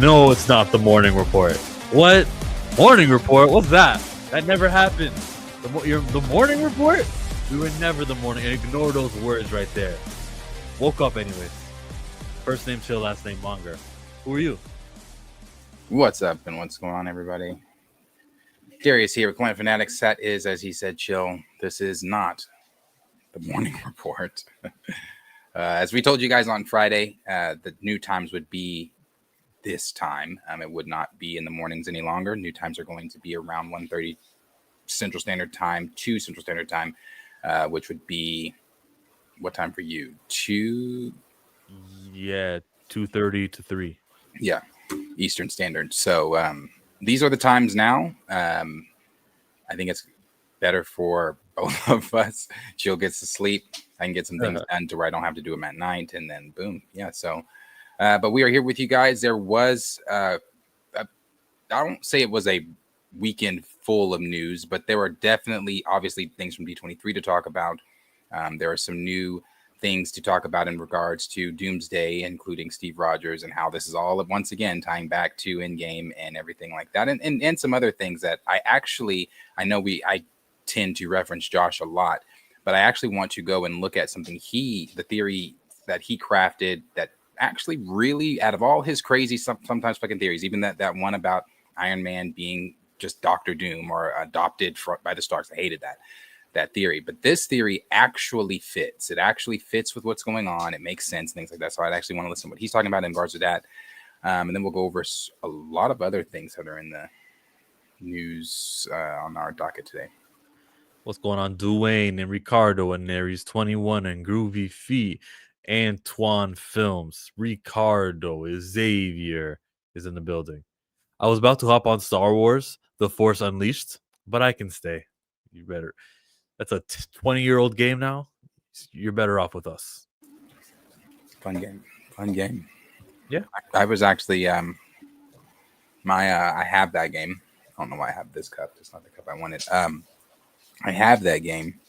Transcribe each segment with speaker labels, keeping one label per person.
Speaker 1: No, it's not the morning report. What? Morning report? What's that? That never happened. The morning report? We were never the morning. And ignore those words right there. Woke up anyways. First name Chill, last name Monger. Who are you?
Speaker 2: What's up and what's going on, everybody? Darius here with Client Fanatics. That is, as he said, Chill. This is not the morning report. As we told you guys on Friday, the new times would be this time. It would not be in the mornings any longer. New times are going to be around 1:30 Central Standard Time, 2 Central Standard Time, which would be what time for you? 2?
Speaker 1: Yeah, 2:30 to 3.
Speaker 2: Yeah, Eastern Standard. So these are the times now. I think it's better for both of us. Jill gets to sleep. I can get some things done to where I don't have to do them at night, and then boom. Yeah, so but we are here with you guys. There was I don't say it was a weekend full of news, but there were definitely obviously things from D23 to talk about. There are some new things to talk about in regards to Doomsday, including Steve Rogers and how this is all once again tying back to Endgame and everything like that, and some other things that I tend to reference Josh a lot, but I actually want to go and look at something the theory that he crafted that actually really, out of all his crazy sometimes fucking theories, even that one about Iron Man being just Doctor Doom or adopted by the Starks, I hated that theory, but this theory actually fits. It actually fits with what's going on. It makes sense, things like that. So I'd actually want to listen to what he's talking about in regards to that, and then we'll go over a lot of other things that are in the news on our docket today.
Speaker 1: What's going on? Dwayne and Ricardo and Nery's 21 and Groovy Feet. Antoine Films. Ricardo, Xavier is in the building. I was about to hop on Star Wars, The Force Unleashed, but I can stay. You better. That's a 20-year-old game now. You're better off with us.
Speaker 2: Fun game.
Speaker 1: Yeah.
Speaker 2: I was actually I have that game. I don't know why I have this cup. It's not the cup I wanted. I have that game.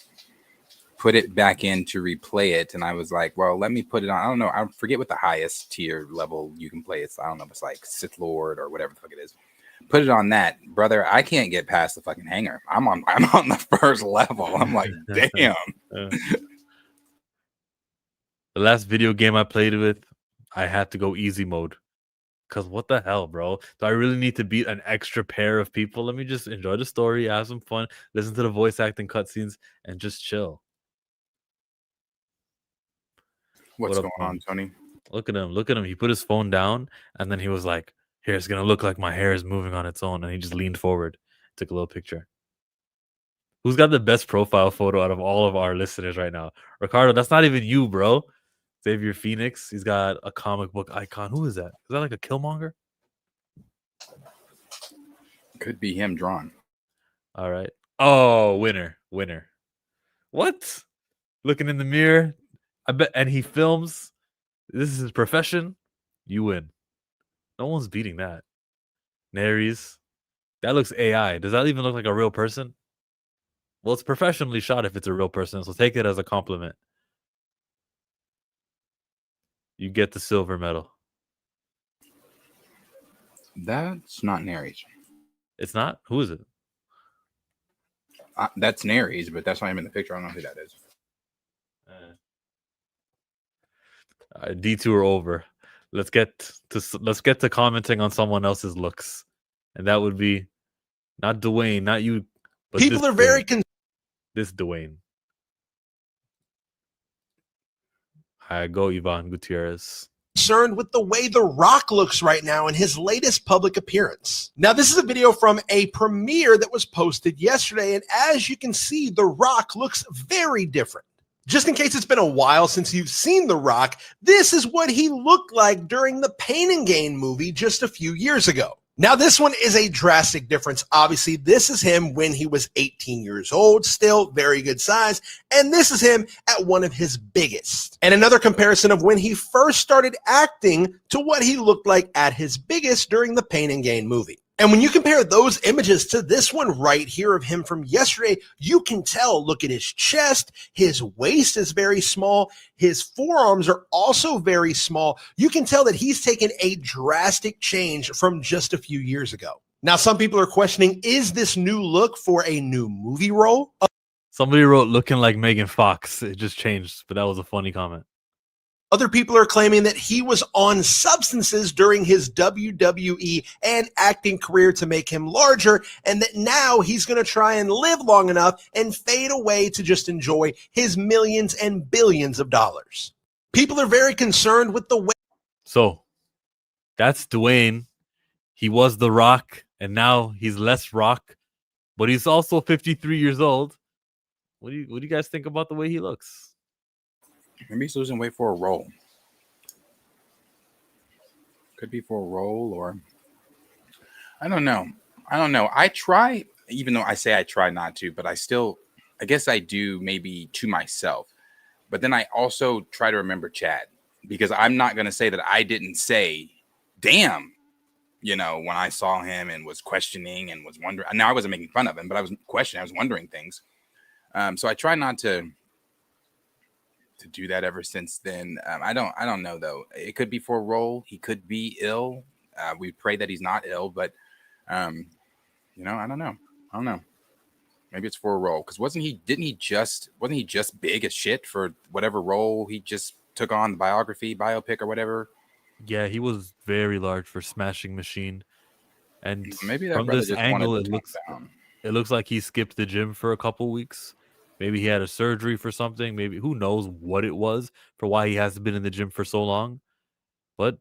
Speaker 2: Put it back in to replay it, and I was like, well, let me put it on. I don't know. I forget what the highest tier level you can play. I don't know if it's like Sith Lord or whatever the fuck it is. Put it on that, brother. I can't get past the fucking hangar. I'm on the first level. I'm like, damn.
Speaker 1: The last video game I played with, I had to go easy mode. Because what the hell, bro? Do I really need to beat an extra pair of people? Let me just enjoy the story, have some fun, listen to the voice acting cutscenes, and just chill.
Speaker 2: What's going on, Tony?
Speaker 1: Look at him. He put his phone down, and then he was like, here, it's going to look like my hair is moving on its own. And he just leaned forward, took a little picture. Who's got the best profile photo out of all of our listeners right now? Ricardo, that's not even you, bro. Xavier Phoenix, he's got a comic book icon. Who is that? Is that like a Killmonger?
Speaker 2: Could be him drawn.
Speaker 1: All right. Oh, winner. What? Looking in the mirror. I bet, and he films. This is his profession. You win. No one's beating that. Naries. That looks AI. Does that even look like a real person? Well, it's professionally shot if it's a real person, so take it as a compliment. You get the silver medal.
Speaker 2: That's not Naries.
Speaker 1: It's not? Who is it?
Speaker 2: That's Naries, but that's not him in the picture. I don't know who that is.
Speaker 1: Detour over. Let's get to commenting on someone else's looks, and that would be not Dwayne, not you. But
Speaker 3: people are very
Speaker 1: this Dwayne. Hi, go Ivan Gutierrez.
Speaker 3: Concerned with the way The Rock looks right now in his latest public appearance. Now, this is a video from a premiere that was posted yesterday, and as you can see, The Rock looks very different. Just in case it's been a while since you've seen The Rock, this is what he looked like during the Pain and Gain movie just a few years ago. Now, this one is a drastic difference. Obviously, this is him when he was 18 years old, still very good size, and this is him at one of his biggest. And another comparison of when he first started acting to what he looked like at his biggest during the Pain and Gain movie. And when you compare those images to this one right here of him from yesterday, you can tell, look at his chest, his waist is very small, his forearms are also very small. You can tell that he's taken a drastic change from just a few years ago. Now, some people are questioning, is this new look for a new movie role?
Speaker 1: Somebody wrote looking like Megan Fox. It just changed, but that was a funny comment.
Speaker 3: Other people are claiming that he was on substances during his WWE and acting career to make him larger, and that now he's going to try and live long enough and fade away to just enjoy his millions and billions of dollars. People are very concerned with the way.
Speaker 1: So that's Dwayne. He was The Rock, and now he's less Rock, but he's also 53 years old. What do you guys think about the way he looks?
Speaker 2: Maybe he's losing weight for a role. Could be for a role, or I don't know. I try, even though I say I try not to, but I guess I do, maybe to myself. But then I also try to remember Chad, because I'm not going to say that I didn't say, damn, when I saw him and was questioning and was wondering. Now, I wasn't making fun of him, but I was questioning. I was wondering things. So I try not to do that ever since then. I don't know, though. It could be for a role. He could be ill. We pray that he's not ill, but I don't know. Maybe it's for a role, because wasn't he just big as shit for whatever role he just took on, the biopic or whatever?
Speaker 1: Yeah, he was very large for Smashing Machine. And
Speaker 2: maybe that
Speaker 1: from this angle, it looks like he skipped the gym for a couple weeks. Maybe he had a surgery for something. Maybe, who knows what it was for why he hasn't been in the gym for so long. But,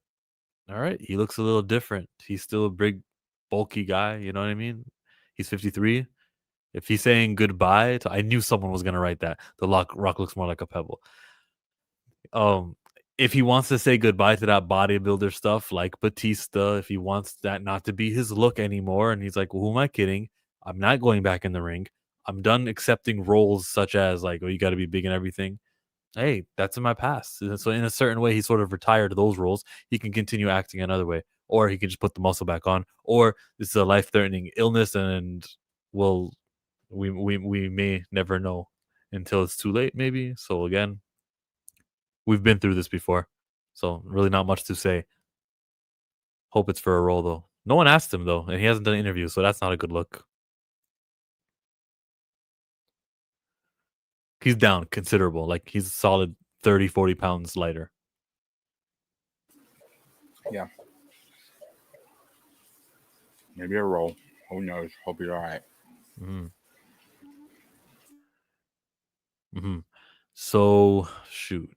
Speaker 1: all right, he looks a little different. He's still a big, bulky guy. You know what I mean? He's 53. If he's saying goodbye I knew someone was going to write that. The Rock looks more like a pebble. If he wants to say goodbye to that bodybuilder stuff like Batista, if he wants that not to be his look anymore, and he's like, well, who am I kidding? I'm not going back in the ring. I'm done accepting roles such as like, oh, you got to be big and everything. Hey, that's in my past. And so in a certain way, he sort of retired those roles. He can continue acting another way, or he can just put the muscle back on, or this is a life-threatening illness, and we may never know until it's too late, maybe. So again, we've been through this before, so really not much to say. Hope it's for a role, though. No one asked him, though, and he hasn't done an interview, so that's not a good look. He's down considerable. Like, he's a solid 30, 40 pounds lighter.
Speaker 2: Yeah. Maybe a role. Who knows? Hope you're all right.
Speaker 1: So, shoot.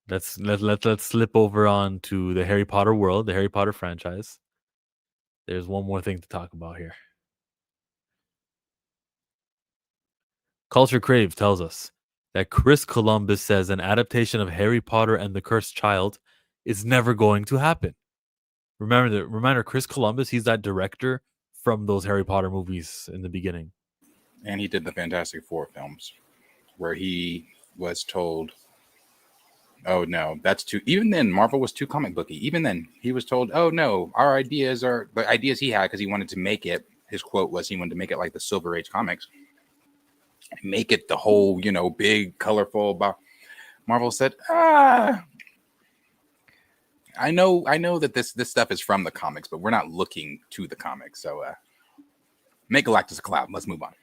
Speaker 1: Let's slip over on to the Harry Potter world, the Harry Potter franchise. There's one more thing to talk about here. Culture Crave tells us that Chris Columbus says an adaptation of Harry Potter and the Cursed Child is never going to happen. Remember Chris Columbus, he's that director from those Harry Potter movies in the beginning.
Speaker 2: And he did the Fantastic Four films, where he was told, oh no, that's too, even then Marvel was too comic booky. Even then he was told, oh no, our ideas are the ideas he had, because he wanted to make it, his quote was, he wanted to make it like the Silver Age comics. Make it the whole, big, colorful. Marvel said, I know that this stuff is from the comics, but we're not looking to the comics. So make Galactus a cloud. Let's move on.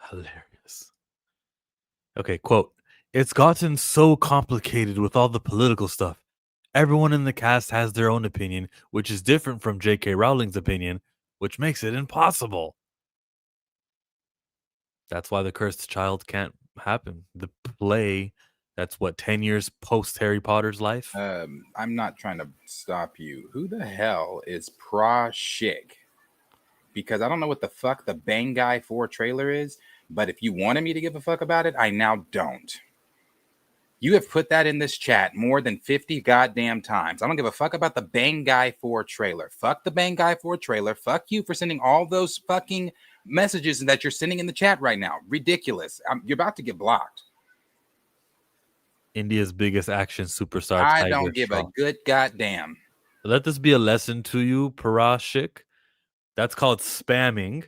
Speaker 1: Hilarious. Okay, quote, it's gotten so complicated with all the political stuff. Everyone in the cast has their own opinion, which is different from J.K. Rowling's opinion, which makes it impossible. That's why the Cursed Child can't happen. The play, that's what, 10 years post Harry Potter's life?
Speaker 2: I'm not trying to stop you. Who the hell is Pra-Shig? Because I don't know what the fuck the Bang Guy 4 trailer is, but if you wanted me to give a fuck about it, I now don't. You have put that in this chat more than 50 goddamn times. I don't give a fuck about the Bang Guy 4 trailer. Fuck the Bang Guy 4 trailer. Fuck you for sending all those fucking messages that you're sending in the chat right now. Ridiculous. You're about to get blocked.
Speaker 1: India's biggest action superstar.
Speaker 2: I don't give a good goddamn.
Speaker 1: Let this be a lesson to you, Parashik. That's called spamming.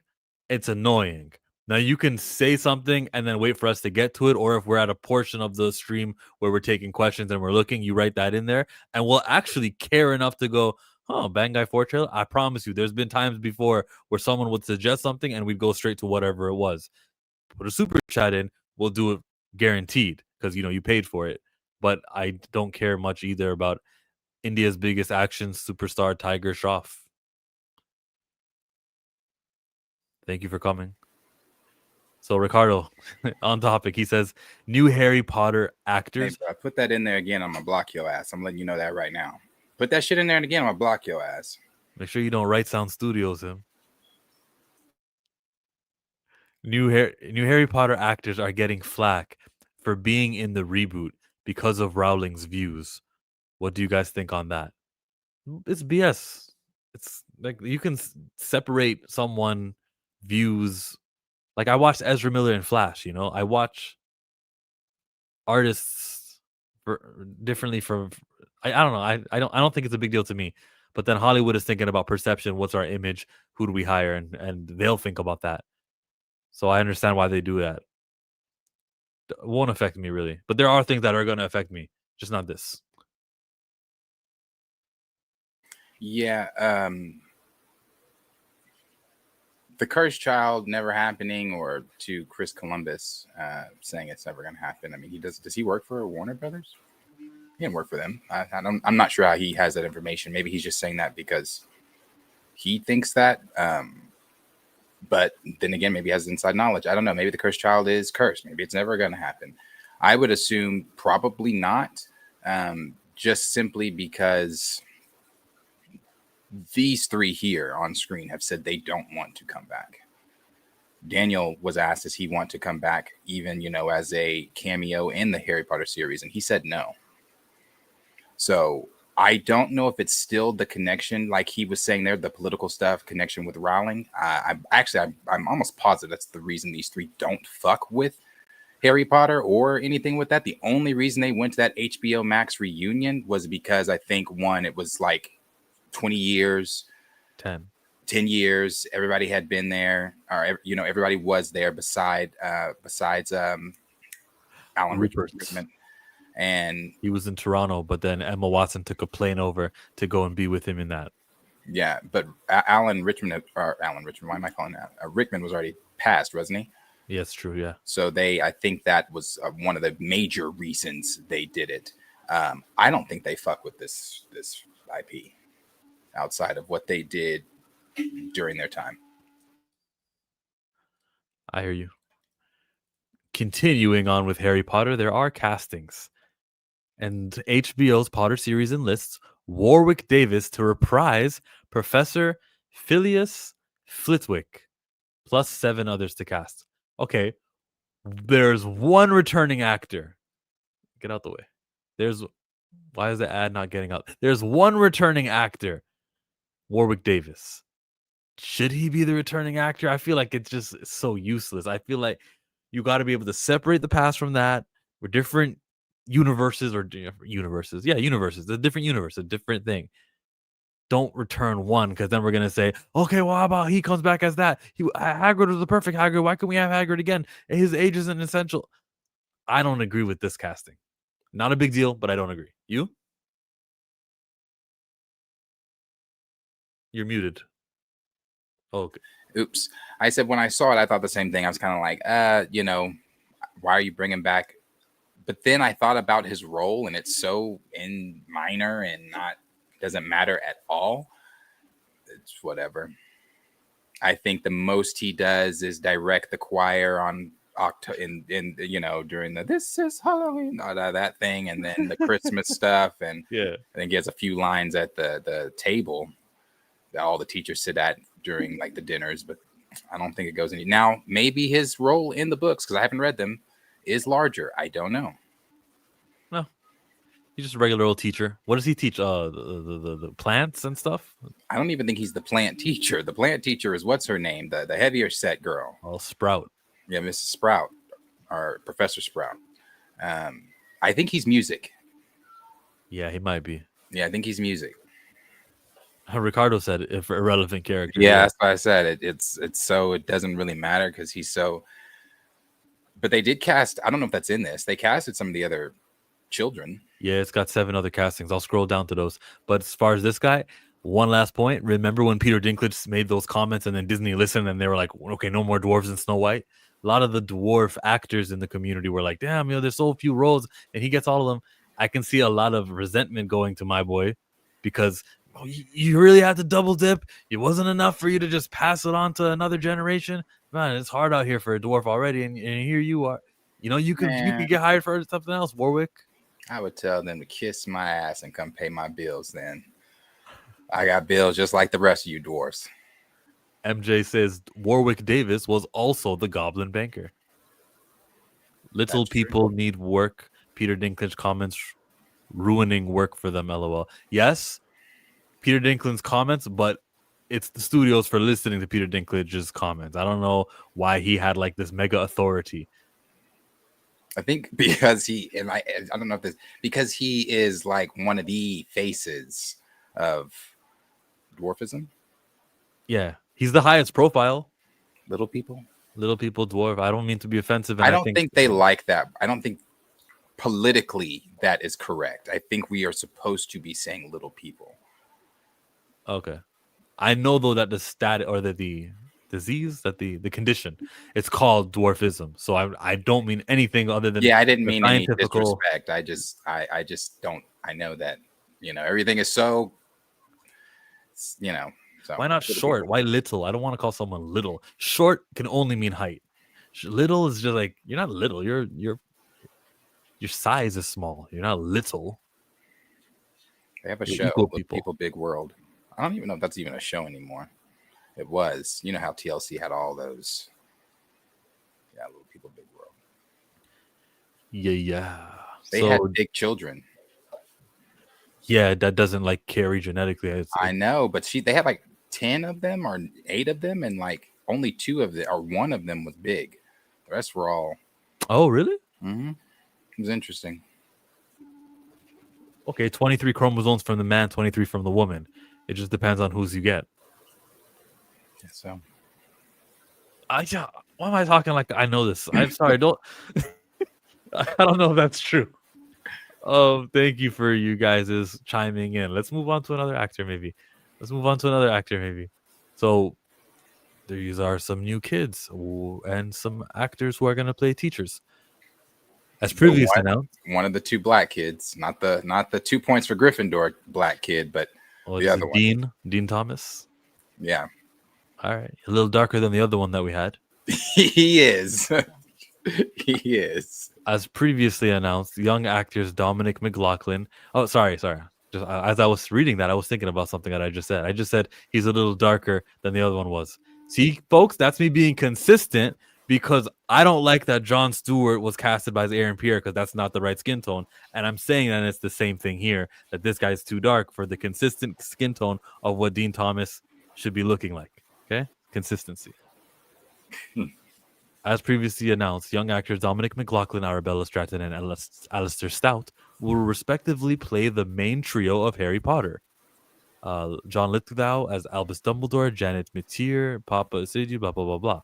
Speaker 1: It's annoying. Now you can say something and then wait for us to get to it, or if we're at a portion of the stream where we're taking questions and we're looking, you write that in there, and we'll actually care enough to go, Bang Guy 4 trailer. I promise you, there's been times before where someone would suggest something and we'd go straight to whatever it was. Put a super chat in, we'll do it guaranteed because you paid for it. But I don't care much either about India's biggest action superstar Tiger Shroff. Thank you for coming. So Ricardo, on topic, he says new Harry Potter actors.
Speaker 2: Hey, bro, put that in there again. I'm gonna block your ass. I'm letting you know that right now. Put that shit in there and again. I'm gonna block your ass.
Speaker 1: Make sure you don't Right Sound Studios him. New Harry Potter actors are getting flack for being in the reboot because of Rowling's views. What do you guys think on that? It's BS. It's like you can separate someone views. Like I watched Ezra Miller in Flash. I watch artists differently from. I don't know. I don't think it's a big deal to me. But then Hollywood is thinking about perception. What's our image? Who do we hire? And they'll think about that. So I understand why they do that. It won't affect me really, but there are things that are going to affect me, just not this.
Speaker 2: Yeah, the Cursed Child never happening, or to Chris Columbus saying it's never going to happen. I mean, does he work for Warner Brothers? He didn't work for them. I'm not sure how he has that information. Maybe he's just saying that because he thinks that. But then again, maybe he has inside knowledge. I don't know. Maybe the Cursed Child is cursed. Maybe it's never going to happen. I would assume probably not, just simply because these three here on screen have said they don't want to come back. Daniel was asked, does he want to come back even, as a cameo in the Harry Potter series? And he said no. So I don't know if it's still the connection, like he was saying there, the political stuff connection with Rowling. I'm almost positive that's the reason these three don't fuck with Harry Potter or anything with that. The only reason they went to that HBO Max reunion was because I think one, it was like 20 years, 10 years. Everybody had been there, or everybody was there besides Alan Rickman. And
Speaker 1: he was in Toronto, but then Emma Watson took a plane over to go and be with him in that.
Speaker 2: Yeah, but Alan Rickman, why am I calling that? Rickman was already passed, wasn't he?
Speaker 1: Yes, true, yeah.
Speaker 2: So I think that was one of the major reasons they did it. I don't think they fuck with this IP outside of what they did during their time.
Speaker 1: I hear you. Continuing on with Harry Potter, there are castings. And HBO's Potter series enlists Warwick Davis to reprise Professor Phileas Flitwick, plus 7 others to cast. Okay, there's one returning actor. Get out the way. Why is the ad not getting out? There's one returning actor, Warwick Davis. Should he be the returning actor? I feel like it's just so useless. I feel like you got to be able to separate the past from that. We're different universes. A different universe, a different thing. Don't return one, because then we're gonna say, okay, well, how about he comes back as that? Hagrid was the perfect Hagrid. Why can't we have Hagrid again? His age isn't essential. I don't agree with this casting. Not a big deal, but I don't agree. You? You're muted. Okay.
Speaker 2: Oops. I said when I saw it, I thought the same thing. I was kind of like, why are you bringing back? But then I thought about his role, and it's so minor and doesn't matter at all. It's whatever. I think the most he does is direct the choir on during the "This is Halloween" that thing, and then the Christmas stuff, and
Speaker 1: yeah,
Speaker 2: I think he has a few lines at the table that all the teachers sit at during like the dinners, but I don't think it goes any. Now maybe his role in the books, because I haven't read them, is larger. I don't know.
Speaker 1: No, he's just a regular old teacher. What does he teach? The plants and stuff.
Speaker 2: I don't even think he's the plant teacher. The plant teacher is what's her name? The heavier set girl.
Speaker 1: Oh, Sprout.
Speaker 2: Yeah, Mrs. Sprout or Professor Sprout. I think he's music.
Speaker 1: Yeah, he might be.
Speaker 2: Yeah, I think he's music.
Speaker 1: Ricardo said if irrelevant character.
Speaker 2: Yeah, that's why I said it's so it doesn't really matter because he's so. But they did cast. I don't know if that's in this. They casted some of the other children.
Speaker 1: Yeah, it's got 7 other castings. I'll scroll down to those. But as far as this guy, one last point. Remember when Peter Dinklage made those comments and then Disney listened and they were like, okay, no more dwarves in Snow White? A lot of the dwarf actors in the community were like, damn, there's so few roles and he gets all of them. I can see a lot of resentment going to my boy because you really had to double dip. It wasn't enough for you to just pass it on to another generation. Man, it's hard out here for a dwarf already. And here you are. You could get hired for something else, Warwick.
Speaker 2: I would tell them to kiss my ass and come pay my bills then. I got bills just like the rest of you dwarfs.
Speaker 1: MJ says Warwick Davis was also the Goblin Banker. Little That's people true. Need work. Peter Dinklage comments ruining work for them, LOL. Yes, Peter Dinklage's comments, but it's the studios for listening to Peter Dinklage's comments. I don't know why he had like this mega authority.
Speaker 2: I think because I don't know if this, because he is like one of the faces of dwarfism.
Speaker 1: Yeah, he's the highest profile.
Speaker 2: Little people,
Speaker 1: dwarf. I don't mean to be offensive. And
Speaker 2: I don't think they like that. I don't think politically that is correct. I think we are supposed to be saying little people.
Speaker 1: Okay. I know though that the stat or that the disease, that the condition, it's called dwarfism. So I don't mean anything other than
Speaker 2: I didn't mean any disrespect. I just don't. I know that everything is so. So
Speaker 1: why not short? Why little? I don't want to call someone little. Short can only mean height. Little is just like you're not little. Your size is small. You're not little.
Speaker 2: They have a show, People Big World. I don't even know if that's even a show anymore. It was. You know how TLC had all those. Yeah, Little People Big World.
Speaker 1: Yeah.
Speaker 2: They had big children.
Speaker 1: Yeah, that doesn't like carry genetically.
Speaker 2: I know, but they had like 10 of them or 8 of them, and like only 2 of them or 1 of them was big. The rest were all.
Speaker 1: Oh, really?
Speaker 2: Mm-hmm. It was interesting.
Speaker 1: Okay, 23 chromosomes from the man, 23 from the woman. It just depends on whose you get.
Speaker 2: Yeah, so.
Speaker 1: Why am I talking like I know this? I'm sorry. I don't know if that's true. Thank you for you guys chiming in. Let's move on to another actor, maybe. So these are some new kids and some actors who are going to play teachers. As previously announced,
Speaker 2: one of the 2 black kids, not the 2 points for Gryffindor black kid, but the other one.
Speaker 1: Dean Thomas.
Speaker 2: Yeah.
Speaker 1: All right, a little darker than the other one that we had.
Speaker 2: He is. He is.
Speaker 1: As previously announced, young actors Dominic McLaughlin. Oh, sorry. Just as I was reading that, I was thinking about something that I just said. I just said he's a little darker than the other one was. See, folks, that's me being consistent because I don't like that Jon Stewart was casted by Aaron Pierre because that's not the right skin tone. And I'm saying that it's the same thing here, that this guy's too dark for the consistent skin tone of what Dean Thomas should be looking like. Okay? Consistency. As previously announced, young actors Dominic McLaughlin, Arabella Stratton, and Alistair Stout will respectively play the main trio of Harry Potter. John Lithgow as Albus Dumbledore, Janet Metier, Papa Sidhu, blah, blah, blah, blah.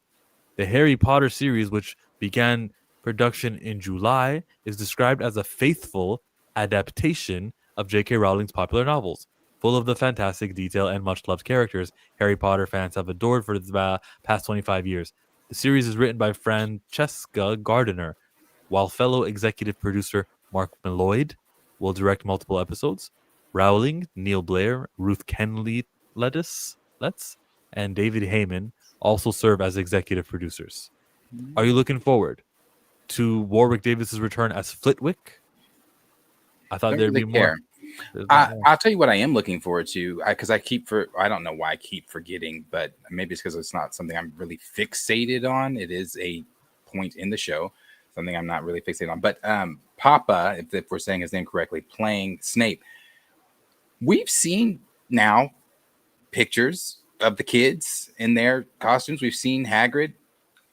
Speaker 1: The Harry Potter series, which began production in July, is described as a faithful adaptation of J.K. Rowling's popular novels. Full of the fantastic detail and much-loved characters Harry Potter fans have adored for the past 25 years. The series is written by Francesca Gardiner, while fellow executive producer Mark Malloyd will direct multiple episodes. Rowling, Neil Blair, Ruth Kenley Letts, and David Heyman also serve as executive producers. Are you looking forward to Warwick Davis's return as Flitwick? I thought there'd be more.
Speaker 2: I'll tell you what I am looking forward to, because I don't know why I keep forgetting, but maybe it's because it's not something I'm really fixated on. It is a point in the show, something I'm not really fixated on. But Papa, if we're saying his name correctly, playing Snape. We've seen now pictures of the kids in their costumes. We've seen Hagrid.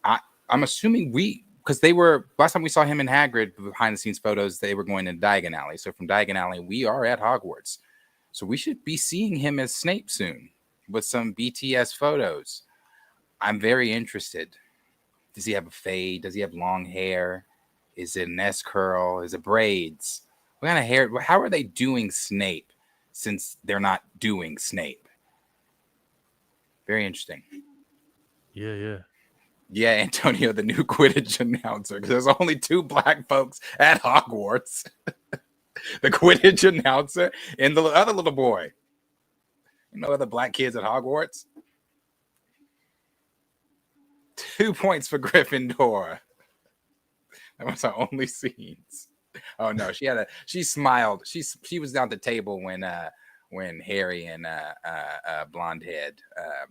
Speaker 2: I'm assuming because they were, last time we saw him and Hagrid behind the scenes photos, they were going to Diagon Alley. So from Diagon Alley, we are at Hogwarts. So we should be seeing him as Snape soon with some BTS photos. I'm very interested. Does he have a fade? Does he have long hair? Is it an S curl? Is it braids? What kind of hair? How are they doing Snape since they're not doing Snape? Very interesting.
Speaker 1: Yeah.
Speaker 2: Yeah, Antonio, the new Quidditch announcer, because there's only 2 black folks at Hogwarts. The Quidditch announcer and the other little boy. You know, other black kids at Hogwarts. 2 points for Gryffindor. That was our only scenes. Oh no, she smiled. She was down at the table when Harry and blonde head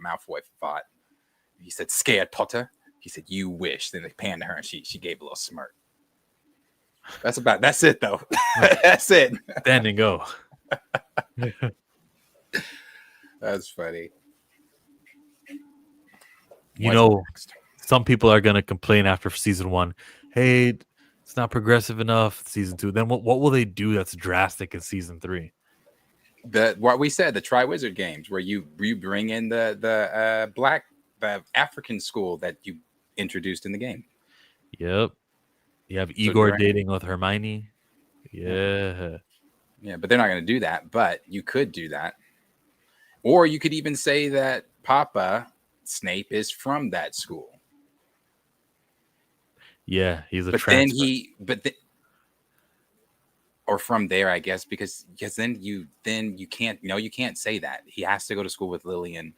Speaker 2: Malfoy fought. He said, "Scared, Potter?" He said, "You wish." Then they panned to her and she gave a little smirk. That's it though. That's it.
Speaker 1: Stand and go.
Speaker 2: That's funny.
Speaker 1: You know, some people are gonna complain after season 1. Hey, it's not progressive enough. Season 2. Then what will they do that's drastic in season 3?
Speaker 2: What we said, the Triwizard Games, where you bring in the African school that you introduced in the game.
Speaker 1: Yep. You have Igor dating with Hermione. Yeah.
Speaker 2: Yeah, but they're not going to do that. But you could do that. Or you could even say that Papa Snape is from that school.
Speaker 1: Yeah, he's a transfer.
Speaker 2: Or from there, I guess, because then you can't say that. He has to go to school with Lily and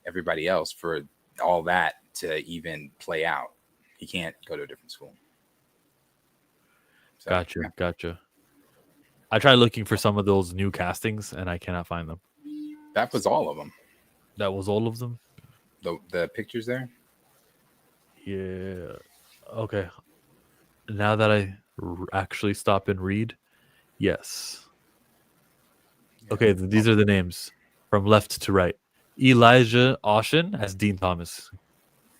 Speaker 2: everybody else for all that to even play out. He can't go to a different school. So,
Speaker 1: Gotcha. I tried looking for some of those new castings and I cannot find them.
Speaker 2: That was all of them.
Speaker 1: That was all of them?
Speaker 2: The pictures there?
Speaker 1: Yeah. Okay. Now that I actually stop and read, yes. Okay, these are the names from left to right. Elijah Oshin as Dean Thomas.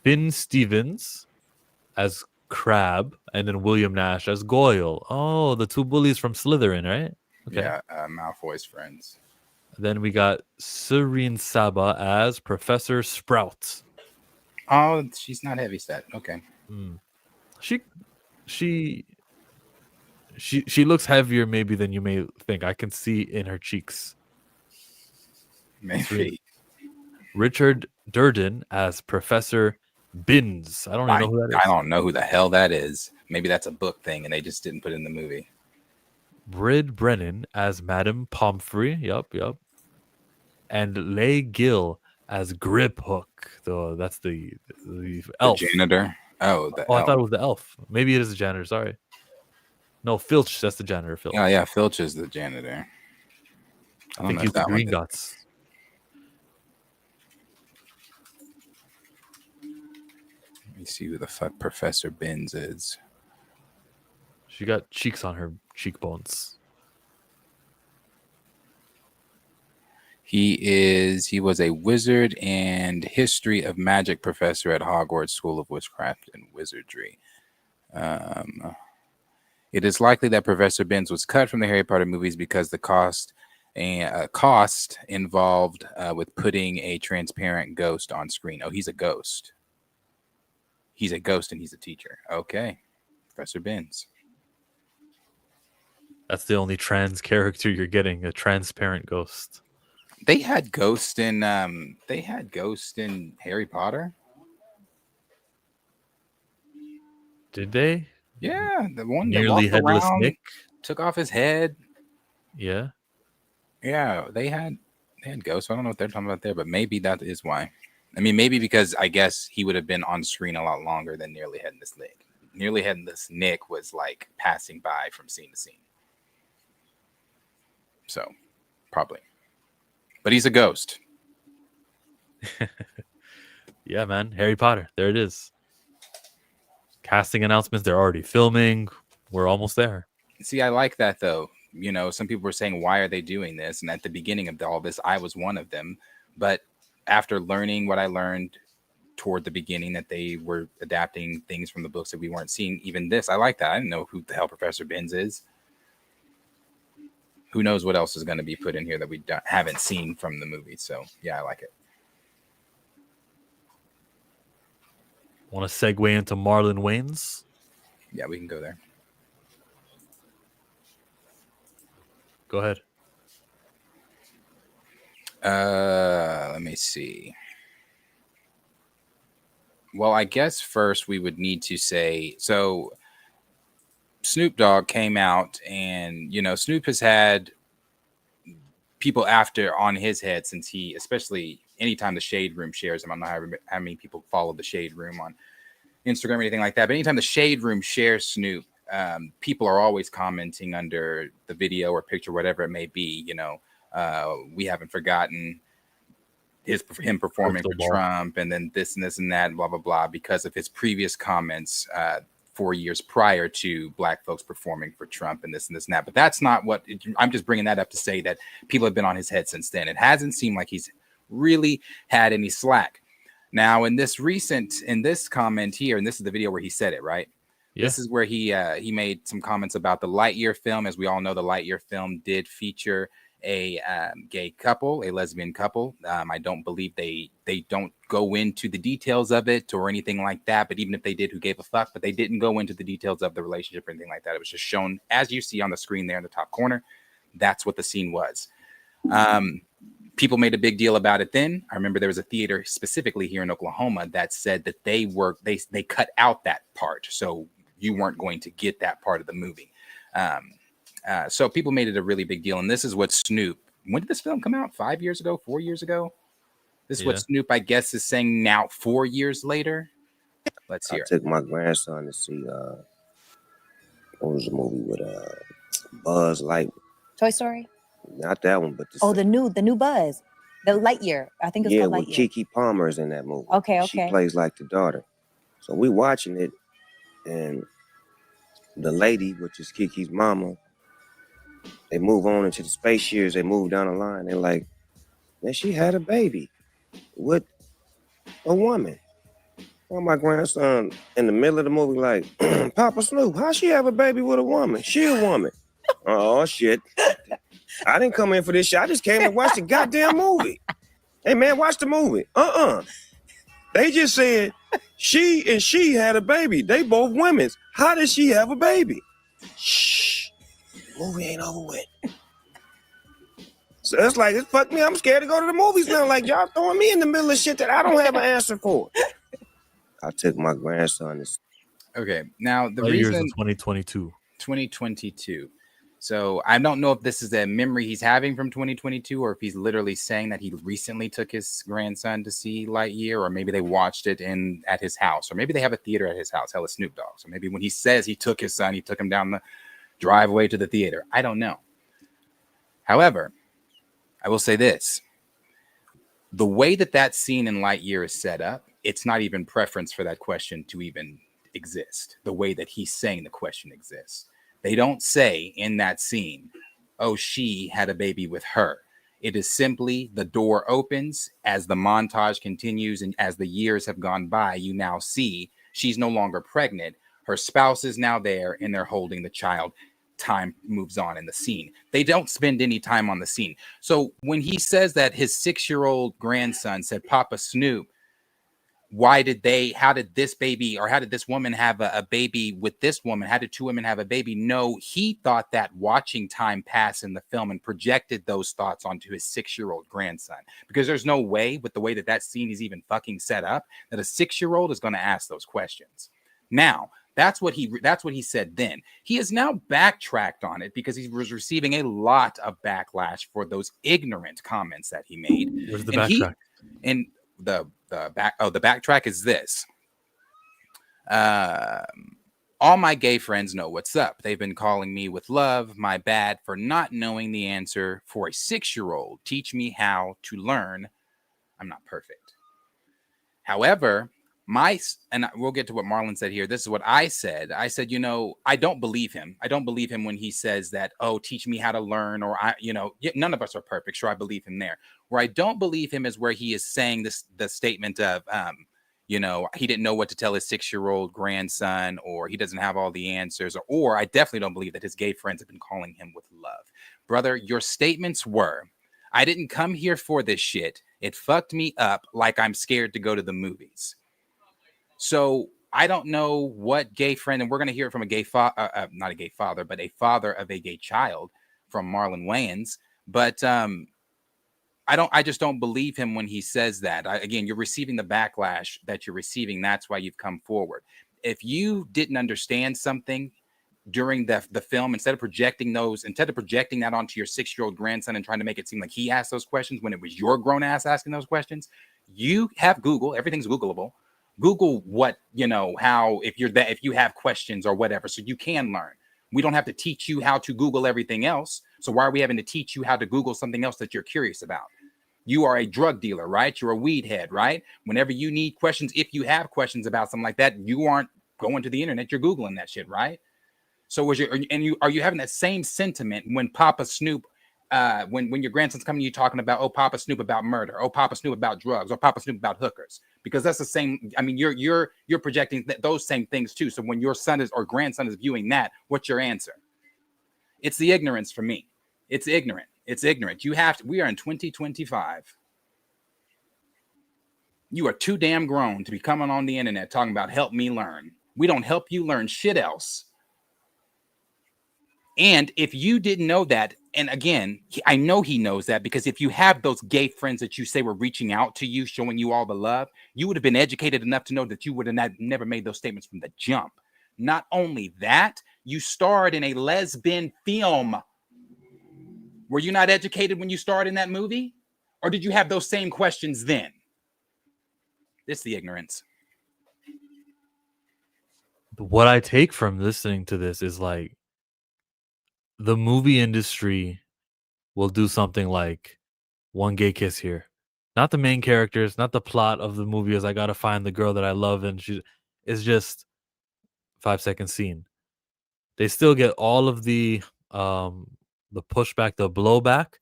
Speaker 1: Finn Stevens as Crab, and then William Nash as Goyle. Oh, the 2 bullies from Slytherin, right? Okay.
Speaker 2: Yeah, Malfoy's friends.
Speaker 1: Then we got Serene Saba as Professor Sprout.
Speaker 2: Oh, she's not heavy set. Okay.
Speaker 1: She looks heavier maybe than you may think. I can see in her cheeks.
Speaker 2: Maybe.
Speaker 1: Richard Durden as Professor Binns. I don't even know who that is.
Speaker 2: I don't know who the hell that is. Maybe that's a book thing and they just didn't put it in the movie.
Speaker 1: Brid Brennan as Madame Pomfrey. Yup. And Leigh Gill as Grip Hook. So that's the elf.
Speaker 2: The janitor. Oh,
Speaker 1: I thought it was the elf. Maybe it is the janitor. Sorry. No, Filch. That's the janitor. Filch.
Speaker 2: Oh yeah, Filch is the janitor.
Speaker 1: I think he's the Green Dots.
Speaker 2: Let me see who the fuck Professor Binns is.
Speaker 1: She got cheeks on her cheekbones.
Speaker 2: He was a wizard and history of magic professor at Hogwarts School of Witchcraft and Wizardry. It is likely that Professor Binns was cut from the Harry Potter movies because the cost involved with putting a transparent ghost on screen. Oh, he's a ghost. He's a ghost and he's a teacher. Okay. Professor Binns.
Speaker 1: That's the only trans character you're getting, a transparent ghost.
Speaker 2: They had ghosts in Harry Potter.
Speaker 1: Did they?
Speaker 2: Yeah, the one
Speaker 1: nearly
Speaker 2: that walked
Speaker 1: headless
Speaker 2: around,
Speaker 1: Nick
Speaker 2: took off his head.
Speaker 1: Yeah.
Speaker 2: Yeah, they had ghosts. I don't know what they're talking about there, but maybe that is why. I mean, maybe because I guess he would have been on screen a lot longer than Nearly Headless Nick. Nearly Headless Nick was like passing by from scene to scene. So, probably. But he's a ghost.
Speaker 1: Yeah, man. Harry Potter. There it is. Casting announcements. They're already filming. We're almost there.
Speaker 2: See, I like that, though. You know, some people were saying, why are they doing this? And at the beginning of all this, I was one of them. But after learning what I learned toward the beginning, that they were adapting things from the books that we weren't seeing, even this, I like that. I didn't know who the hell Professor Binns is. who knows what else is going to be put in here that we haven't seen from the movie. So yeah, I like it.
Speaker 1: Want to segue into Marlon Wayans?
Speaker 2: Yeah, we can go there.
Speaker 1: Go ahead.
Speaker 2: Let me see. Well, I guess first we would need to say, so Snoop Dogg came out, and Snoop has had people after on his head since he, especially anytime the Shade Room shares him. I don't know how many people follow the Shade Room on Instagram or anything like that, but anytime the Shade Room shares Snoop, people are always commenting under the video or picture, whatever it may be. We haven't forgotten him performing for Trump, and then this and this and that, blah blah blah, because of his previous comments 4 years prior to black folks performing for Trump and this and this and that. But that's not what I'm just bringing that up to say that people have been on his head since then. It hasn't seemed like he's really had any slack. Now, in this comment here, and this is the video where he said it, right? Yeah. This is where he made some comments about the Lightyear film. As we all know, the Lightyear film did feature a gay couple, a lesbian couple. I don't believe they don't go into the details of it or anything like that. But even if they did, who gave a fuck? But they didn't go into the details of the relationship or anything like that. It was just shown, as you see on the screen there in the top corner. That's what the scene was. People made a big deal about it then. I remember there was a theater specifically here in Oklahoma that said that they cut out that part, so you weren't going to get that part of the movie. So people made it a really big deal. And this is what Snoop, when did this film come out? 5 years ago, 4 years ago? This is what Snoop, I guess, is saying now 4 years later. Let's hear
Speaker 4: I took my grandson to see, what was the movie with Buzz Lightyear?
Speaker 5: Toy Story?
Speaker 4: Not that one, but
Speaker 5: the new Buzz. The Lightyear. I think it's called Lightyear.
Speaker 4: Yeah, with Kiki Palmer is in that movie.
Speaker 5: Okay.
Speaker 4: She plays like the daughter. So we watching it, and the lady, which is Kiki's mama, they move on into the space years. They move down the line. They're like, man, she had a baby with a woman. Well, my grandson in the middle of the movie like, Papa Snoop, how she have a baby with a woman? She a woman. Oh, shit. I didn't come in for this shit. I just came to watch the goddamn movie. Hey, man, watch the movie. They just said she had a baby. They both women. How did she have a baby? Shh. Movie ain't over with. So it's like, it's fuck me. I'm scared to go to the movies now. Like, y'all throwing me in the middle of shit that I don't have an answer for. I took my grandson.
Speaker 2: Okay. Now, the
Speaker 1: reason... Years in 2022.
Speaker 2: 2022. So I don't know if this is a memory he's having from 2022 or if he's literally saying that he recently took his grandson to see Lightyear, or maybe they watched it at his house, or maybe they have a theater at his house. Hell, it's Snoop Dogg. So maybe when he says he took his son, he took him down the driveway to the theater. I don't know. However, I will say this. The way that scene in Lightyear is set up, it's not even preference for that question to even exist. The way that he's saying the question exists. They don't say in that scene, oh, she had a baby with her. It is simply the door opens as the montage continues, and as the years have gone by, you now see she's no longer pregnant. Her spouse is now there, and they're holding the child. Time moves on in the scene. They don't spend any time on the scene. So when he says that his 6-year-old grandson said, Papa Snoop, how did this woman have a baby with this woman? How did two women have a baby? No, he thought that watching time pass in the film and projected those thoughts onto his 6-year-old grandson, because there's no way, with the way that scene is even fucking set up, that a 6-year-old is going to ask those questions. Now, that's what he said then. He has now backtracked on it because he was receiving a lot of backlash for those ignorant comments that he made.
Speaker 1: Where's the backtrack?
Speaker 2: The backtrack is this. All my gay friends know what's up. They've been calling me with love. My bad for not knowing the answer for a 6-year-old. Teach me how to learn. I'm not perfect. However, and we'll get to what Marlon said here. This is what I said. I said, I don't believe him. I don't believe him when he says that, oh, teach me how to learn, or none of us are perfect. Sure, I believe him there. Where I don't believe him is where he is saying the statement of, he didn't know what to tell his 6-year-old grandson, or he doesn't have all the answers, or I definitely don't believe that his gay friends have been calling him with love. Brother, your statements were, I didn't come here for this shit. It fucked me up like I'm scared to go to the movies. So I don't know what gay friend, and we're going to hear it from a gay father, not a gay father, but a father of a gay child from Marlon Wayans. But I just don't believe him when he says that. Again, you're receiving the backlash that you're receiving. That's why you've come forward. If you didn't understand something during the film, instead of projecting that onto your 6-year-old grandson and trying to make it seem like he asked those questions when it was your grown ass asking those questions, you have Google. Everything's Googleable. Google what, how, if you have questions or whatever, so you can learn. We don't have to teach you how to Google everything else. So why are we having to teach you how to Google something else that you're curious about? You are a drug dealer, right? You're a weed head, right? Whenever you need questions, if you have questions about something like that, you aren't going to the internet, you're Googling that shit, right? So are you having that same sentiment when Papa Snoop, when your grandson's coming to you talking about, oh, Papa Snoop about murder, oh, Papa Snoop about drugs, or Papa Snoop about hookers? Because that's the same. I mean, you're projecting those same things too. So when your son or grandson is viewing that, what's your answer? It's the ignorance for me. It's ignorant. It's ignorant. We are in 2025. You are too damn grown to be coming on the internet talking about help me learn. We don't help you learn shit else. And if you didn't know that, and again, I know he knows that, because if you have those gay friends that you say were reaching out to you, showing you all the love, you would have been educated enough to know that you would have never made those statements from the jump. Not only that, you starred in a lesbian film. Were you not educated when you starred in that movie? Or did you have those same questions then? It's the ignorance.
Speaker 1: What I take from listening to this is like, the movie industry will do something like one gay kiss here. Not the main characters, not the plot of the movie is I gotta find the girl that I love and it's just 5-second scene. They still get all of the pushback, the blowback,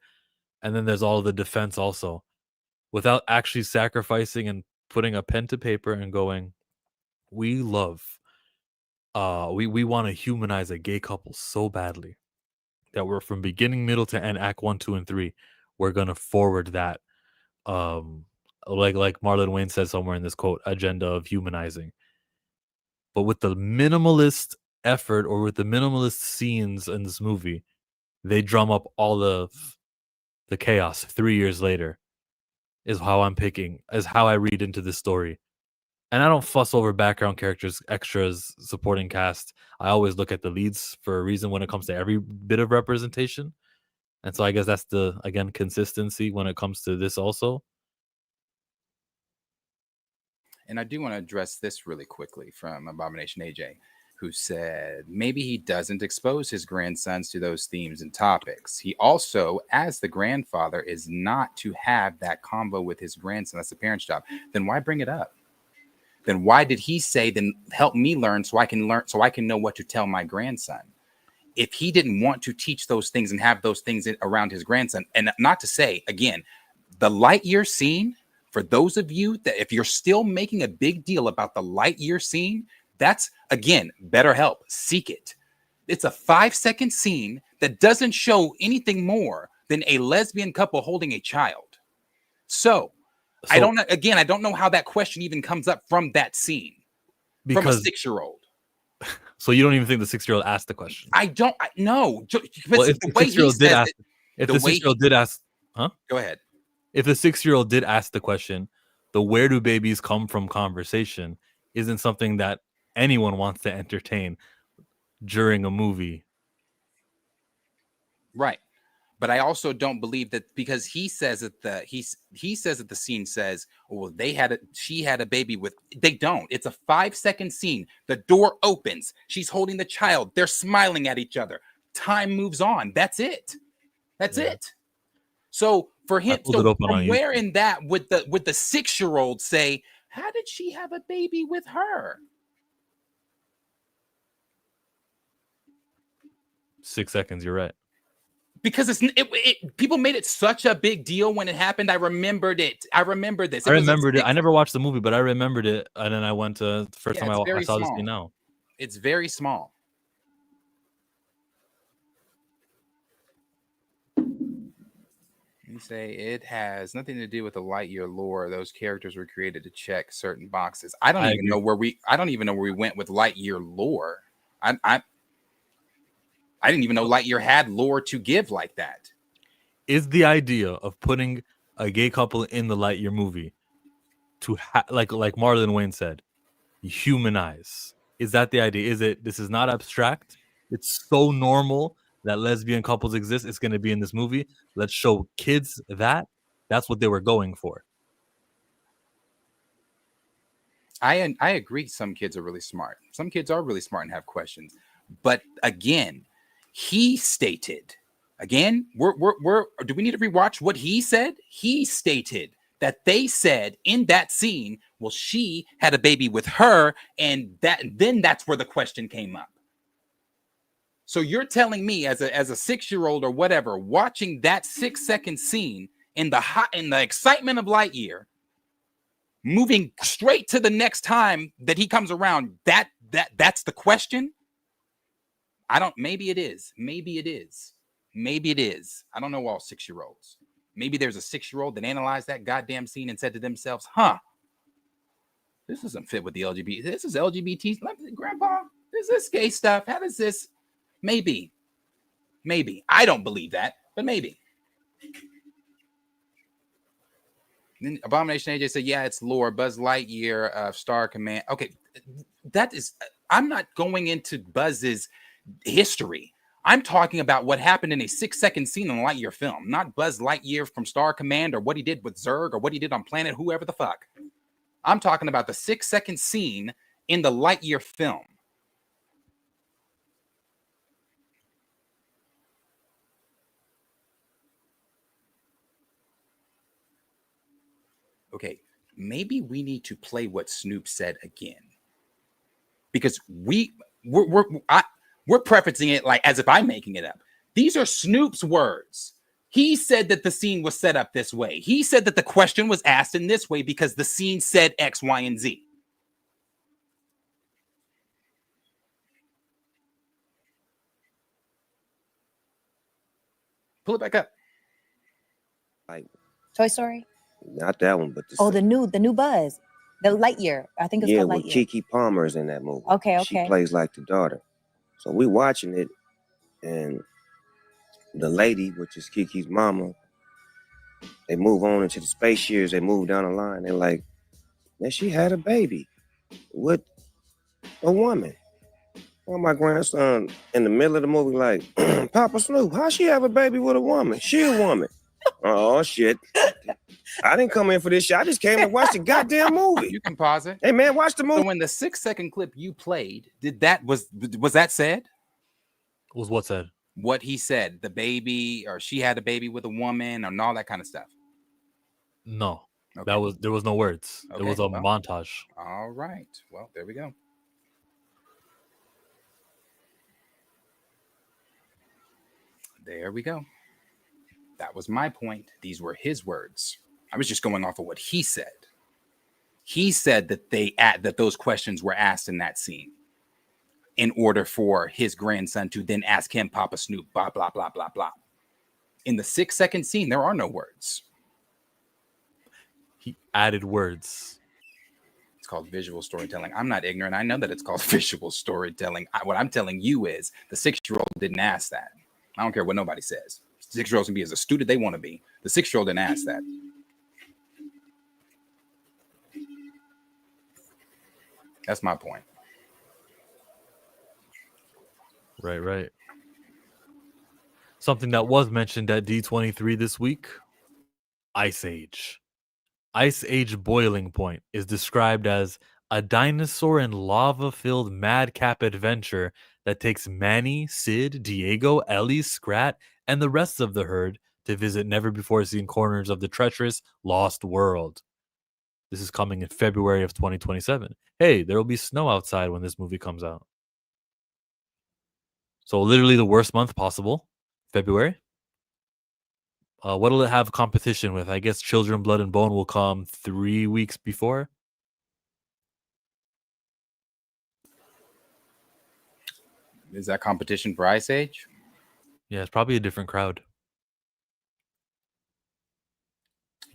Speaker 1: and then there's all of the defense also, without actually sacrificing and putting a pen to paper and going, we love, we want to humanize a gay couple so badly that we're from beginning, middle to end, act 1, 2, and 3. We're gonna forward that, like Marlon Wayne said somewhere in this quote, agenda of humanizing. But with the minimalist effort or with the minimalist scenes in this movie, they drum up all of the chaos 3 years later. Is how I read into this story. And I don't fuss over background characters, extras, supporting cast. I always look at the leads for a reason when it comes to every bit of representation. And so I guess that's the, again, consistency when it comes to this also.
Speaker 2: And I do want to address this really quickly from Abomination AJ, who said maybe he doesn't expose his grandsons to those themes and topics. He also, as the grandfather, is not to have that convo with his grandson. That's the parent's job. Then why bring it up? Then why did he say, then help me learn so I can know what to tell my grandson? If he didn't want to teach those things and have those things around his grandson, and not to say, again, the Lightyear scene, for those of you that if you're still making a big deal about the Lightyear scene, that's, again, better help. Seek it. It's a 5-second scene that doesn't show anything more than a lesbian couple holding a child. So I don't know how that question even comes up from that scene, from a 6-year-old.
Speaker 1: So you don't even think the 6-year-old asked the question?
Speaker 2: I don't know.
Speaker 1: Well, if the 6-year-old did ask, huh?
Speaker 2: Go ahead.
Speaker 1: If the 6-year-old did ask the question, the where do babies come from conversation isn't something that anyone wants to entertain during a movie.
Speaker 2: Right. But I also don't believe that, because he says that he says that the scene says, well, she had a baby with, they don't. It's a 5-second scene. The door opens. She's holding the child. They're smiling at each other. Time moves on. That's it. That's it. So for him, from where in that would the 6-year-old say, how did she have a baby with her?
Speaker 1: 6 seconds. You're right.
Speaker 2: Because people made it such a big deal when it happened. I remembered it. I remember this.
Speaker 1: I remembered it. I never watched the movie, but I remembered it. And then I went to the first time I saw this thing now.
Speaker 2: It's very small. You say it has nothing to do with the light year lore. Those characters were created to check certain boxes. I don't even know where we went with light year lore. I didn't even know Lightyear had lore to give like that.
Speaker 1: Is the idea of putting a gay couple in the Lightyear movie to like Marlon Wayne said, humanize? Is that the idea? Is it this is not abstract? It's so normal that lesbian couples exist. It's going to be in this movie. Let's show kids that. That's what they were going for.
Speaker 2: I agree. Some kids are really smart. Some kids are really smart and have questions. But again, he stated. Again, we're do we need to rewatch what he said? He stated that they said in that scene, well, she had a baby with her, and then that's where the question came up. So you're telling me as a 6-year-old or whatever, watching that 6-second scene in the excitement of Lightyear, moving straight to the next time that he comes around, that's the question? Maybe it is. I don't know all 6-year-olds. Maybe there's a 6-year-old that analyzed that goddamn scene and said to themselves, this doesn't fit with the LGBT. This is LGBT. Grandpa, is this gay stuff? How does this? Maybe. I don't believe that, but maybe. Then Abomination AJ said, yeah, it's lore. Buzz Lightyear of Star Command. Okay, I'm not going into Buzz's history. I'm talking about what happened in a 6-second scene in a Lightyear film, not Buzz Lightyear from Star Command or what he did with Zurg or what he did on Planet whoever the fuck. I'm talking about the 6-second scene in the Lightyear film. Okay, maybe we need to play what Snoop said again, because we're prefacing it like as if I'm making it up. These are Snoop's words. He said that the scene was set up this way. He said that the question was asked in this way because the scene said X, Y, and Z. Pull it back up.
Speaker 4: Like
Speaker 5: Toy Story?
Speaker 4: not that one, but
Speaker 5: the new Buzz. The Lightyear. I think it's called Lightyear.
Speaker 4: Keke Palmer's in that movie.
Speaker 5: Okay.
Speaker 4: She plays like the daughter. So we watching it, and the lady, which is Kiki's mama, they move on into the space years. They move down the line. They're like, man, she had a baby with a woman. Well, my grandson in the middle of the movie, like, Papa Snoop, how she have a baby with a woman? She a woman. Oh, shit. I didn't come in for this shit. I just came to watch the goddamn movie.
Speaker 2: You can pause it.
Speaker 4: Hey, man, watch the movie.
Speaker 2: So when the 6-second clip you played, was that said?
Speaker 1: Was what said?
Speaker 2: What he said, the baby, or she had a baby with a woman, and all that kind of stuff.
Speaker 1: No,
Speaker 2: okay.
Speaker 1: There was no words.
Speaker 2: Okay,
Speaker 1: there was a montage.
Speaker 2: All right. Well, there we go. There we go. That was my point. These were his words. I was just going off of what he said. He said that that those questions were asked in that scene in order for his grandson to then ask him, Papa Snoop, blah, blah, blah, blah, blah. In the 6-second scene, there are no words.
Speaker 1: He added words.
Speaker 2: It's called visual storytelling. I'm not ignorant. I know that it's called visual storytelling. What I'm telling you is the 6-year-old didn't ask that. I don't care what nobody says. 6-year-olds can be as astute as they want to be. The 6-year-old didn't ask that. That's my point.
Speaker 1: Right. Something that was mentioned at D23 this week, Ice Age. Ice Age Boiling Point is described as a dinosaur and lava-filled madcap adventure that takes Manny, Sid, Diego, Ellie, Scrat, and the rest of the herd to visit never-before-seen corners of the treacherous Lost World. This is coming in February of 2027. Hey, there will be snow outside when this movie comes out. So literally the worst month possible, February. What'll it have competition with? I guess Children, Blood, and Bone will come 3 weeks before.
Speaker 2: Is that competition for Ice Age?
Speaker 1: Yeah, it's probably a different crowd.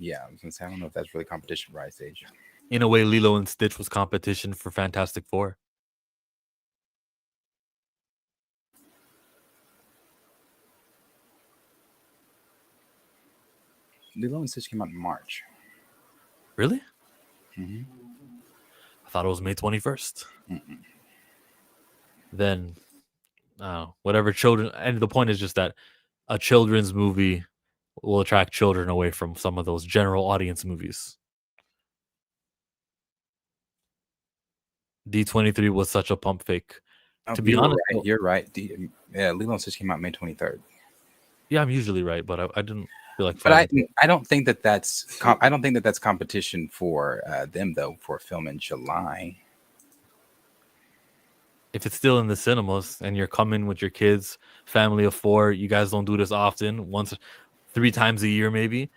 Speaker 2: Yeah, I was gonna say I don't know if that's really competition for Ice Age.
Speaker 1: In a way, Lilo and Stitch was competition for Fantastic Four.
Speaker 2: Lilo and Stitch came out in March.
Speaker 1: Really?
Speaker 2: Mhm.
Speaker 1: I thought it was May 21st. Then, whatever children. And the point is just that a children's movie will attract children away from some of those general audience movies. D23 was such a pump fake.
Speaker 2: Oh,
Speaker 1: To be honest, though,
Speaker 2: you're right. Yeah, Lilo and Stitch came out May 23rd.
Speaker 1: yeah, I'm usually right, but I didn't feel like
Speaker 2: But
Speaker 1: fighting.
Speaker 2: I don't think that I don't think that that's competition for them though for a film in July.
Speaker 1: If it's still in the cinemas and you're coming with your kids, family of 4, you guys don't do this often, 3 times a year maybe.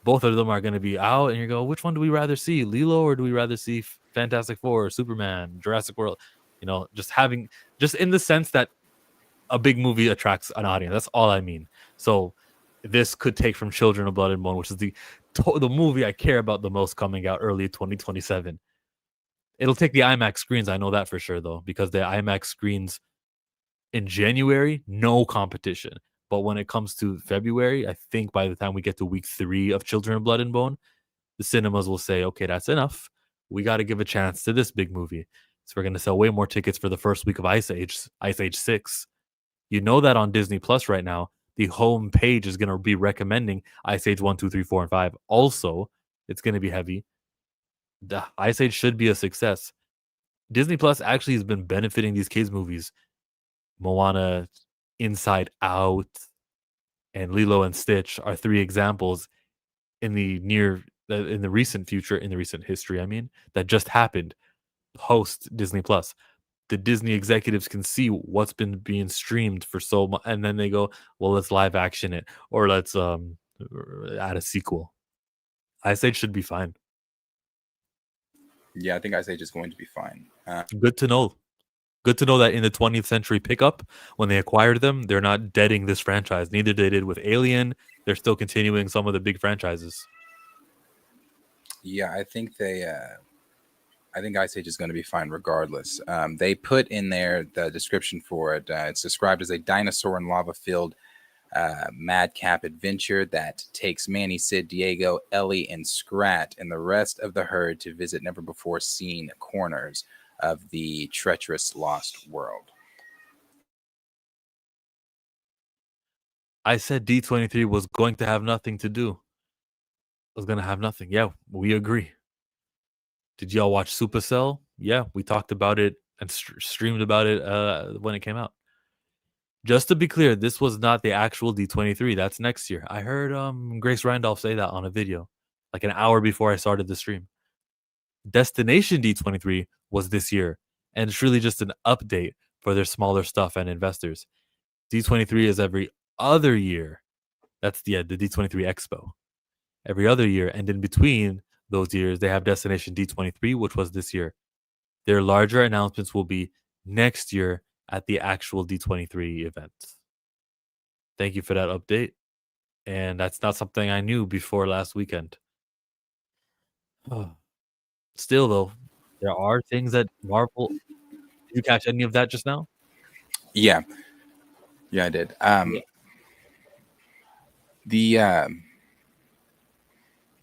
Speaker 1: Both of them are going to be out, and you go, which one do we rather see, Lilo, or do we rather see Fantastic Four, Superman, Jurassic World? You know, just in the sense that a big movie attracts an audience. That's all I mean. So this could take from Children of Blood and Bone, which is the movie I care about the most, coming out early 2027. It'll take the IMAX screens. I know that for sure, though, because the IMAX screens in January, no competition. But when it comes to February, I think by the time we get to week 3 of Children of Blood and Bone, the cinemas will say, okay, that's enough. We got to give a chance to this big movie. So we're going to sell way more tickets for the first week of Ice Age 6. You know that on Disney Plus right now, the home page is going to be recommending Ice Age 1, 2, 3, 4, and 5. Also, it's going to be heavy. The Ice Age should be a success. Disney Plus actually has been benefiting these kids' movies. Moana, Inside Out, and Lilo and Stitch are 3 examples in the recent future, in the recent history, I mean, that just happened post Disney Plus. The Disney executives can see what's been being streamed for so much, and then they go, well, let's live action it, or let's add a sequel. Ice Age should be fine.
Speaker 2: Yeah, I think Ice Age is going to be fine.
Speaker 1: Good to know. Good to know that in the 20th Century Pickup, when they acquired them, they're not deading this franchise. Neither they did with Alien. They're still continuing some of the big franchises.
Speaker 2: Yeah, I think I think Ice Age is going to be fine regardless. They put in there the description for it. It's described as a dinosaur and lava-filled madcap adventure that takes Manny, Sid, Diego, Ellie, and Scrat and the rest of the herd to visit never-before-seen corners of the treacherous lost world.
Speaker 1: I said D23 was going to have nothing to do. Was going to have nothing. Yeah, we agree. Did y'all watch Supercell? Yeah, we talked about it and streamed about it when it came out. Just to be clear, this was not the actual D23. That's next year. I heard Grace Randolph say that on a video, like an hour before I started the stream. Destination D23 was this year, and it's really just an update for their smaller stuff and investors. D23 is every other year. That's the D23 Expo. Every other year, and in between those years, they have Destination D23, which was this year. Their larger announcements will be next year at the actual D23 event. Thank you for that update. And that's not something I knew before last weekend. Still, though, there are things that Marvel... Did you catch any of that just now?
Speaker 2: Yeah, I did.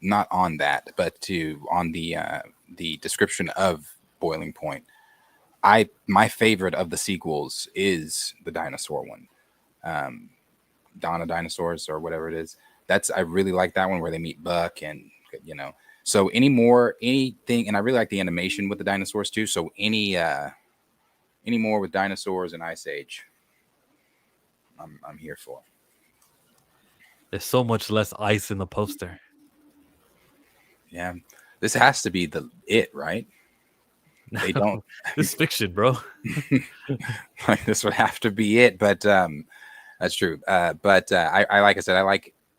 Speaker 2: Not on that, but on the description of Boiling Point. My favorite of the sequels is the dinosaur one, Dawn of Dinosaurs or whatever it is. I really like that one where they meet Buck and So anything, and I really like the animation with the dinosaurs too. So any more with dinosaurs and Ice Age, I'm here for.
Speaker 1: There's so much less ice in the poster.
Speaker 2: Yeah, this has to be it, right? They don't.
Speaker 1: This fiction, bro.
Speaker 2: Like this would have to be it, but that's true. But like I said,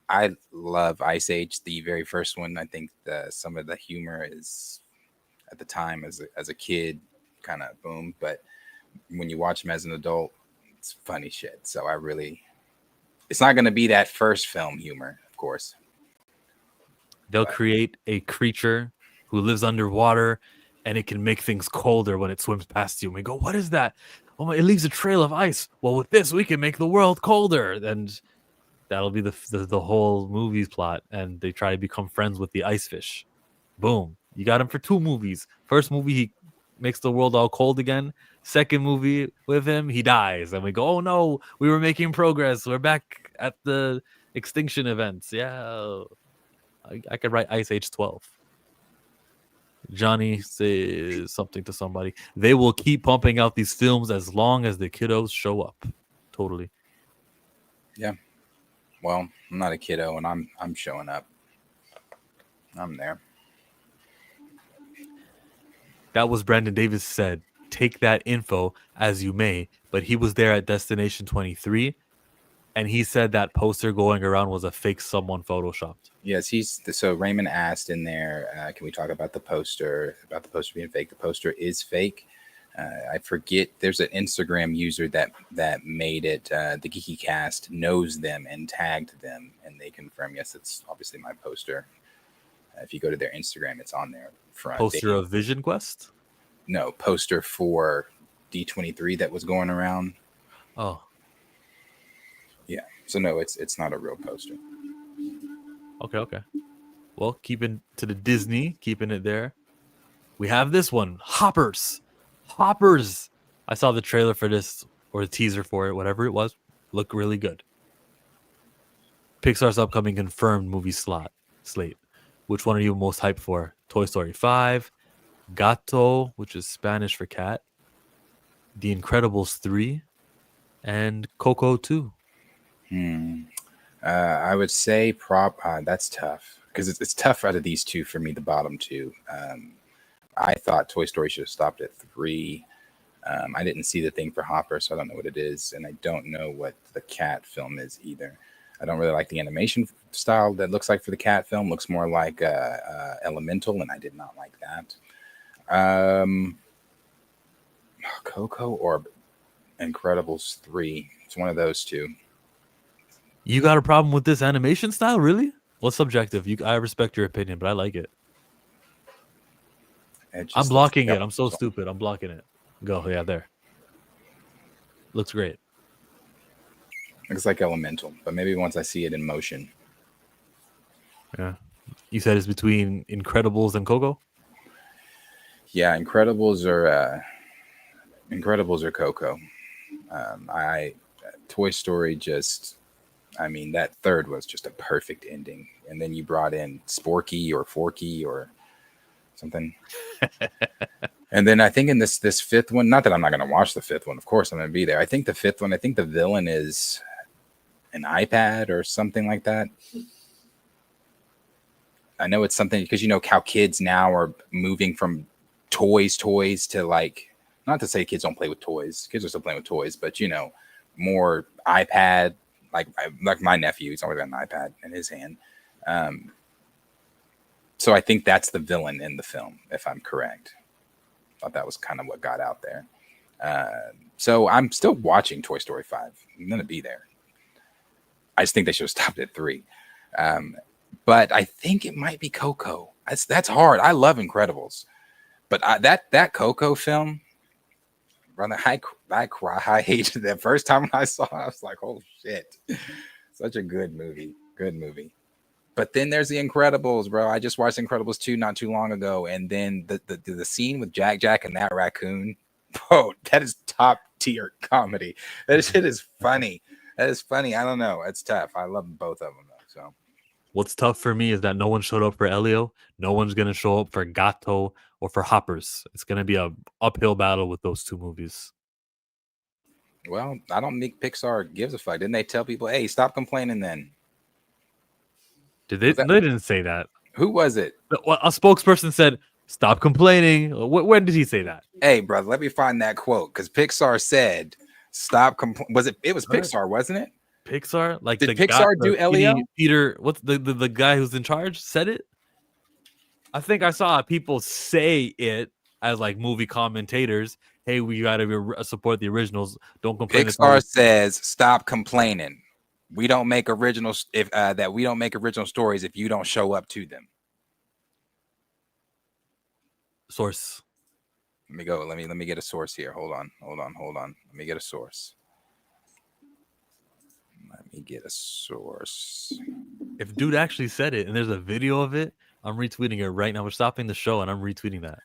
Speaker 2: I love Ice Age, the very first one. I think some of the humor is at the time as a kid kind of boom, but when you watch them as an adult, it's funny shit. So it's not going to be that first film humor, of course.
Speaker 1: They'll create a creature who lives underwater, and it can make things colder when it swims past you. And we go, what is that? Oh, it leaves a trail of ice. Well, with this, we can make the world colder. And that'll be the whole movie's plot. And they try to become friends with the ice fish. Boom. You got him for 2 movies. First movie, he makes the world all cold again. Second movie with him, he dies. And we go, oh no, we were making progress. We're back at the extinction events. Yeah. I could write Ice Age 12. Johnny says something to somebody. They will keep pumping out these films as long as the kiddos show up. Totally.
Speaker 2: Yeah. Well, I'm not a kiddo, and I'm showing up. I'm there.
Speaker 1: That was Brandon Davis said. Take that info as you may, but he was there at Destination 23, and he said that poster going around was a fake someone photoshopped.
Speaker 2: Yes, so Raymond asked in there, can we talk about the poster being fake? The poster is fake. I forget, there's an Instagram user that made it. The Geeky Cast knows them and tagged them, and they confirm, yes, it's obviously my poster. If you go to their Instagram, it's on there.
Speaker 1: Poster of Vision Quest?
Speaker 2: No, poster for D23 that was going around.
Speaker 1: Oh.
Speaker 2: Yeah. So no, it's not a real poster.
Speaker 1: Okay. Well, keeping to the Disney, keeping it there. We have this one, Hoppers. I saw the trailer for this, or the teaser for it, whatever it was. Looked really good. Pixar's upcoming confirmed movie slate. Which one are you most hyped for? Toy Story 5, Gato, which is Spanish for cat, The Incredibles 3, and Coco 2.
Speaker 2: I would say that's tough because it's tough out of these two for me. The bottom two. I thought Toy Story should have stopped at 3. I didn't see the thing for Hopper, so I don't know what it is, and I don't know what the cat film is either. I don't really like the animation style that looks like for the cat film. Looks more like Elemental, and I did not like that. Coco or Incredibles 3. It's one of those two.
Speaker 1: You got a problem with this animation style, really? Well, subjective. I respect your opinion, but I like it. I'm blocking it. I'm so stupid. I'm blocking it. Go. Yeah, there. Looks great.
Speaker 2: Looks like Elemental, but maybe once I see it in motion.
Speaker 1: Yeah. You said it's between Incredibles and Coco?
Speaker 2: Yeah, Incredibles are Coco. Toy Story that third was just a perfect ending. And then you brought in Sporky or Forky or something. And then I think in this fifth one, not that I'm not going to watch the fifth one, of course I'm going to be there. I think the fifth one, I think the villain is an iPad or something like that. I know it's something because how kids now are moving from toys to like, not to say kids don't play with toys. Kids are still playing with toys, but more iPad. Like my nephew, he's always got an iPad in his hand. So I think that's the villain in the film, if I'm correct. I thought that was kind of what got out there. So I'm still watching Toy Story 5. I'm going to be there. I just think they should have stopped at 3. But I think it might be Coco. That's hard. I love Incredibles. But that Coco film, brother, I cried the first time I saw it. I was like, oh, shit. Such a good movie. Good movie. But then there's The Incredibles, bro. I just watched Incredibles 2 not too long ago. And then the scene with Jack and that raccoon, bro, that is top tier comedy. That shit is funny. That is funny. I don't know. It's tough. I love both of them, though. So
Speaker 1: what's tough for me is that no one showed up for Elio. No one's going to show up for Gato or for Hoppers. It's going to be a uphill battle with those two movies.
Speaker 2: Well, I don't think Pixar gives a fuck. Didn't they tell people, hey, stop complaining then?
Speaker 1: Did they? They didn't say that.
Speaker 2: Who was it?
Speaker 1: A spokesperson said, stop complaining. When did he say that?
Speaker 2: Hey, brother, let me find that quote because Pixar said, stop complaining. It was Pixar, wasn't it?
Speaker 1: Pixar? Like,
Speaker 2: did Pixar do Elio?
Speaker 1: Peter, what's the guy who's in charge said it? I think I saw people say it as like movie commentators. Hey, we got to support the originals. Don't complain.
Speaker 2: Pixar says, stop complaining. We don't make originals we don't make original stories if you don't show up to them.
Speaker 1: Source.
Speaker 2: Let me go. Let me get a source here. Hold on. Let me get a source.
Speaker 1: If dude actually said it and there's a video of it, I'm retweeting it right now. We're stopping the show and I'm retweeting that.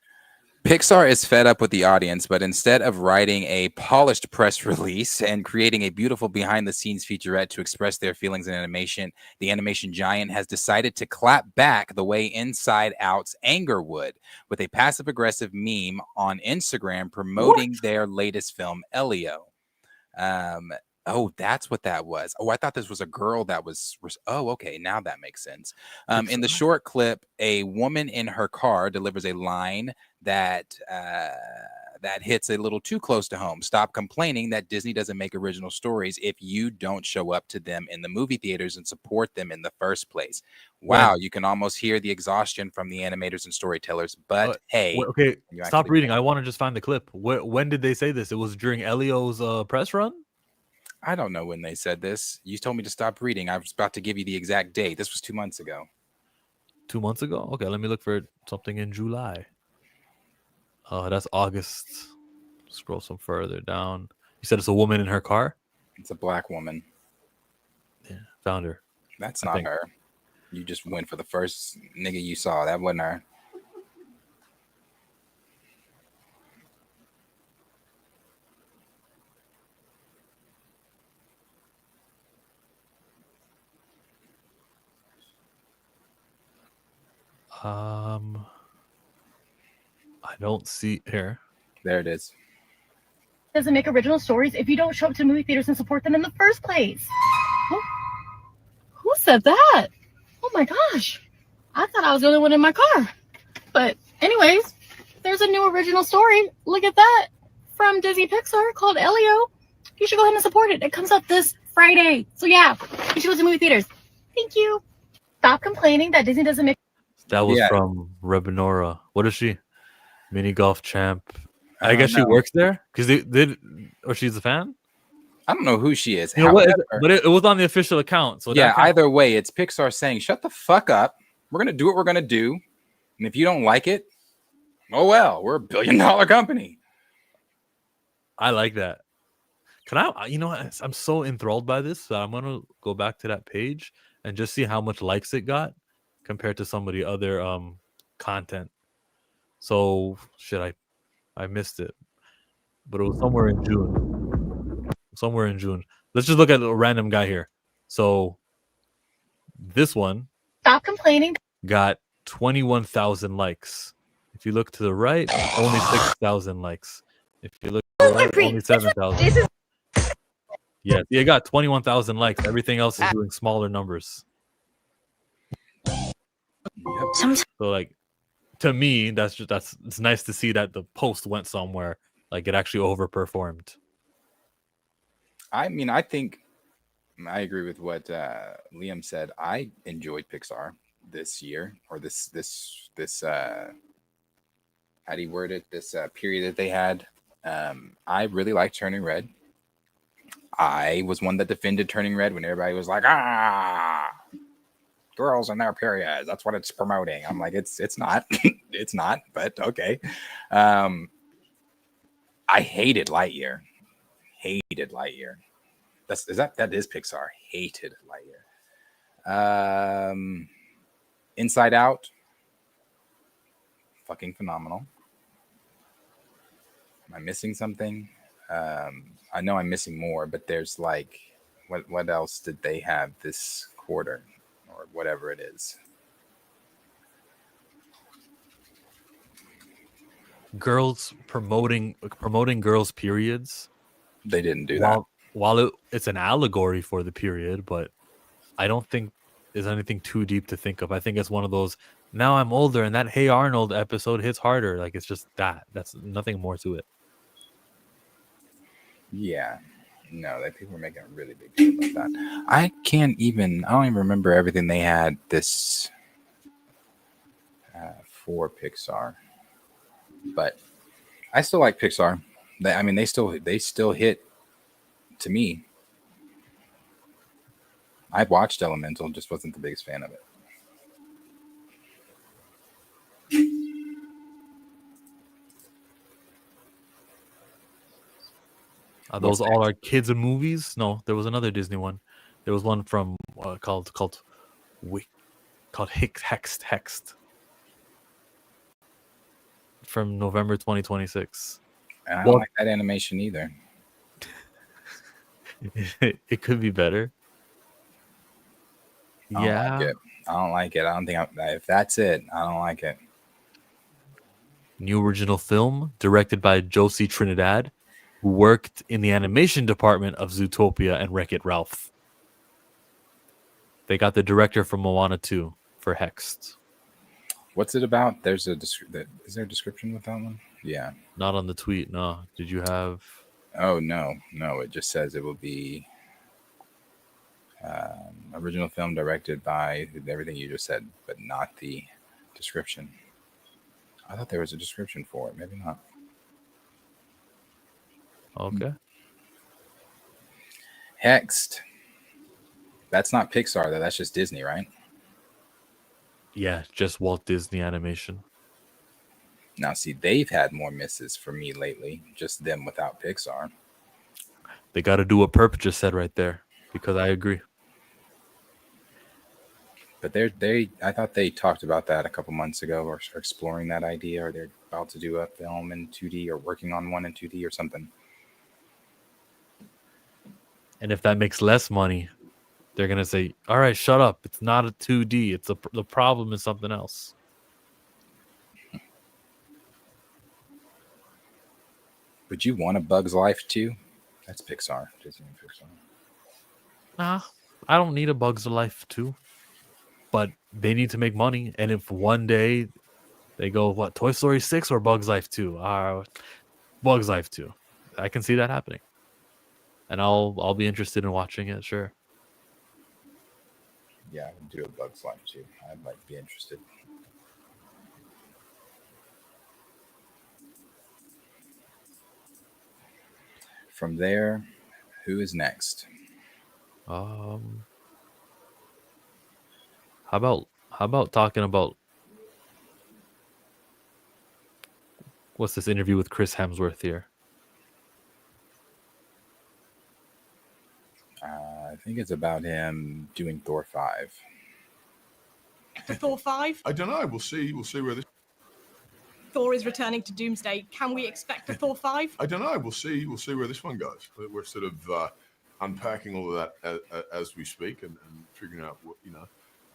Speaker 2: Pixar is fed up with the audience, but instead of writing a polished press release and creating a beautiful behind-the-scenes featurette to express their feelings in animation, the animation giant has decided to clap back the way Inside Out's anger would, with a passive-aggressive meme on Instagram promoting their latest film, Elio. Oh, that's what that was. Oh, I thought this was a girl that was. Oh, okay. Now that makes sense. In the short clip, a woman in her car delivers a line that hits a little too close to home. Stop complaining that Disney doesn't make original stories if you don't show up to them in the movie theaters and support them in the first place. Wow, you can almost hear the exhaustion from the animators and storytellers. But hey,
Speaker 1: okay, stop reading. I want to just find the clip. When did they say this? It was during Elio's press run?
Speaker 2: I don't know when they said this. You told me to stop reading. I was about to give you the exact date. This was 2 months ago.
Speaker 1: 2 months ago? Okay, let me look for something in July. That's August. Scroll some further down. You said it's a woman in her car?
Speaker 2: It's a black woman.
Speaker 1: Yeah, found her.
Speaker 2: That's not her. You just went for the first nigga you saw. That wasn't her.
Speaker 1: I don't see here.
Speaker 2: There it is.
Speaker 6: Doesn't make original stories if you don't show up to movie theaters and support them in the first place. Who said that? Oh my gosh. I thought I was the only one in my car. But anyways, there's a new original story. Look at that. From Disney Pixar called Elio. You should go ahead and support it. It comes out this Friday. So yeah, you should go to movie theaters. Thank you. Stop complaining that Disney doesn't make.
Speaker 1: That was from Rebinora. What is she? Mini golf champ. I guess she works there because they did, or she's a fan.
Speaker 2: I don't know who she is.
Speaker 1: You know what? But it was on the official account. So
Speaker 2: yeah, either way, it's Pixar saying, "Shut the fuck up. We're gonna do what we're gonna do, and if you don't like it, oh well. We're $1 billion company."
Speaker 1: I like that. Can I? You know, I'm so enthralled by this that I'm gonna go back to that page and just see how much likes it got compared to some of the other content. So shit, I missed it, but it was somewhere in June. Let's just look at a random guy here. So this one,
Speaker 6: Stop complaining,
Speaker 1: got 21,000 likes. If you look to the right, only 6,000 likes. If you look to the right, only 7,000. Yeah, it got 21,000 likes. Everything else is doing smaller numbers. So like, to me, it's nice to see that the post went somewhere. Like it actually overperformed.
Speaker 2: I mean, I think I agree with what Liam said. I enjoyed Pixar this year, or this how do you word it? This period that they had. I really liked Turning Red. I was one that defended Turning Red when everybody was like, girls and their periods. That's what it's promoting. I'm like, it's not. It's not, but okay. I hated Lightyear. That is Pixar. Hated Lightyear. Inside Out. Fucking phenomenal. Am I missing something? I know I'm missing more, but there's like, what else did they have this quarter or whatever it is?
Speaker 1: Girls promoting girls' periods.
Speaker 2: They didn't do that.
Speaker 1: While it's an allegory for the period, but I don't think there's anything too deep to think of. I think it's one of those, now I'm older and that Hey Arnold episode hits harder. Like it's just that. That's nothing more to it.
Speaker 2: Yeah. No, that people were making a really big deal about that. I don't even remember everything they had this for Pixar. But I still like Pixar. They still hit to me. I watched Elemental, just wasn't the biggest fan of it.
Speaker 1: Are those
Speaker 2: What's
Speaker 1: all our kids and movies? No, there was another Disney one. There was one from called Hexed from November 2026.
Speaker 2: I don't
Speaker 1: Well,
Speaker 2: like that animation either.
Speaker 1: it could be better.
Speaker 2: I don't
Speaker 1: Yeah.
Speaker 2: like it. I don't like it. I don't think if that's it, I don't like it.
Speaker 1: New original film directed by Josie Trinidad, who worked in the animation department of Zootopia and Wreck-It Ralph. They got the director from Moana 2 for Hexed.
Speaker 2: What's it about? Is there a description with that one? Yeah.
Speaker 1: Not on the tweet, no. Did you have...
Speaker 2: Oh, no. It just says it will be original film directed by everything you just said, but not the description. I thought there was a description for it. Maybe not.
Speaker 1: Okay.
Speaker 2: Hexed. That's not Pixar, though. That's just Disney, right?
Speaker 1: Yeah, just Walt Disney Animation.
Speaker 2: Now, see, they've had more misses for me lately. Just them without Pixar.
Speaker 1: They got to do what Perp just said right there, because I agree.
Speaker 2: But I thought they talked about that a couple months ago, or exploring that idea, or they're about to do a film in 2D, or working on one in 2D, or something.
Speaker 1: And if that makes less money, they're gonna say, "All right, shut up. It's not a 2D. The problem is something else."
Speaker 2: Would you want a Bug's Life too? That's Pixar. Disney and Pixar.
Speaker 1: Nah, I don't need a Bugs Life 2. But they need to make money. And if one day they go, what, Toy Story 6 or Bugs Life 2? Bugs Life 2. I can see that happening. And I'll be interested in watching it, sure.
Speaker 2: Yeah, I would do a Bug's Life too. I might be interested. From there, who is next?
Speaker 1: How about talking about what's this interview with Chris Hemsworth here?
Speaker 2: I think it's about him doing Thor 5.
Speaker 7: For Thor 5,
Speaker 8: I don't know. We'll see. We'll see where this.
Speaker 7: Thor is returning to Doomsday. Can we expect a Thor 5?
Speaker 8: I don't know. We'll see. We'll see where this one goes. We're sort of unpacking all of that as we speak and figuring out what,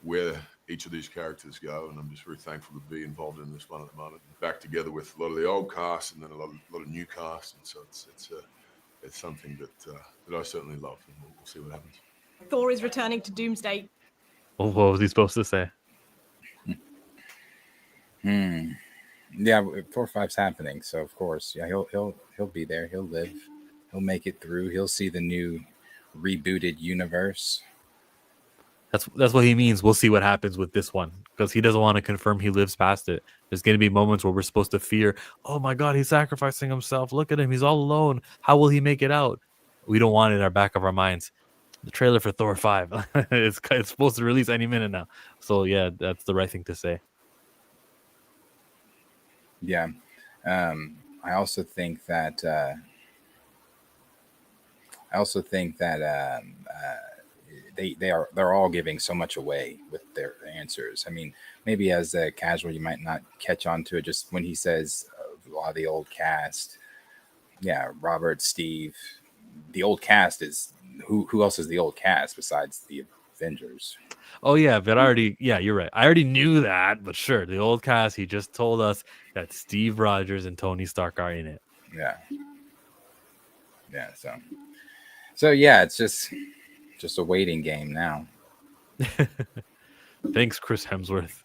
Speaker 8: where each of these characters go. And I'm just very thankful to be involved in this one at the moment. Back together with a lot of the old cast and then a lot of new cast. And so it's something that I certainly love. And we'll see what happens.
Speaker 7: Thor is returning to Doomsday.
Speaker 1: Well, what was he supposed to say?
Speaker 2: Yeah, Thor 5's happening, so of course, yeah, he'll be there. He'll live. He'll make it through. He'll see the new rebooted universe.
Speaker 1: That's what he means. We'll see what happens with this one because he doesn't want to confirm he lives past it. There's going to be moments where we're supposed to fear, oh my God, he's sacrificing himself. Look at him. He's all alone. How will he make it out? We don't want it in our back of our minds. The trailer for Thor 5, it's supposed to release any minute now. So yeah, that's the right thing to say.
Speaker 2: Yeah. I also think that they're all giving so much away with their answers. I mean, maybe as a casual, you might not catch on to it. Just when he says a lot of the old cast, yeah, Robert, Steve, the old cast is who else is the old cast besides the Avengers?
Speaker 1: Oh yeah, but you're right. I already knew that, but sure, the old cast. He just told us that Steve Rogers and Tony Stark are in it.
Speaker 2: Yeah. So yeah, it's just a waiting game now.
Speaker 1: Thanks, Chris Hemsworth.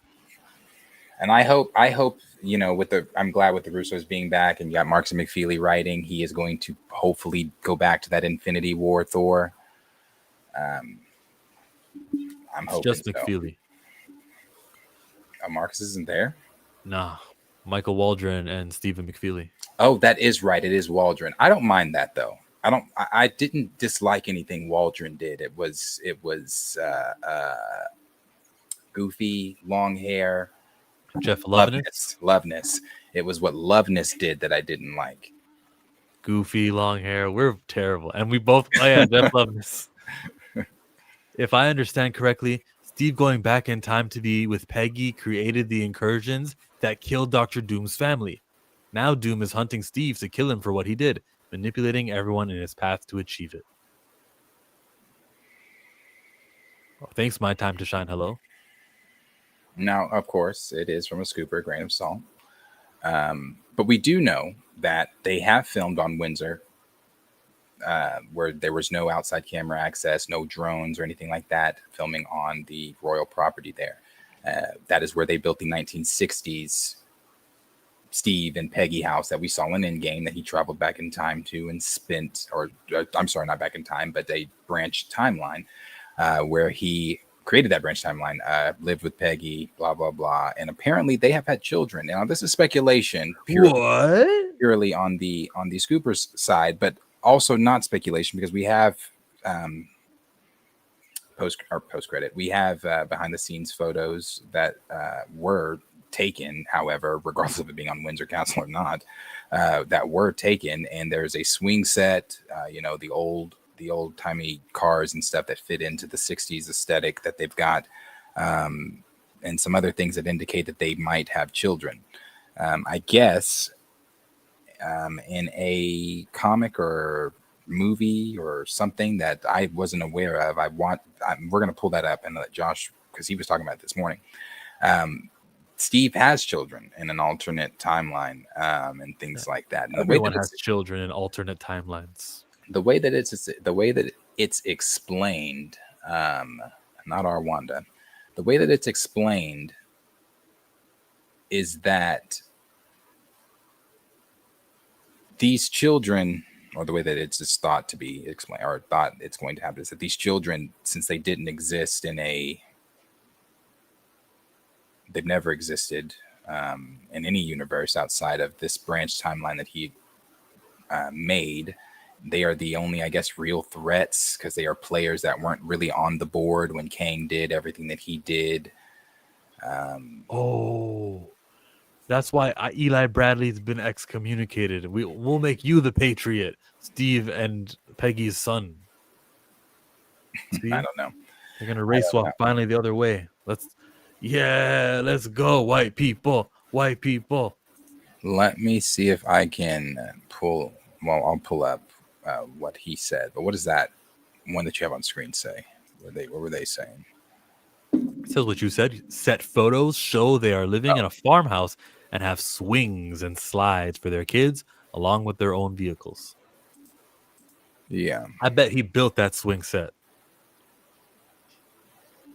Speaker 2: And I hope I'm glad with the Russos being back, and you got Marks and McFeely writing. He is going to hopefully go back to that Infinity War Thor. I'm hoping
Speaker 1: just McFeely.
Speaker 2: Marcus isn't there?
Speaker 1: Nah, Michael Waldron and Stephen McFeely.
Speaker 2: Oh, that is right. It is Waldron. I don't mind that though. I didn't dislike anything Waldron did. It was goofy, long hair.
Speaker 1: Jeff Loveness.
Speaker 2: Loveness. It was what Loveness did that I didn't like.
Speaker 1: goofy long hair. We're terrible, and we both. Oh yeah, Jeff loved this. If I understand correctly, Steve going back in time to be with Peggy created the incursions that killed Dr. Doom's family. Now Doom is hunting Steve to kill him for what he did, manipulating everyone in his path to achieve it. Oh, thanks, My Time to Shine. Hello.
Speaker 2: Now, of course, it is from a scooper, grain of salt. But we do know that they have filmed on Windsor, where there was no outside camera access, no drones or anything like that, filming on the royal property there. That is where they built the 1960s Steve and Peggy house that we saw in Endgame that he traveled back in time to and spent, or I'm sorry, not back in time, but a branch timeline where he created that branch timeline, lived with Peggy, blah, blah, blah. And apparently they have had children. Now, this is speculation purely on the Scoopers side, but also not speculation because we have post credit. We have behind the scenes photos that were taken, however, regardless of it being on Windsor Castle or not, that were taken. And there's a swing set, the old timey cars and stuff that fit into the 60s aesthetic that they've got, and some other things that indicate that they might have children. I guess in a comic or movie or something that I wasn't aware of, we're going to pull that up and let Josh, because he was talking about it this morning. Steve has children in an alternate timeline, and things like that. And
Speaker 1: everyone has children in alternate timelines.
Speaker 2: The way that it's explained, not our Wanda, the way that it's explained is that these children, or the way that it's just thought to be explained, or thought it's going to happen, is that these children, since they didn't exist they've never existed in any universe outside of this branch timeline that he made. They are the only, I guess, real threats because they are players that weren't really on the board when Kang did everything that he did.
Speaker 1: That's why Eli Bradley's been excommunicated. We'll make you the Patriot, Steve and Peggy's son. See?
Speaker 2: I don't know.
Speaker 1: They're gonna race walk finally the other way. Let's go, white people.
Speaker 2: Let me see if I can I'll pull up what he said. But what does that one that you have on screen say? What were they saying?
Speaker 1: It says what you said. Set photos show they are living in a farmhouse and have swings and slides for their kids, along with their own vehicles.
Speaker 2: Yeah.
Speaker 1: I bet he built that swing set.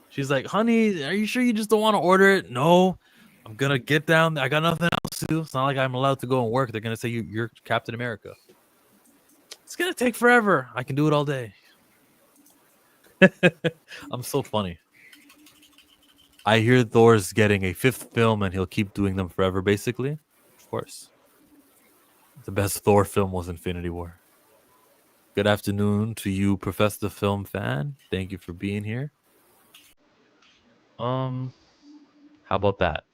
Speaker 1: She's like, honey, are you sure you just don't want to order it? No, I'm going to get down. I got nothing else to do. It's not like I'm allowed to go and work. They're going to say you're Captain America. It's going to take forever. I can do it all day. I'm so funny. I hear Thor's getting a 5th film and he'll keep doing them forever, basically. Of course. The best Thor film was Infinity War. Good afternoon to you, Professor the Film fan. Thank you for being here. How about that?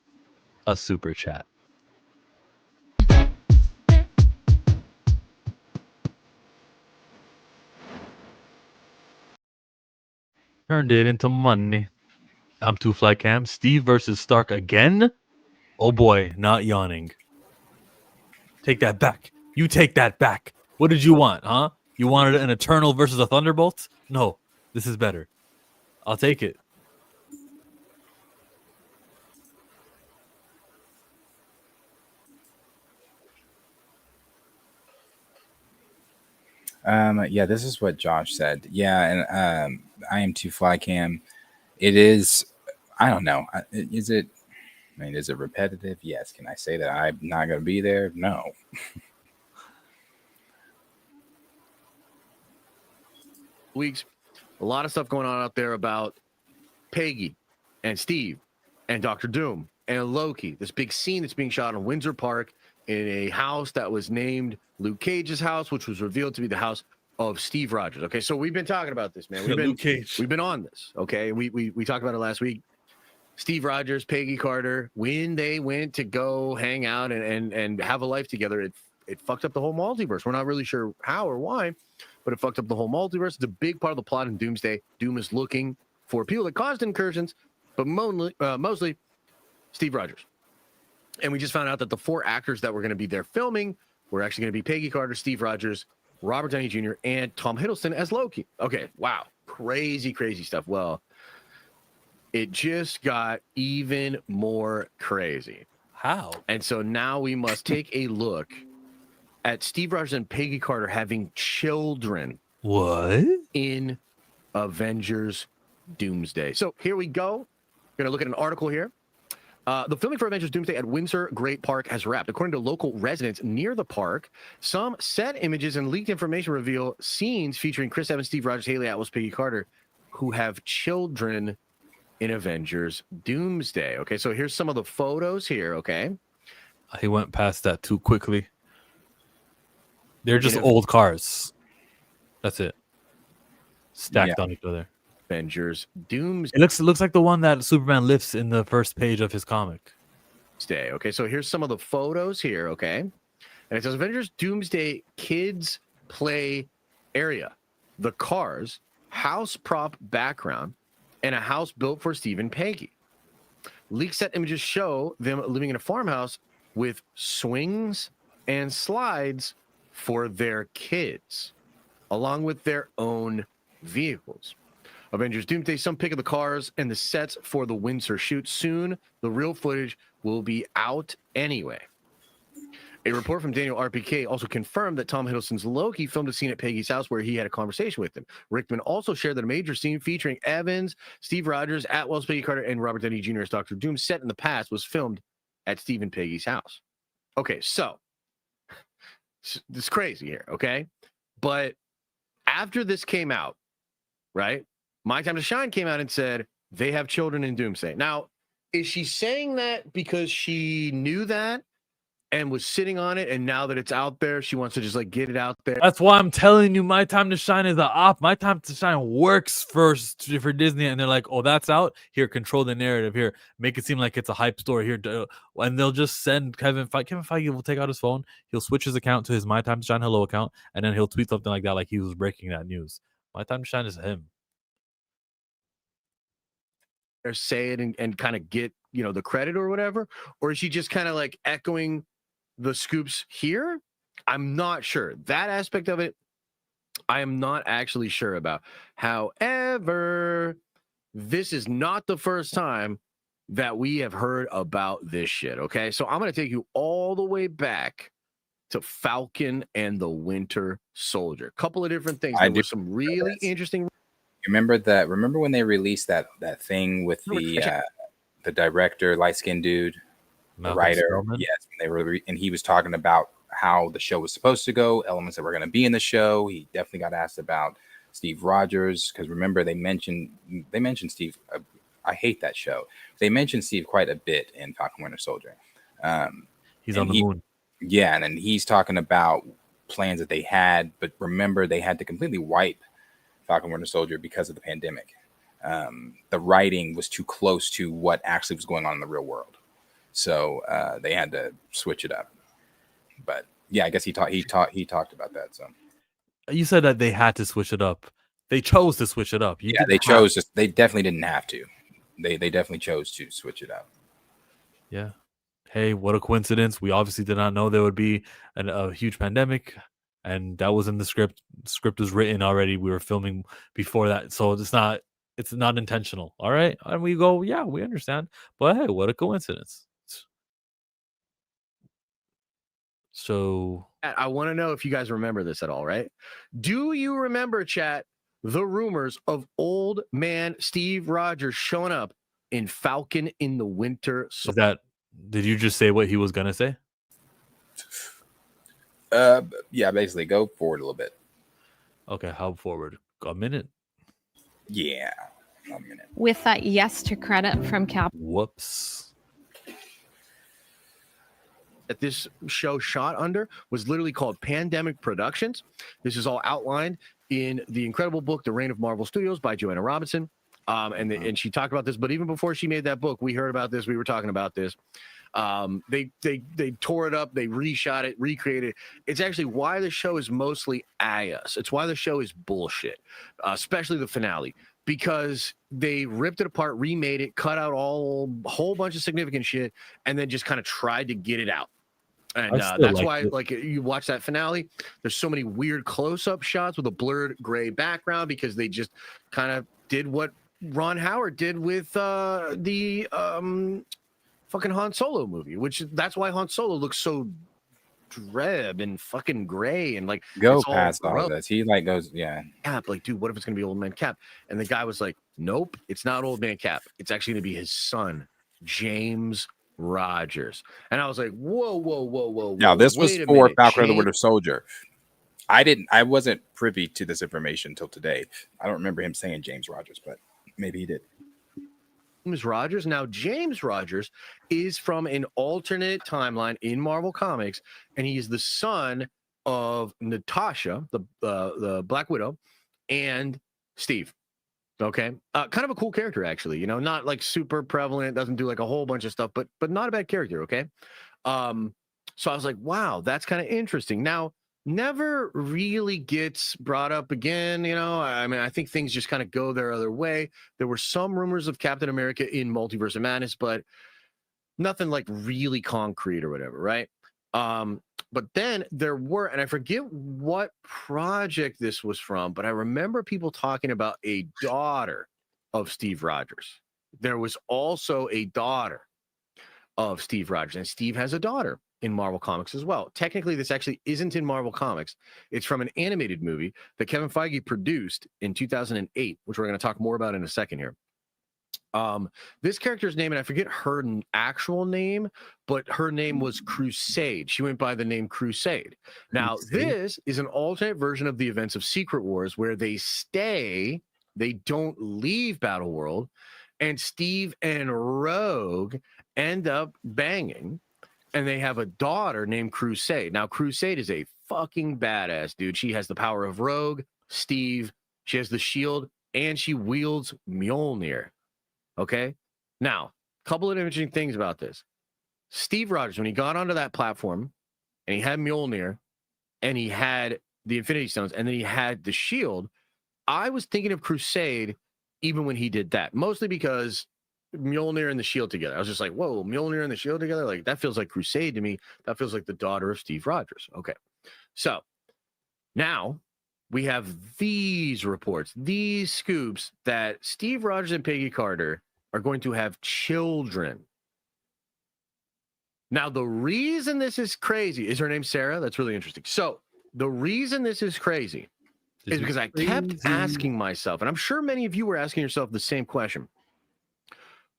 Speaker 1: A super chat. Turned it into money. I'm Two Fly Cam. Steve versus Stark again? Oh boy, not yawning. Take that back. You take that back. What did you want, huh? You wanted an Eternal versus a Thunderbolt? No, this is better. I'll take it.
Speaker 2: This is what Josh said. Yeah, and I am Two Fly Cam. It is, I don't know. Is it repetitive? Yes. Can I say that I'm not going to be there? No.
Speaker 9: Weeks, a lot of stuff going on out there about Peggy and Steve and Dr. Doom and Loki. This big scene that's being shot in Windsor Park in a house that was named Luke Cage's house, which was revealed to be the house of Steve Rogers. Okay, so we've been talking about this, man. We've been on this. Okay, we talked about it last week. Steve Rogers, Peggy Carter, when they went to go hang out and have a life together, it fucked up the whole multiverse. We're not really sure how or why, but it fucked up the whole multiverse. It's a big part of the plot in Doomsday. Doom is looking for people that caused incursions, but mostly Steve Rogers. And we just found out that the 4 actors that were going to be there filming were actually going to be Peggy Carter, Steve Rogers, Robert Downey Jr., and Tom Hiddleston as Loki. Okay, wow. Crazy, crazy stuff. Well, it just got even more crazy.
Speaker 1: How?
Speaker 9: And so now we must take a look at Steve Rogers and Peggy Carter having children.
Speaker 1: What?
Speaker 9: In Avengers Doomsday. So here we go. We're going to look at an article here. The filming for Avengers Doomsday at Windsor Great Park has wrapped. According to local residents near the park, some set images and leaked information reveal scenes featuring Chris Evans, Steve Rogers, Haley Atwell, Peggy Carter, who have children in Avengers Doomsday. Okay, so here's some of the photos here, okay?
Speaker 1: He went past that too quickly. They're just old cars. That's it. Stacked on each other.
Speaker 9: Avengers Doomsday.
Speaker 1: It looks like the one that Superman lifts in the first page of his comic.
Speaker 9: Okay, so here's some of the photos here, okay? And it says Avengers Doomsday Kids Play Area. The cars, house prop background, and a house built for Steve and Peggy. Leaked set images show them living in a farmhouse with swings and slides for their kids, along with their own vehicles. Avengers Doomsday, some pic of the cars and the sets for the Windsor shoot. Soon, the real footage will be out anyway. A report from Daniel RPK also confirmed that Tom Hiddleston's Loki filmed a scene at Peggy's house where he had a conversation with him. Rickman also shared that a major scene featuring Evans, Steve Rogers, Atwell, Peggy Carter, and Robert Downey Jr. as Dr. Doom set in the past was filmed at Steve and Peggy's house. Okay, so this is crazy here, okay? But after this came out, right? My Time to Shine came out and said they have children in Doomsday. Now, is she saying that because she knew that and was sitting on it, and now that it's out there, she wants to just like get it out there?
Speaker 1: That's why I'm telling you, My Time to Shine is the op. My Time to Shine works for Disney, and they're like, oh, that's out. Here, control the narrative. Here, make it seem like it's a hype story. Here, and they'll just send Kevin Feige. Kevin Feige will take out his phone. He'll switch his account to his My Time to Shine Hello account, and then he'll tweet something like that, like he was breaking that news. My Time to Shine is him.
Speaker 9: Or say it and kind of get, you know, the credit or whatever? Or is she just kind of like echoing the scoops here? I'm not sure. That aspect of it, I am not actually sure about. However, this is not the first time that we have heard about this shit, okay? So I'm going to take you all the way back to Falcon and the Winter Soldier. A couple of different things. There were some really interesting...
Speaker 2: Remember when they released that thing with the director, light-skinned dude, the writer?
Speaker 1: Spellman?
Speaker 2: Yes, when they were, and he was talking about how the show was supposed to go, elements that were going to be in the show. He definitely got asked about Steve Rogers, because remember they mentioned Steve. I hate that show. They mentioned Steve quite a bit in Falcon Winter Soldier.
Speaker 1: He's on the moon.
Speaker 2: Yeah, and then he's talking about plans that they had, but remember they had to completely wipe Falcon Winter Soldier because of the pandemic. The writing was too close to what actually was going on in the real world, so they had to switch it up. But yeah, I guess he talked about that. So
Speaker 1: you said that they had to switch it up. They chose to switch it up.
Speaker 2: They chose. They definitely didn't have to. They definitely chose to switch it up.
Speaker 1: Yeah. Hey, what a coincidence. We obviously did not know there would be a huge pandemic. And that was in the script. The script was written already. We were filming before that. So it's not intentional. All right. And we go, yeah, we understand. But hey, what a coincidence. So
Speaker 9: I want to know if you guys remember this at all, right? Do you remember, chat, the rumors of old man Steve Rogers showing up in Falcon in the Winter Soldier?
Speaker 1: Did you just say what he was gonna say?
Speaker 2: Yeah, basically go forward a little bit.
Speaker 1: Okay, how forward? A minute?
Speaker 2: Yeah, a minute.
Speaker 6: With that yes to credit from Cap.
Speaker 1: Whoops.
Speaker 9: That this show shot under was literally called Pandemic Productions. This is all outlined in the incredible book, The Reign of Marvel Studios by Joanna Robinson. And she talked about this, but even before she made that book, we heard about this. We were talking about this. They tore it up, they reshot it, recreated it. It's actually why the show is mostly ass. It's why the show is bullshit, especially the finale, because they ripped it apart, remade it, cut out a whole bunch of significant shit, and then just kind of tried to get it out. And that's why, like, you watch that finale, there's so many weird close-up shots with a blurred gray background, because they just kind of did what Ron Howard did with the fucking Han Solo movie, which that's why Han Solo looks so drab and fucking gray and like
Speaker 2: go past all of this. He like goes, yeah.
Speaker 9: Cap, like, dude, what if it's gonna be Old Man Cap? And the guy was like, nope, it's not Old Man Cap. It's actually gonna be his son, James Rogers. And I was like, whoa.
Speaker 2: Now this was for Falcon of the Winter Soldier. I wasn't privy to this information until today. I don't remember him saying James Rogers, but maybe he did.
Speaker 9: James Rogers. Now, James Rogers is from an alternate timeline in Marvel Comics, and he is the son of Natasha, the Black Widow, and Steve. Okay, kind of a cool character, actually. You know, not like super prevalent, doesn't do like a whole bunch of stuff, but not a bad character. Okay, so I was like, wow, that's kind of interesting. Now, never really gets brought up again. You know, I mean, I think things just kind of go their other way. There were some rumors of Captain America in Multiverse of Madness, but nothing like really concrete or whatever, right? But then there were, and I forget what project this was from, but I remember people talking about a daughter of Steve Rogers. There was also a daughter of Steve Rogers, and Steve has a daughter in Marvel Comics as well. Technically, this actually isn't in Marvel Comics. It's from an animated movie that Kevin Feige produced in 2008, which we're going to talk more about in a second here. This character's name, and I forget her actual name, but her name was Crusade. She went by the name Crusade. Now, this is an alternate version of the events of Secret Wars, where they don't leave Battleworld, and Steve and Rogue end up banging, and they have a daughter named Crusade. Now, Crusade is a fucking badass, dude. She has the power of Rogue, Steve, she has the shield, and she wields Mjolnir. Okay. Now, a couple of interesting things about this. Steve Rogers, when he got onto that platform and he had Mjolnir and he had the Infinity Stones and then he had the shield, I was thinking of Crusade even when he did that, mostly because Mjolnir and the shield together. I was just like, whoa, Mjolnir and the shield together? Like, that feels like Crusade to me. That feels like the daughter of Steve Rogers. Okay. So now we have these reports, these scoops that Steve Rogers and Peggy Carter are going to have children. Now, the reason this is crazy is her name Sarah. That's really interesting. So the reason this is crazy is because I kept asking myself, and I'm sure many of you were asking yourself the same question.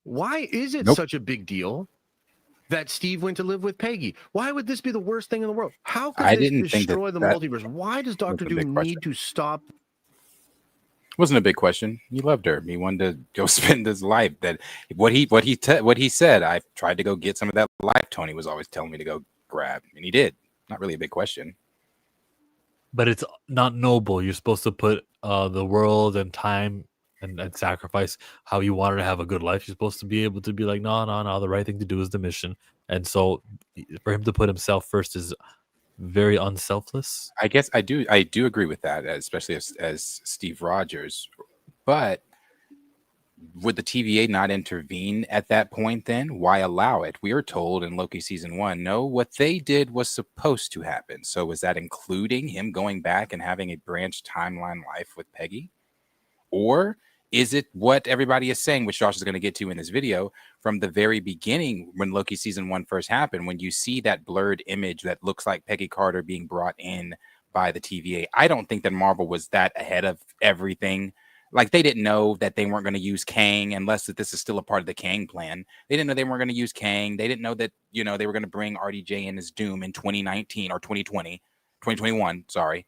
Speaker 9: Why is it such a big deal that Steve went to live with Peggy? Why would this be the worst thing in the world? How could this destroy the multiverse? Why does Dr. Doom need to stop?
Speaker 2: Wasn't a big question. He loved her. He wanted to go spend his life. That what he said. I tried to go get some of that life Tony was always telling me to go grab, and he did. Not really a big question.
Speaker 1: But it's not noble. You're supposed to put the world and time and sacrifice how you wanted to have a good life. You're supposed to be able to be like, no. The right thing to do is the mission. And so, for him to put himself first is very unselfless.
Speaker 2: I guess I do agree with that, especially as Steve Rogers. But would the TVA not intervene at that point then? Why allow it? We were told in Loki season 1, no, what they did was supposed to happen. So was that including him going back and having a branched timeline life with Peggy? Or is it what everybody is saying, which Josh is going to get to in this video, from the very beginning when Loki season 1 first happened, when you see that blurred image that looks like Peggy Carter being brought in by the TVA? I don't think that Marvel was that ahead of everything. Like, they didn't know that they weren't going to use Kang, unless that this is still a part of the Kang plan. They didn't know they weren't going to use Kang. They didn't know that, they were going to bring RDJ in as Doom in 2019 or 2021, sorry.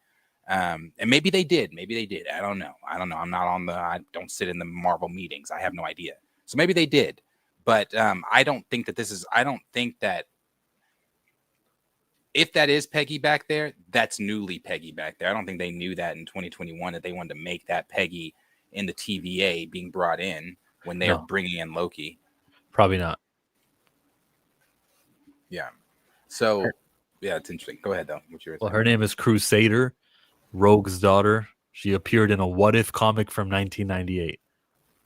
Speaker 2: And maybe they did. I don't know. I don't sit in the Marvel meetings. I have no idea. So maybe they did. But I don't think that if that is Peggy back there, that's newly Peggy back there. I don't think they knew that in 2021 that they wanted to make that Peggy in the TVA being brought in when they are bringing in Loki.
Speaker 1: Probably not.
Speaker 2: Yeah. So yeah, it's interesting. Go ahead though. What you were
Speaker 1: Well,
Speaker 2: saying?
Speaker 1: her name is Crusader, Rogue's daughter. She appeared in a What If comic from 1998.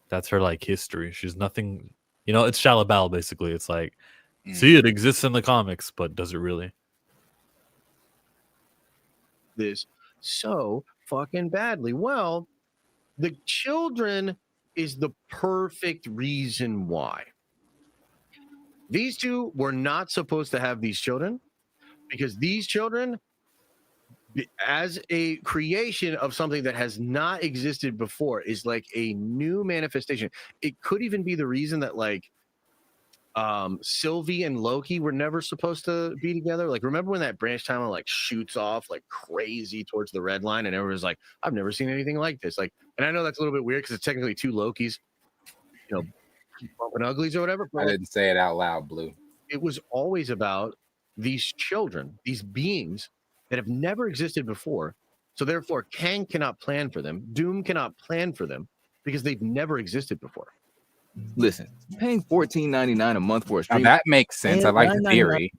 Speaker 1: That's her like history. She's nothing, it's Shalabal basically. It's like, see, it exists in the comics, but does it really?
Speaker 9: This so fucking badly. Well, the children is the perfect reason why. These two were not supposed to have these children because these children, as a creation of something that has not existed before, is like a new manifestation. It could even be the reason that like Sylvie and Loki were never supposed to be together. Like, remember when that branch timeline like shoots off like crazy towards the red line, and everyone's like, "I've never seen anything like this." Like, and I know that's a little bit weird because it's technically two Lokis, bumping uglies or whatever.
Speaker 2: I didn't say it out loud, Blue.
Speaker 9: It was always about these children, these beings that have never existed before. So therefore, Kang cannot plan for them. Doom cannot plan for them because they've never existed before.
Speaker 10: Listen, paying $14.99 a month for a
Speaker 2: Now
Speaker 10: stream.
Speaker 2: that makes sense. I like the
Speaker 10: $9.99.
Speaker 2: theory.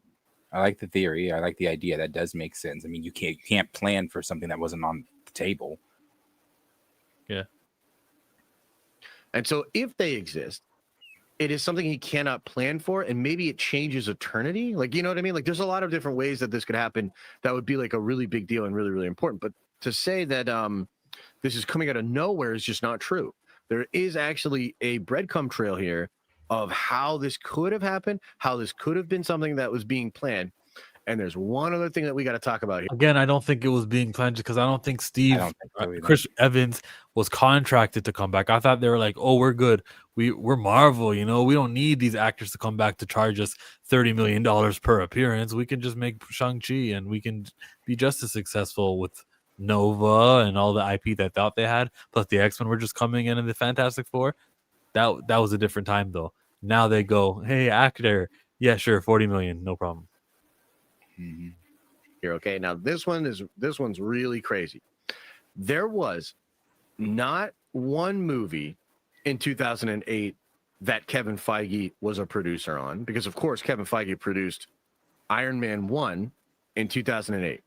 Speaker 2: I like the theory. I like the idea. That does make sense. I mean, you can't plan for something that wasn't on the table.
Speaker 1: Yeah.
Speaker 9: And so if they exist, it is something he cannot plan for, and maybe it changes eternity. Like, you know what I mean? Like, there's a lot of different ways that this could happen that would be like a really big deal and really, really important. But to say that this is coming out of nowhere is just not true. There is actually a breadcrumb trail here of how this could have happened, how this could have been something that was being planned. And there's one other thing that we got to talk about here.
Speaker 1: Again, I don't think it was being planned because I don't think Steve,
Speaker 2: don't think so either.
Speaker 1: Chris Evans was contracted to come back. I thought they were like, oh, we're good. We're Marvel, we don't need these actors to come back to charge us $30 million per appearance. We can just make Shang-Chi and we can be just as successful with Nova and all the IP that thought they had. Plus the X-Men were just coming in and the Fantastic Four. That was a different time though. Now they go, hey, actor, yeah, sure, 40 million, no problem.
Speaker 2: Mm-hmm.
Speaker 9: Here, okay. Now this one's really crazy. There was not one movie in 2008 that Kevin Feige was a producer on, because of course Kevin Feige produced Iron Man 1 in 2008.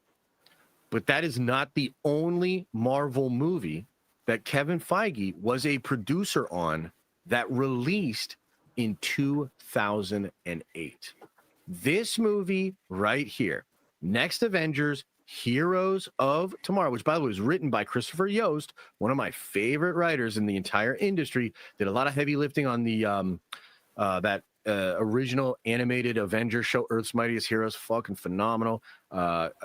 Speaker 9: But that is not the only Marvel movie that Kevin Feige was a producer on that released in 2008. This movie right here, Next Avengers, Heroes of Tomorrow, which by the way was written by Christopher Yost, one of my favorite writers in the entire industry, did a lot of heavy lifting on the original animated Avengers show, Earth's Mightiest Heroes. Fucking phenomenal.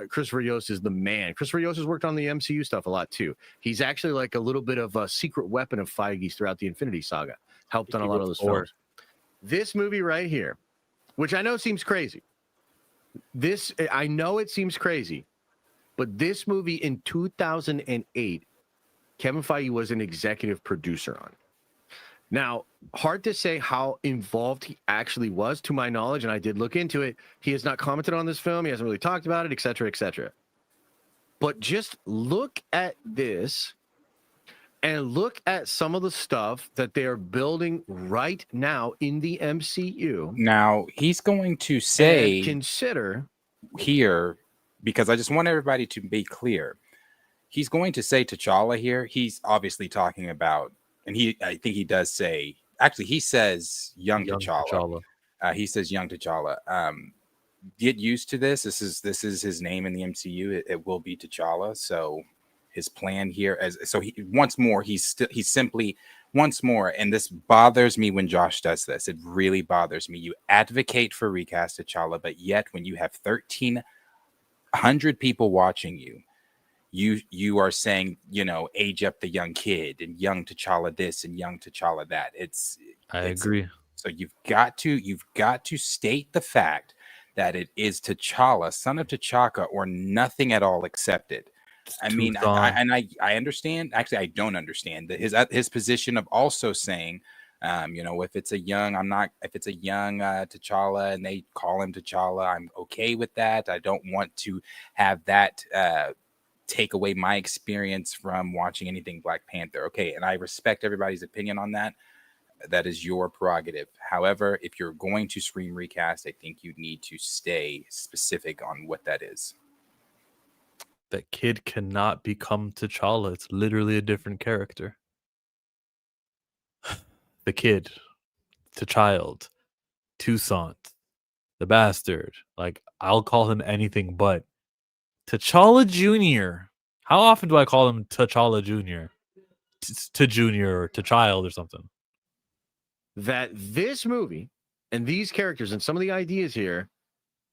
Speaker 9: Christopher Yost is the man. Christopher Yost has worked on the MCU stuff a lot too. He's actually like a little bit of a secret weapon of Feige's throughout the Infinity Saga. Helped on a lot of those films. This movie right here, which I know seems crazy. I know it seems crazy, but this movie in 2008, Kevin Feige was an executive producer on. Now, hard to say how involved he actually was, to my knowledge, and I did look into it. He has not commented on this film. He hasn't really talked about it, et cetera, et cetera. But just look at this and look at some of the stuff that they are building right now in the MCU.
Speaker 2: Now, he's going to say,
Speaker 9: consider
Speaker 2: here, because I just want everybody to be clear. He's going to say T'Challa here. He's obviously talking about, and I think he does say, actually, he says young T'Challa. He says young T'Challa. Get used to this. This is his name in the MCU. It will be T'Challa. So his plan here, he's simply once more, and this bothers me when Josh does this. It really bothers me. You advocate for recast T'Challa, but yet when you have 1,300 people watching you are saying, age up the young kid and young T'Challa this and young T'Challa that. I
Speaker 1: agree.
Speaker 2: So you've got to state the fact that it is T'Challa, son of T'Chaka, or nothing at all accepted. I mean, I understand. Actually, I don't understand that his position of also saying, if it's a young T'Challa and they call him T'Challa, I'm okay with that. I don't want to have that take away my experience from watching anything Black Panther. Okay, and I respect everybody's opinion on that. that is your prerogative. However, if you're going to screen recast, I think you need to stay specific on what that is.
Speaker 1: That kid cannot become T'Challa. It's literally a different character. The kid, T'Child, Toussaint, the bastard. Like, I'll call him anything but T'Challa Jr. How often do I call him T'Challa Jr.? To Junior or to Child or something.
Speaker 9: That this movie and these characters and some of the ideas here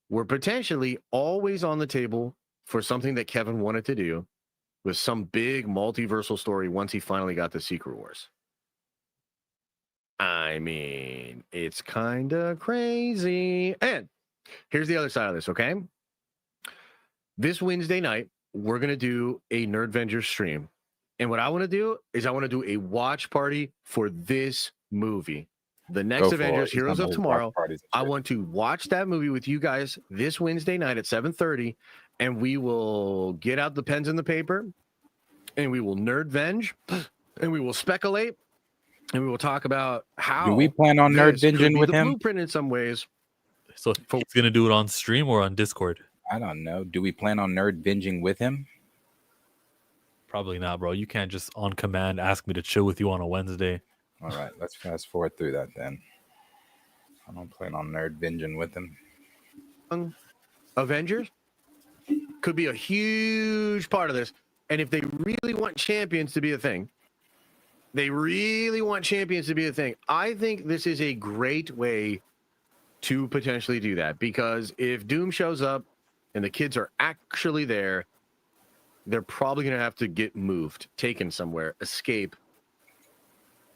Speaker 9: were potentially always on the table for something that Kevin wanted to do with some big multiversal story once he finally got the Secret Wars. I mean, it's kind of crazy. And here's the other side of this, okay? This Wednesday night, we're going to do a Nerdvengers stream. And what I want to do is I want to do a watch party for this movie. The next Avengers, Heroes of Tomorrow. I want to watch that movie with you guys this Wednesday night at 7:30, and we will get out the pens and the paper, and we will nerdvenge, and we will speculate, and we will talk about how.
Speaker 2: Do we plan on nerdvenging with him?
Speaker 9: Blueprint in some ways.
Speaker 1: So he's gonna do it on stream or on Discord?
Speaker 2: I don't know. Do we plan on nerdvenging with him?
Speaker 1: Probably not, bro. You can't just on command ask me to chill with you on a Wednesday.
Speaker 2: All right, let's fast forward through that then. I don't plan on nerdvenging with him.
Speaker 9: Avengers could be a huge part of this. And if they really want champions to be a thing, I think this is a great way to potentially do that. Because if Doom shows up and the kids are actually there, they're probably going to have to get moved, taken somewhere, escape.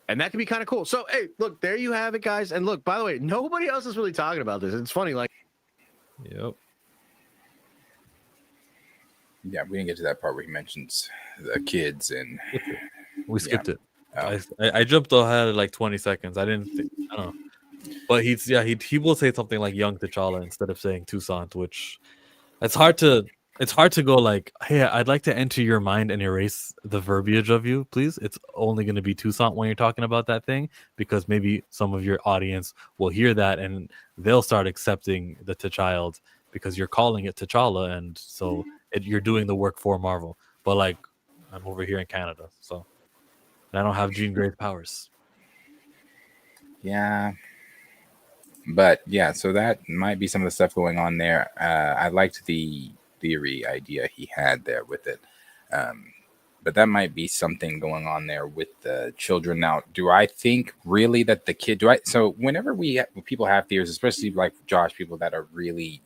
Speaker 9: And that could be kind of cool. So, hey, look, there you have it, guys. And look, by the way, nobody else is really talking about this. It's funny, like.
Speaker 1: Yep.
Speaker 2: Yeah, we didn't get to that part where he mentions the kids and.
Speaker 1: We skipped it. I jumped ahead like 20 seconds. I don't know. But he will say something like young T'Challa instead of saying Toussaint, which it's hard to go like, hey, I'd like to enter your mind and erase the verbiage of you, please. It's only going to be Toussaint when you're talking about that thing, because maybe some of your audience will hear that and they'll start accepting the T'Child because you're calling it T'Challa, and so you're doing the work for Marvel. But like, I'm over here in Canada, so I don't have Jean Grey's powers.
Speaker 2: Yeah. But yeah, so that might be some of the stuff going on there. I liked the theory idea he had there with it, but that might be something going on there with the children. Now, do I think really that the kid so whenever people have theories, especially like Josh, people that are really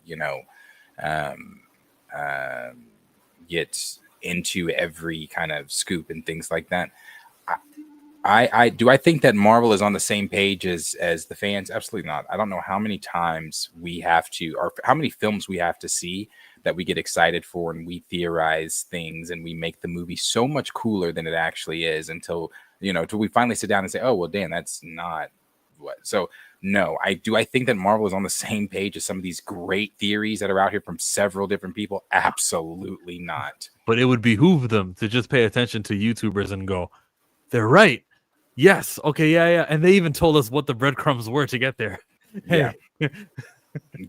Speaker 2: get into every kind of scoop and things like that, I think that Marvel is on the same page as the fans. Absolutely not. I don't know how many times we have to, or how many films we have to see that we get excited for, and we theorize things and we make the movie so much cooler than it actually is until we finally sit down and say, oh, well, damn, that's not what. So no, I think that Marvel is on the same page as some of these great theories that are out here from several different people. Absolutely not.
Speaker 1: But it would behoove them to just pay attention to YouTubers and go, they're right. Yes. Okay. Yeah. And they even told us what the breadcrumbs were to get there. Hey.
Speaker 2: Yeah.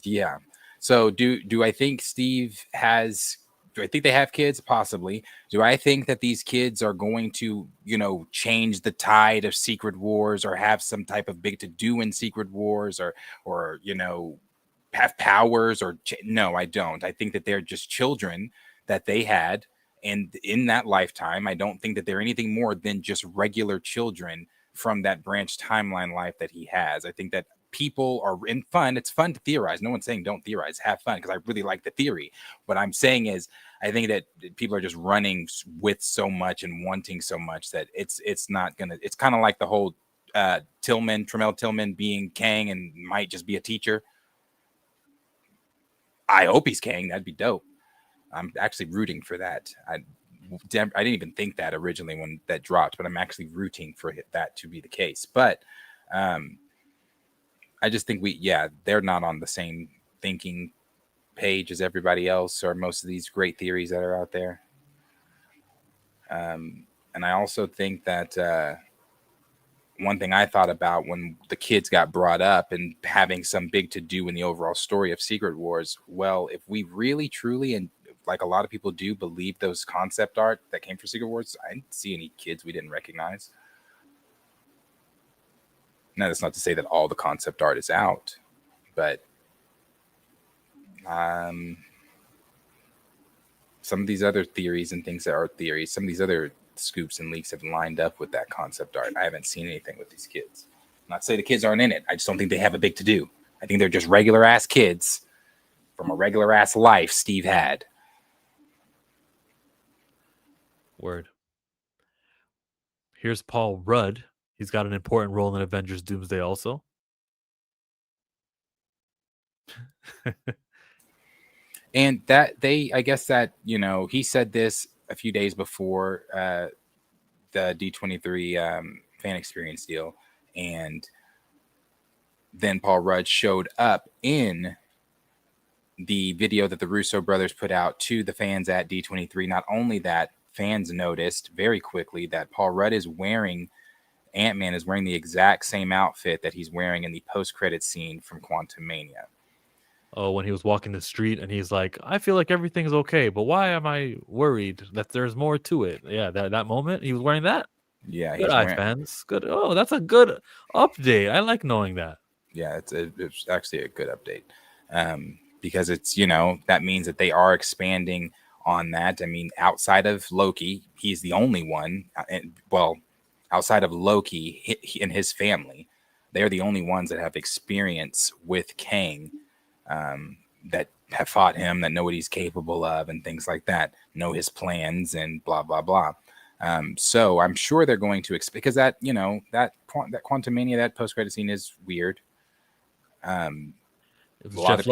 Speaker 2: Yeah. So do I think Steve has? Do I think they have kids? Possibly. Do I think that these kids are going to, change the tide of Secret Wars, or have some type of big to do in Secret Wars, or have powers? No, I don't. I think that they're just children that they had. And in that lifetime, I don't think that they're anything more than just regular children from that branched timeline life that he has. I think that people are in fun. It's fun to theorize. No one's saying don't theorize. Have fun, because I really like the theory. What I'm saying is, I think that people are just running with so much and wanting so much that it's not gonna. It's kind of like the whole Tremel Tillman being Kang and might just be a teacher. I hope he's Kang. That'd be dope. I'm actually rooting for that. I didn't even think that originally when that dropped, but I'm actually rooting for that to be the case. But I just think they're not on the same thinking page as everybody else, or most of these great theories that are out there. And I also think that one thing I thought about when the kids got brought up and having some big to do in the overall story of Secret Wars. Well, if we really, truly, and like a lot of people do believe those concept art that came from Secret Wars, I didn't see any kids we didn't recognize. Now, that's not to say that all the concept art is out, but some of these other theories and things that are theories, some of these other scoops and leaks have lined up with that concept art. I haven't seen anything with these kids. Not to say the kids aren't in it. I just don't think they have a big to do. I think they're just regular ass kids from a regular ass life Steve had.
Speaker 1: Word. Here's Paul Rudd. He's got an important role in Avengers Doomsday also.
Speaker 2: And that I guess that, he said this a few days before the D23 fan experience deal. And then Paul Rudd showed up in the video that the Russo brothers put out to the fans at D23. Not only that, fans noticed very quickly that Paul Rudd Ant-Man is wearing the exact same outfit that he's wearing in the post-credit scene from Quantumania.
Speaker 1: Oh, when he was walking the street and he's like, I feel like everything's okay, but why am I worried that there's more to it? Yeah, that moment, he was wearing that.
Speaker 2: Yeah,
Speaker 1: good eye, fans. Good. Oh, that's a good update. I like knowing that.
Speaker 2: Yeah, it's actually a good update because it's, that means that they are expanding on that. I mean, outside of Loki, he's the only one. Outside of Loki he and his family, they're the only ones that have experience with Kang. That have fought him, that know what he's capable of and things like that, know his plans and blah, blah, blah. So I'm sure they're going to because that Quantumania, that post-credit scene is weird. A lot of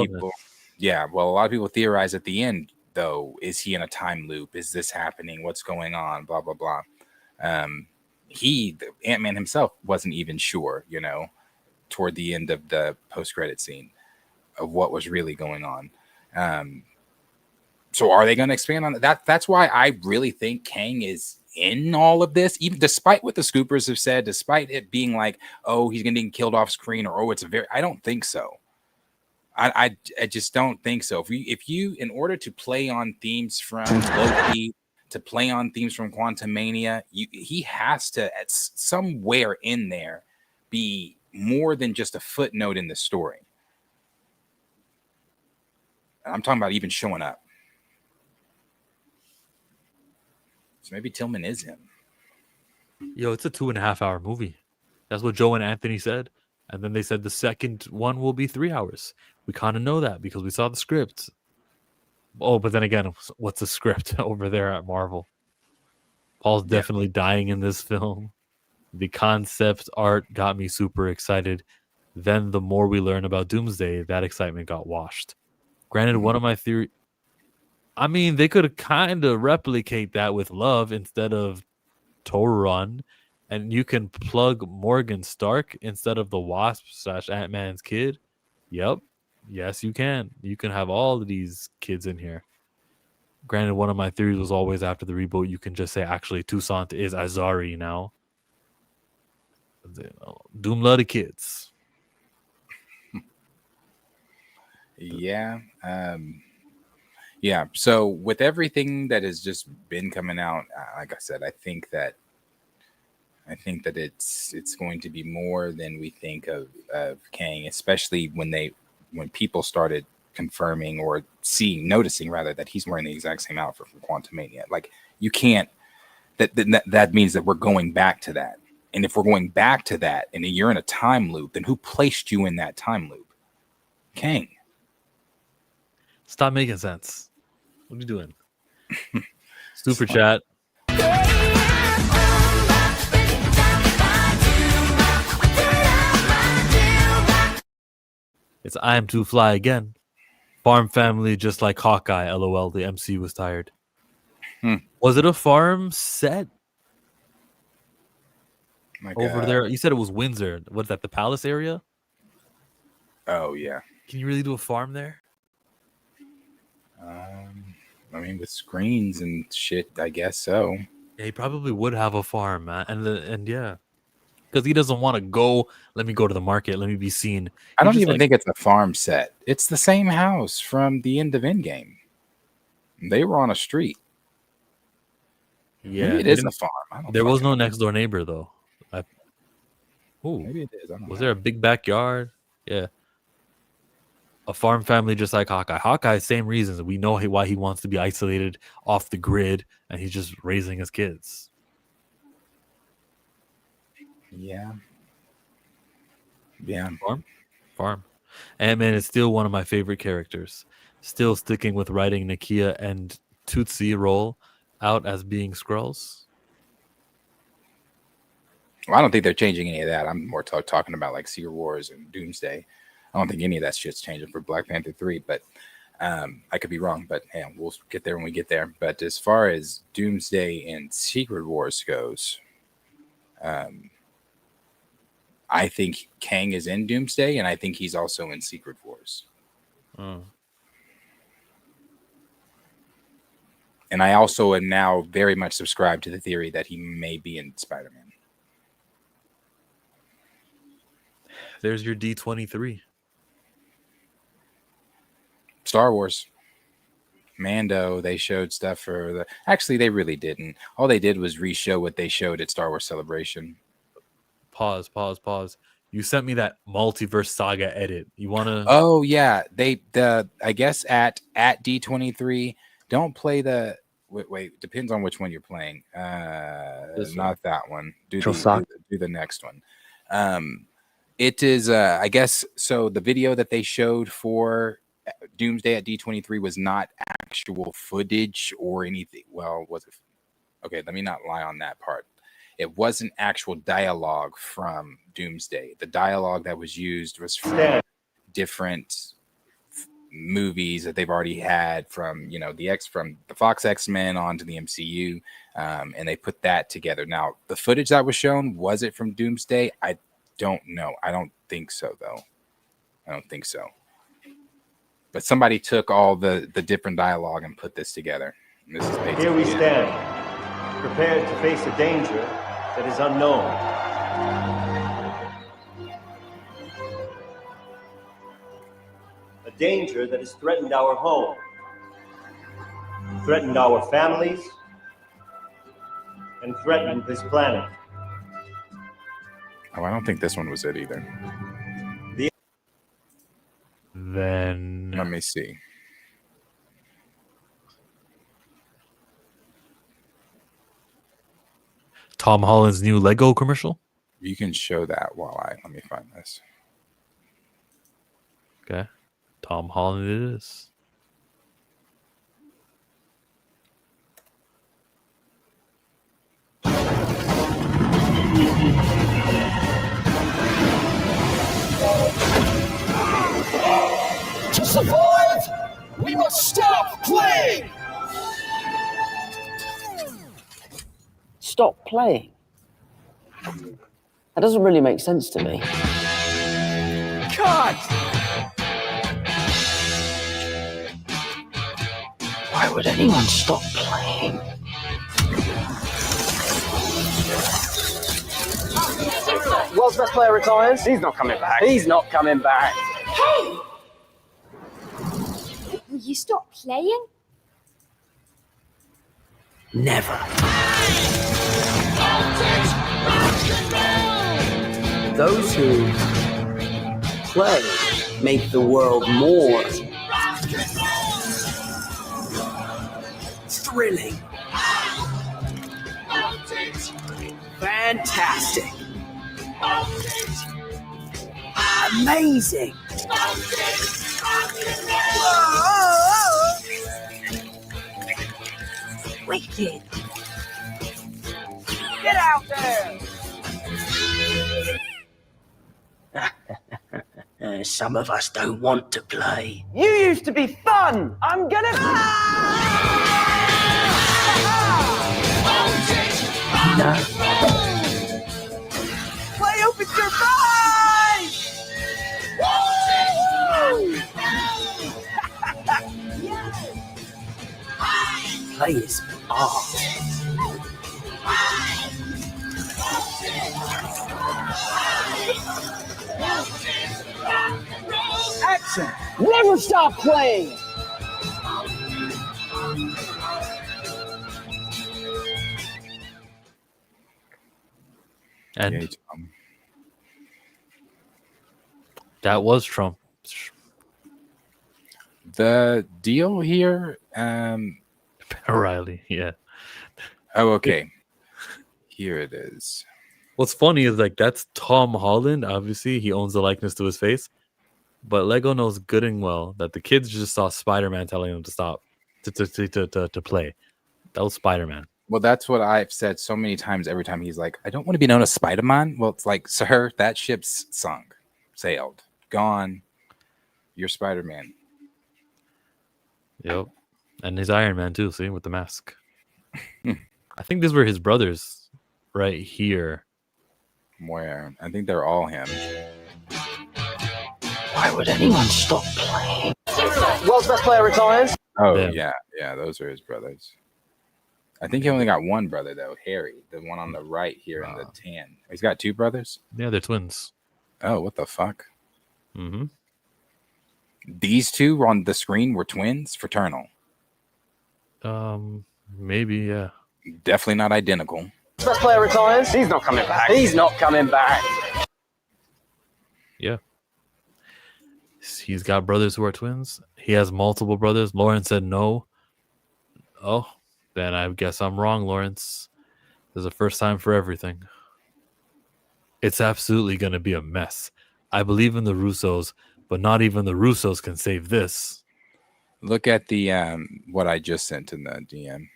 Speaker 2: people theorize at the end, though, is he in a time loop? Is this happening? What's going on? Blah, blah, blah. Ant-Man himself wasn't even sure, toward the end of the post-credit scene of what was really going on. So are they going to expand on that? That's why I really think Kang is in all of this, even despite what the scoopers have said, despite it being like, oh, he's getting killed off screen, or I don't think so. I just don't think so. If you in order to play on themes from Loki, to play on themes from Quantumania, he has to at somewhere in there be more than just a footnote in the story. I'm talking about even showing up. So maybe Tillman is him.
Speaker 1: Yo, it's a 2.5 hour movie. That's what Joe and Anthony said. And then they said the second one will be 3 hours. We kind of know that because we saw the script. Oh, but then again, what's the script over there at Marvel? Paul's definitely dying in this film. The concept art got me super excited. Then the more we learn about Doomsday, that excitement got washed. Granted, one of my theories, I mean, they could kind of replicate that with Love instead of Toron, and you can plug Morgan Stark instead of the Wasp / Ant-Man's kid. Yep. Yes, you can. You can have all of these kids in here. Granted, one of my theories was always after the reboot, you can just say, actually, Toussaint is Azari now. Doom love the kids.
Speaker 2: Yeah. Yeah. So with everything that has just been coming out, like I said, I think that it's going to be more than we think of Kang, especially when people started confirming or noticing rather that he's wearing the exact same outfit from Quantumania. Like you can't. That means that we're going back to that. And if we're going back to that, and you're in a time loop, then who placed you in that time loop? Kang.
Speaker 1: Stop making sense. What are you doing? Super chat. It's I am too fly again. Farm family just like Hawkeye. LOL. The MC was tired. Was it a farm set? Over there? You said it was Windsor. What's that? The Palace area?
Speaker 2: Oh yeah.
Speaker 1: Can you really do a farm there?
Speaker 2: I mean, with screens and shit, I guess so.
Speaker 1: Yeah, he probably would have a farm, man. And yeah. because he doesn't want to go. Let me go to the market. Let me be seen.
Speaker 2: I don't
Speaker 1: He's just
Speaker 2: even
Speaker 1: like,
Speaker 2: think it's a farm set. It's the same house from the end of Endgame. They were on a street.
Speaker 1: yeah,
Speaker 2: Maybe it
Speaker 1: they
Speaker 2: is
Speaker 1: didn't-
Speaker 2: a farm. I don't
Speaker 1: There was
Speaker 2: fucking
Speaker 1: no
Speaker 2: know.
Speaker 1: next door neighbor though. Ooh,
Speaker 2: Maybe it is. I don't
Speaker 1: was
Speaker 2: know.
Speaker 1: there a big backyard? Yeah. A farm family just like Hawkeye. Hawkeye, same reasons. We know why he wants to be isolated off the grid, and he's just raising his kids.
Speaker 2: Yeah.
Speaker 1: Farm. Ant-Man is still one of my favorite characters. Still sticking with writing Nakia and Tootsie role out as being Skrulls.
Speaker 2: Well, I don't think they're changing any of that. I'm more talking about like Secret Wars and Doomsday. I don't think any of that shit's changing for Black Panther 3, but I could be wrong, but yeah, we'll get there when we get there. But as far as Doomsday and Secret Wars goes, I think Kang is in Doomsday, and I think he's also in Secret Wars. And I also am now very much subscribed to the theory that he may be in Spider-Man.
Speaker 1: There's your D23.
Speaker 2: Star Wars. Mando, they showed stuff for the... Actually, they really didn't. All they did was re-show what they showed at Star Wars Celebration.
Speaker 1: Pause. You sent me that multiverse saga edit. You want to...
Speaker 2: Oh, yeah. I guess at D23, don't play the... Wait, depends on which one you're playing. Not that one. Do the next one. It is, I guess, so the video that they showed for Doomsday at D23 was not actual footage or anything. Well, was it? Okay, let me not lie on that part. It wasn't actual dialogue from Doomsday. The dialogue that was used was from different movies that they've already had from, from the Fox X-Men onto the MCU, and they put that together. Now, the footage that was shown, was it from Doomsday? I don't know. I don't think so, though. I don't think so. But somebody took all the different dialogue and put this together. And this is basically
Speaker 11: Here we stand, prepared to face a danger that is unknown. A danger that has threatened our home, threatened our families, and threatened this planet.
Speaker 2: Oh, I don't think this one was it either.
Speaker 1: Then
Speaker 2: let me see.
Speaker 1: Tom Holland's new Lego commercial.
Speaker 2: You can show that let me find this.
Speaker 1: Okay. Tom Holland it is.
Speaker 12: To survive, we must stop playing!
Speaker 13: Stop playing? That doesn't really make sense to me.
Speaker 12: Cut!
Speaker 13: Why would anyone stop playing? World's best player retires. He's not coming back. He's not coming back.
Speaker 14: Hey! Will you stop playing?
Speaker 13: Never. Those who play make the world more thrilling, fantastic, amazing. Wicked. Get out there! Some of us don't want to play. You used to be fun! I'm gonna... No. Play opens your mind! Play is art.
Speaker 12: Action! Never stop playing!
Speaker 1: And that was Trump.
Speaker 2: The deal here,
Speaker 1: O'Reilly, yeah.
Speaker 2: Oh, okay. Here it is.
Speaker 1: What's funny is like that's Tom Holland. Obviously, he owns the likeness to his face, but Lego knows good and well that the kids just saw Spider-Man telling them to stop to play. That was Spider-Man.
Speaker 2: Well, that's what I've said so many times. Every time he's like, "I don't want to be known as Spider-Man." Well, it's like, sir, that ship's sunk, sailed, gone. You're Spider-Man.
Speaker 1: Yep, and his Iron Man too. See, with the mask. I think these were his brothers, right here.
Speaker 2: Where? I think they're all him.
Speaker 13: Why would anyone stop playing? World's best player retires.
Speaker 2: Oh,
Speaker 1: Yeah.
Speaker 2: yeah, those are his brothers. I think he only got one brother, though, Harry, the one on the right here in the tan. He's got two brothers?
Speaker 1: Yeah, they're twins.
Speaker 2: Oh, what the fuck?
Speaker 1: Mm-hmm.
Speaker 2: These two on the screen were twins? Fraternal.
Speaker 1: Maybe, yeah.
Speaker 2: Definitely not identical.
Speaker 13: Best player retires. He's not coming back. He's not coming back.
Speaker 1: Yeah. He's got brothers who are twins. He has multiple brothers. Lauren said no. Oh, then I guess I'm wrong, Lawrence. There's a first time for everything. It's absolutely going to be a mess. I believe in the Russos, but not even the Russos can save this.
Speaker 2: Look at the what I just sent in the DM.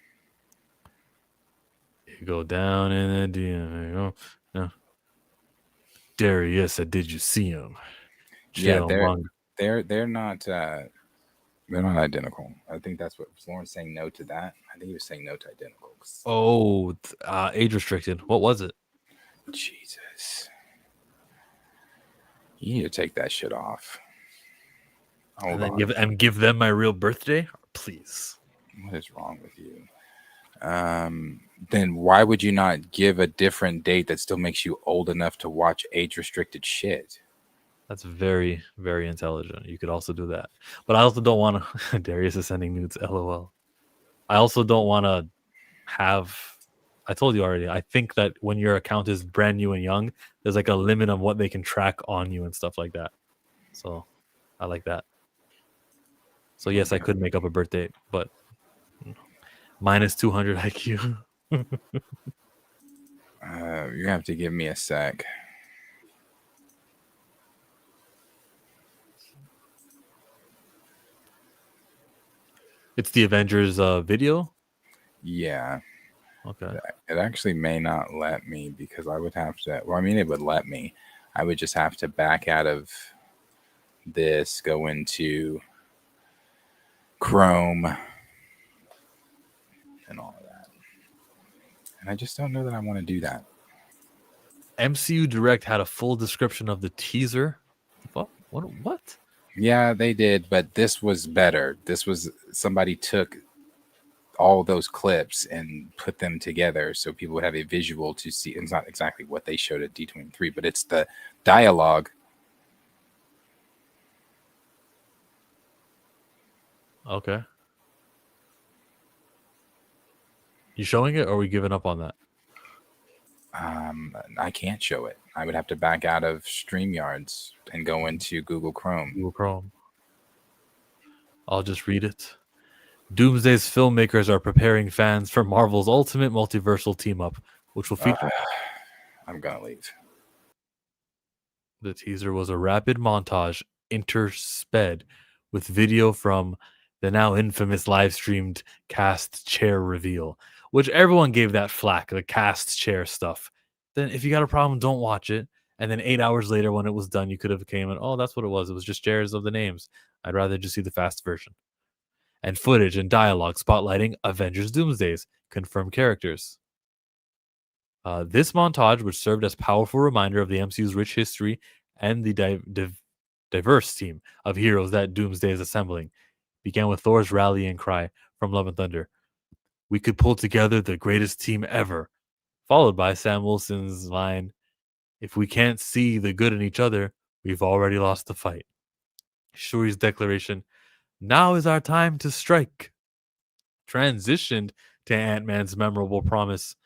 Speaker 1: You go down in the DM. There you go. No. Darius, did you see him?
Speaker 2: Yeah, they're not identical. I think that's what Lauren's saying no to that. I think he was saying no to identicals.
Speaker 1: Oh, age restricted. What was it?
Speaker 2: Jesus. You need to take that shit off. Hold on.
Speaker 1: Give them my real birthday, please.
Speaker 2: What is wrong with you? Then why would you not give a different date that still makes you old enough to watch age-restricted shit?
Speaker 1: That's very, very intelligent. You could also do that. But I also don't want to... Darius is sending nudes, LOL. I also don't want to have... I told you already. I think that when your account is brand new and young, there's like a limit on what they can track on you and stuff like that. So I like that. So yes, I could make up a birth date, but minus 200 IQ.
Speaker 2: You have to give me a sec.
Speaker 1: It's the Avengers video?
Speaker 2: Yeah.
Speaker 1: Okay.
Speaker 2: It actually may not let me because I would have to... Well, I mean, it would let me. I would just have to back out of this, go into Chrome and all of that. And I just don't know that I want to do that.
Speaker 1: MCU Direct had a full description of the teaser. What?
Speaker 2: Yeah, they did, but this was better. This was somebody took all those clips and put them together so people would have a visual to see. It's not exactly what they showed at D23, but it's the dialogue.
Speaker 1: Okay. You showing it or are we giving up on that?
Speaker 2: I can't show it. I would have to back out of StreamYards and go into Google Chrome.
Speaker 1: Google Chrome. I'll just read it. Doomsday's filmmakers are preparing fans for Marvel's ultimate multiversal team-up, which will feature...
Speaker 2: I'm going to leave.
Speaker 1: The teaser was a rapid montage intersped with video from the now infamous live-streamed cast chair reveal, which everyone gave that flack, the cast chair stuff. Then if you got a problem, don't watch it. And then 8 hours later when it was done, you could have came and, oh, that's what it was. It was just chairs of the names. I'd rather just see the fast version. And footage and dialogue spotlighting Avengers Doomsday's confirmed characters. This montage, which served as a powerful reminder of the MCU's rich history and the diverse team of heroes that Doomsday is assembling, began with Thor's rallying cry from Love and Thunder. We could pull together the greatest team ever. Followed by Sam Wilson's line, If we can't see the good in each other, we've already lost the fight. Shuri's declaration, now is our time to strike, transitioned to Ant-Man's memorable promise,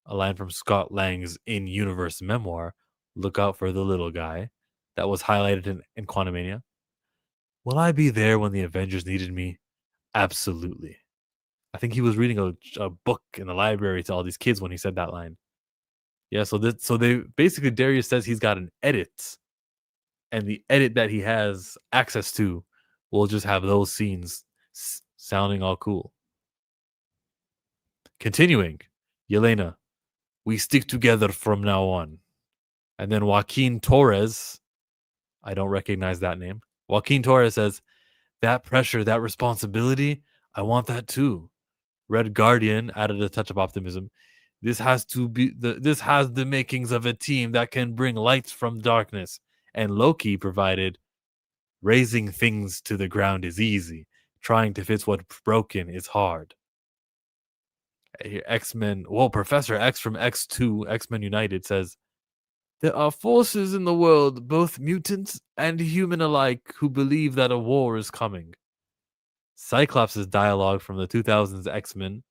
Speaker 1: a line from Scott Lang's in-universe memoir, Look Out for the Little Guy, that was highlighted in Quantumania. Will I be there when the Avengers needed me? Absolutely. I think he was reading a book in the library to all these kids when he said that line. Yeah, so they basically, Darius says he's got an edit, and the edit that he has access to will just have those scenes sounding all cool. Continuing, Yelena, we stick together from now on. And then Joaquin Torres, I don't recognize that name. Joaquin Torres says, that pressure, that responsibility, I want that too. Red Guardian added a touch of optimism. This has the makings of a team that can bring light from darkness. And Loki provided, raising things to the ground is easy. Trying to fix what's broken is hard. X-Men, Professor X from X2, X-Men United says, there are forces in the world, both mutants and human alike, who believe that a war is coming. Cyclops' dialogue from the 2000s X-Men,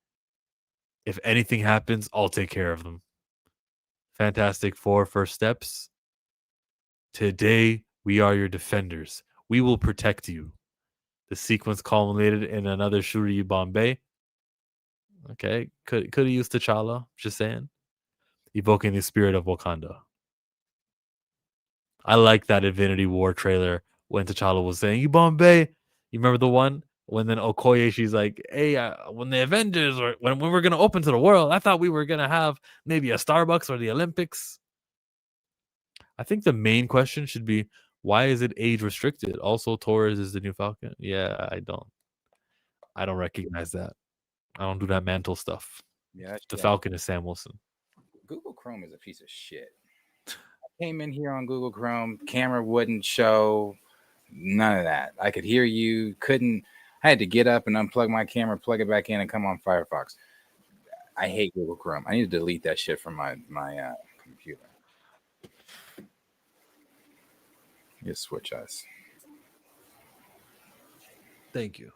Speaker 1: if anything happens, I'll take care of them. Fantastic Four first steps. Today, we are your defenders. We will protect you. The sequence culminated in another Shuri Bombay. Okay, could have used T'Challa, just saying. Evoking the spirit of Wakanda. I like that Infinity War trailer when T'Challa was saying, you Bombay. You remember the one? When then Okoye, she's like, hey, when the Avengers, or when we're going to open to the world, I thought we were going to have maybe a Starbucks or the Olympics. I think the main question should be, why is it age restricted? Also, Torres is the new Falcon. Yeah, I don't recognize that. I don't do that mantle stuff.
Speaker 2: Yeah,
Speaker 1: the Falcon is Sam Wilson.
Speaker 2: Google Chrome is a piece of shit. I came in here on Google Chrome, camera wouldn't show, none of that. I could hear you, I had to get up and unplug my camera, plug it back in, and come on Firefox. I hate Google Chrome. I need to delete that shit from my computer. Just switch us.
Speaker 1: Thank you.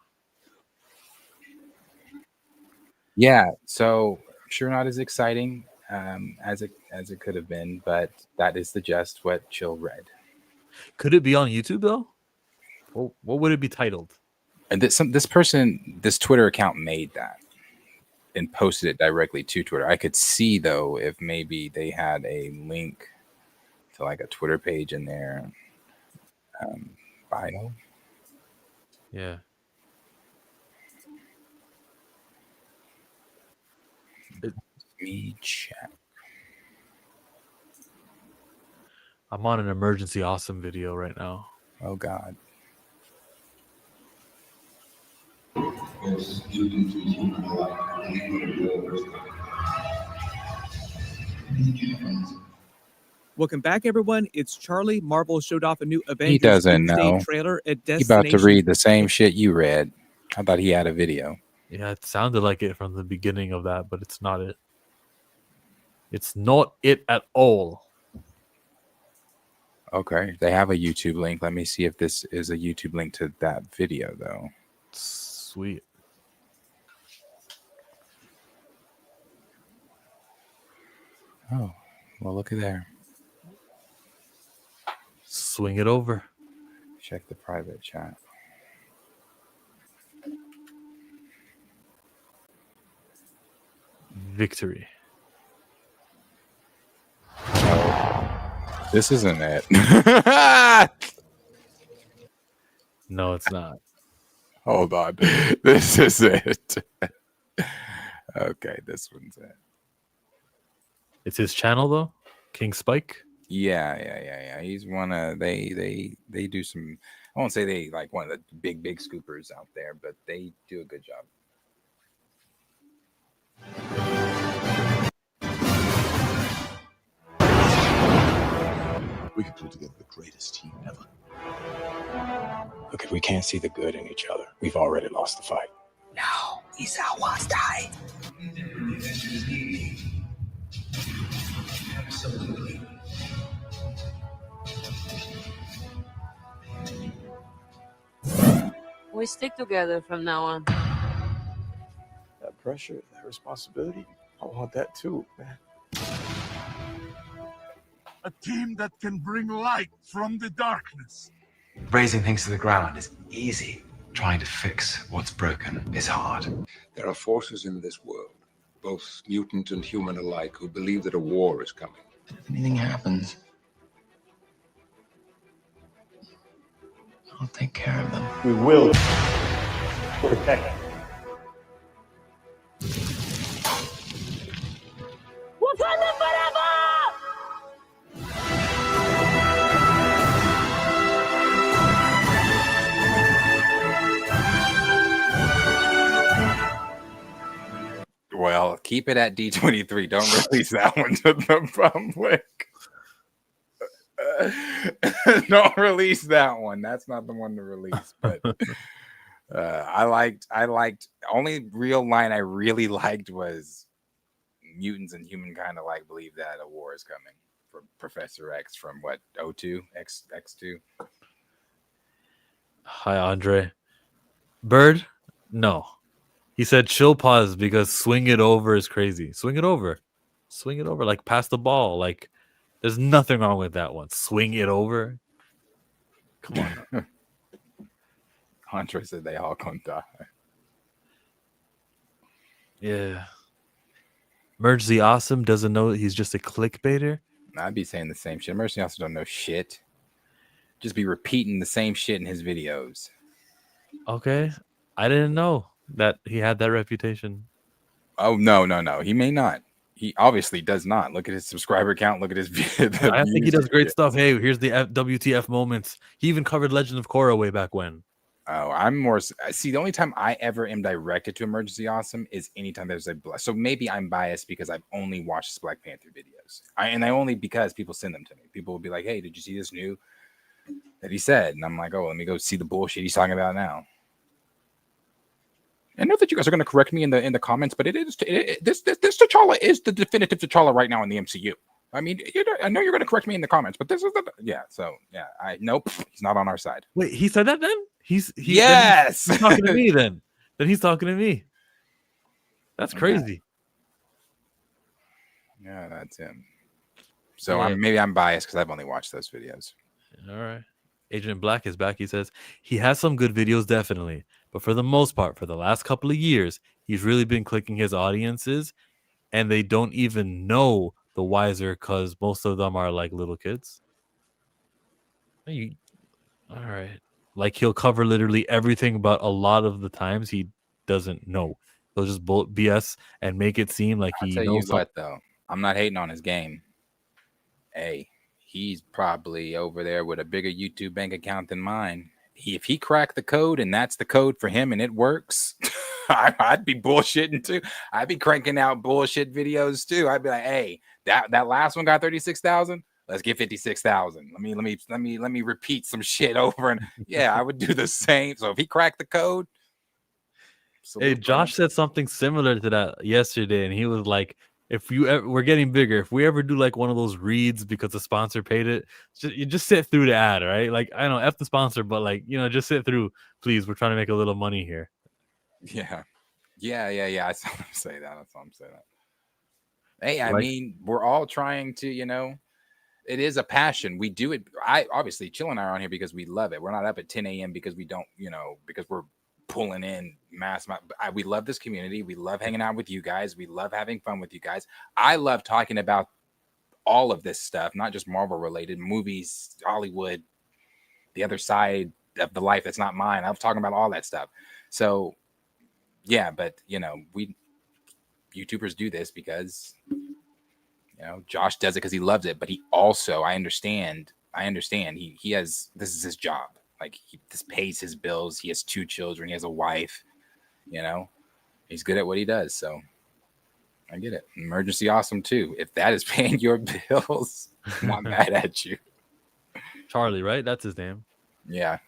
Speaker 2: Yeah, so sure not as exciting as it could have been, but that is the gist what Chill read.
Speaker 1: Could it be on YouTube though? What would it be titled?
Speaker 2: And this Twitter account made that and posted it directly to Twitter. I could see though if maybe they had a link to like a Twitter page in their bio.
Speaker 1: Yeah.
Speaker 2: Me check.
Speaker 1: I'm on an emergency awesome video right now.
Speaker 2: Oh God.
Speaker 15: Welcome back, everyone. It's Charlie. Marvel showed off a new Avengers
Speaker 2: He doesn't
Speaker 15: Doomsday
Speaker 2: know.
Speaker 15: trailer at
Speaker 2: He
Speaker 15: Destination.
Speaker 2: about to read the same shit you read. I thought he had a video.
Speaker 1: Yeah, it sounded like it from the beginning of that, but it's not it. It's not it at all.
Speaker 2: Okay, they have a YouTube link. Let me see if this is a YouTube link to that video, though.
Speaker 1: Sweet.
Speaker 2: Oh, well, look at there.
Speaker 1: Swing it over.
Speaker 2: Check the private chat.
Speaker 1: Victory.
Speaker 2: Oh, this isn't it.
Speaker 1: No, it's not.
Speaker 2: Hold on. This is it. Okay, this one's it.
Speaker 1: It's his channel though? King Spike?
Speaker 2: Yeah. He's one of they do some, I won't say they like one of the big scoopers out there, but they do a good job.
Speaker 16: We could pull together the greatest team ever.
Speaker 17: Look, if we can't see the good in each other, we've already lost the fight.
Speaker 13: Now is our time.
Speaker 16: Absolutely.
Speaker 18: stick together from now on.
Speaker 17: That pressure, that responsibility, I want that too, man.
Speaker 19: A team that can bring light from the darkness.
Speaker 20: Raising things to the ground is easy. Trying to fix what's broken is hard.
Speaker 21: There are forces in this world, both mutant and human alike, who believe that a war is coming.
Speaker 20: If anything happens, I'll take care of them.
Speaker 11: We will protect them.
Speaker 12: Wakanda forever!
Speaker 2: Well, keep it at D23. Don't release that one to the public. Don't release that one. That's not the one to release. But I liked. Only real line I really liked was mutants and humankind alike believe that a war is coming for Professor X from what O2 X2.
Speaker 1: Hi, Andre. Bird? No. He said chill pause because swing it over is crazy. Swing it over. Swing it over. Like pass the ball. Like there's nothing wrong with that one. Swing it over. Come on.
Speaker 2: Andre said they all gonna die.
Speaker 1: Yeah. Merge the Awesome doesn't know he's just a clickbaiter.
Speaker 2: I'd be saying the same shit. Mercy also don't know shit. Just be repeating the same shit in his videos.
Speaker 1: Okay. I didn't know that he had that reputation.
Speaker 2: Oh, no. He may not. He obviously does not. Look at his subscriber count. Look at his
Speaker 1: I think he does great stuff. Hey, here's the WTF moments. He even covered Legend of Korra way back when.
Speaker 2: Oh, I'm more. See, the only time I ever am directed to Emergency Awesome is anytime there's a. So maybe I'm biased because I've only watched his Black Panther videos. I only because people send them to me. People will be like, hey, did you see this new that he said? And I'm like, oh, let me go see the bullshit he's talking about now. I know that you guys are going to correct me in the comments, but this T'Challa is the definitive T'Challa right now in the MCU. I mean, I know you're going to correct me in the comments, but this is nope, he's not on our side.
Speaker 1: Wait, he said that then?
Speaker 2: Yes,
Speaker 1: he's talking to me then. Then he's talking to me. That's crazy.
Speaker 2: Yeah, that's him. So maybe I'm biased because I've only watched those videos.
Speaker 1: All right. Agent Black is back. He says he has some good videos, definitely. But for the most part, for the last couple of years, he's really been clicking his audiences, and they don't even know the wiser because most of them are like little kids. All right. Like he'll cover literally everything, but a lot of the times he doesn't know. He'll just BS and make it seem like he knows.
Speaker 2: I'll tell you what, though. I'm not hating on his game. Hey, he's probably over there with a bigger YouTube bank account than mine. If he cracked the code and that's the code for him and it works, I'd be bullshitting too. I'd be cranking out bullshit videos too. I'd be like, hey, that last one got 36,000. Let's get 56,000. Let me repeat some shit over and yeah, I would do the same. So if he cracked the code,
Speaker 1: hey, Josh said something similar to that yesterday, and he was like, "If we're getting bigger, if we ever do like one of those reads because the sponsor paid it, you just sit through the ad, right? Like I know F the sponsor, but like just sit through, please. We're trying to make a little money here."
Speaker 2: Yeah. I saw him say that. Hey, I mean, we're all trying to, it is a passion. We do it. Obviously, Chill and I are on here because we love it. We're not up at 10 a.m. because we don't, because we're pulling in mass. We love this community. We love hanging out with you guys. We love having fun with you guys. I love talking about all of this stuff, not just Marvel related movies, Hollywood, the other side of the life that's not mine. I'm talking about all that stuff. So yeah, but we YouTubers do this because Josh does it because he loves it, but he also, I understand he has, this is his job. Like this pays his bills. He has 2 children. He has a wife, he's good at what he does. So I get it. Emergency Awesome too. If that is paying your bills, I'm not mad at you.
Speaker 1: Charlie, right? That's his name.
Speaker 2: Yeah.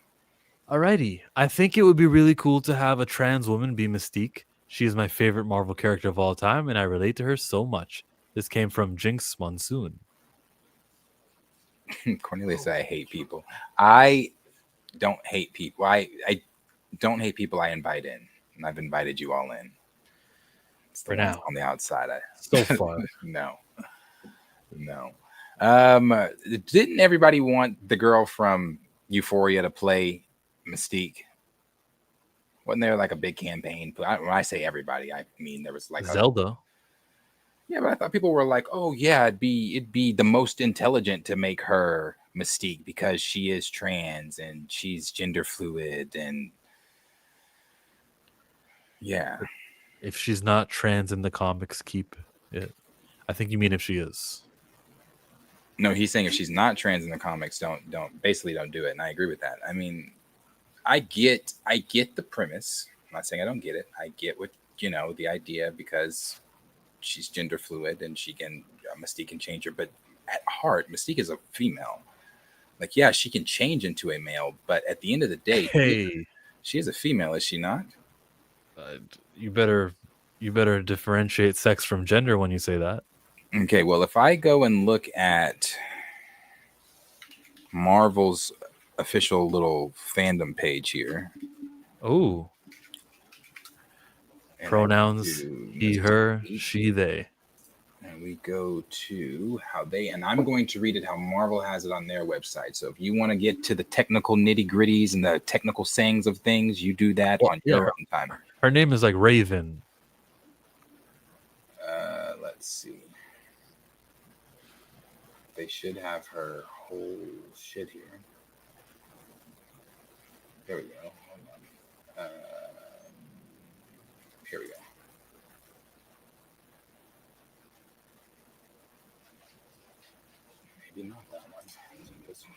Speaker 1: Alrighty. I think it would be really cool to have a trans woman be Mystique. She is my favorite Marvel character of all time, and I relate to her so much. This came from Jinx Monsoon.
Speaker 2: Cornelius said, I hate people. I don't hate people. don't hate people I invite in, and I've invited you all in. It's the
Speaker 1: For
Speaker 2: ones
Speaker 1: now.
Speaker 2: on the outside.
Speaker 1: So far.
Speaker 2: No. Didn't everybody want the girl from Euphoria to play Mystique? Wasn't there like a big campaign? When I say everybody, I mean there was like
Speaker 1: Zelda.
Speaker 2: Yeah, but I thought people were like, "Oh yeah, it'd be the most intelligent to make her Mystique because she is trans and she's gender fluid and yeah."
Speaker 1: If she's not trans in the comics, keep it. I think you mean if she is.
Speaker 2: No, he's saying if she's not trans in the comics, don't do it. And I agree with that. I mean, I get the premise. I'm not saying I don't get it. I get what the idea because she's gender fluid and she can Mystique can change her, but at heart, Mystique is a female. Like, yeah, she can change into a male, but at the end of the day, she is a female, is she not?
Speaker 1: You better differentiate sex from gender when you say that.
Speaker 2: Okay, well, if I go and look at Marvel's official little fandom page here.
Speaker 1: Oh. Pronouns he, her, she, they.
Speaker 2: And we go to how they, and I'm going to read it how Marvel has it on their website. So if you want to get to the technical nitty-gritties and the technical sayings of things, you do that on your own time.
Speaker 1: Her name is like Raven.
Speaker 2: Let's see. They should have her whole shit here. There we go. Hold on. Here we go. Maybe not that one. Is it this one?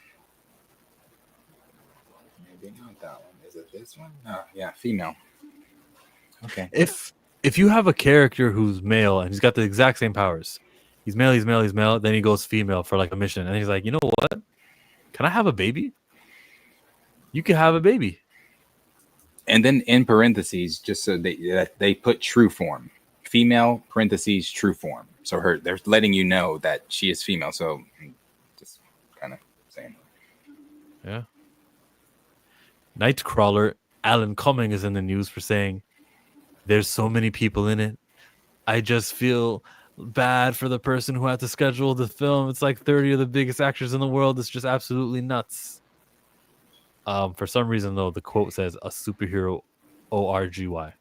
Speaker 2: Maybe not that one. Is it this one? Oh, yeah, female. Okay.
Speaker 1: If you have a character who's male and he's got the exact same powers, he's male, then he goes female for like a mission, and he's like, you know what? Can I have a baby? You can have a baby.
Speaker 2: And then in parentheses, just so they put true form, female parentheses true form. So they're letting you know that she is female. So just kind of saying.
Speaker 1: Yeah. Nightcrawler Alan Cumming is in the news for saying, "There's so many people in it. I just feel bad for the person who had to schedule the film. It's like 30 of the biggest actors in the world. It's just absolutely nuts." For some reason, though, the quote says a superhero ORGY.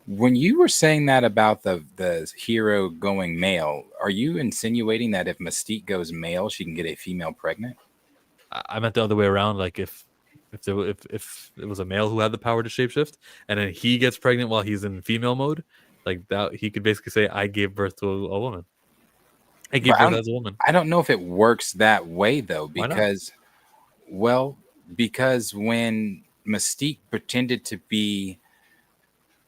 Speaker 2: When you were saying that about the hero going male, are you insinuating that if Mystique goes male, she can get a female pregnant?
Speaker 1: I meant the other way around. Like if it was a male who had the power to shapeshift, and then he gets pregnant while he's in female mode, like that, he could basically say, "I gave birth to a woman. I gave birth as a woman."
Speaker 2: I don't know if it works that way though, because when Mystique pretended to be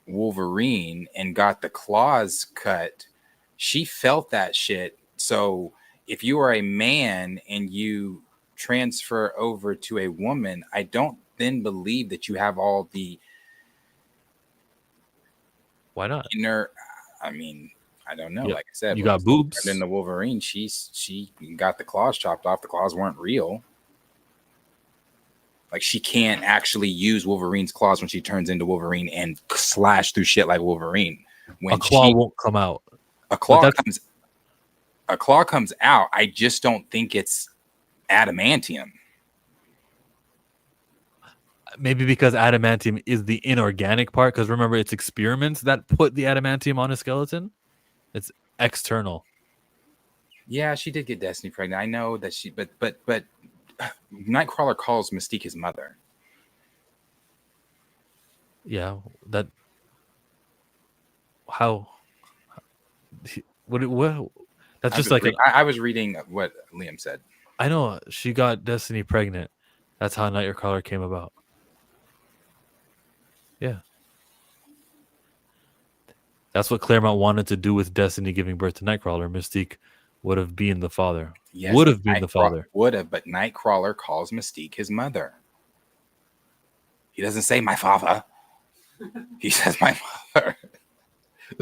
Speaker 2: Wolverine and got the claws cut, she felt that shit. So if you are a man and you transfer over to a woman, I don't then believe that you have all the
Speaker 1: Why not?
Speaker 2: inner. I mean, I don't know.
Speaker 1: Yeah,
Speaker 2: like I said,
Speaker 1: you
Speaker 2: when
Speaker 1: got
Speaker 2: she
Speaker 1: boobs.
Speaker 2: turned into Wolverine, she got the claws chopped off. The claws weren't real. Like, she can't actually use Wolverine's claws when she turns into Wolverine and slash through shit like Wolverine. When
Speaker 1: a claw won't come out.
Speaker 2: A claw comes out. I just don't think it's adamantium.
Speaker 1: Maybe because adamantium is the inorganic part. Because remember, it's experiments that put the adamantium on a skeleton. It's external.
Speaker 2: Yeah, she did get Destiny pregnant. I know that she, but Nightcrawler calls Mystique his mother.
Speaker 1: Yeah, that. How? What? That's just like
Speaker 2: I was reading what Liam said.
Speaker 1: I know she got Destiny pregnant. That's how Nightcrawler came about. Yeah. That's what Claremont wanted to do with Destiny giving birth to Nightcrawler. Mystique would have been the father.
Speaker 2: Yes,
Speaker 1: would have been the father.
Speaker 2: Would have, but Nightcrawler calls Mystique his mother. He doesn't say my father. He says my mother.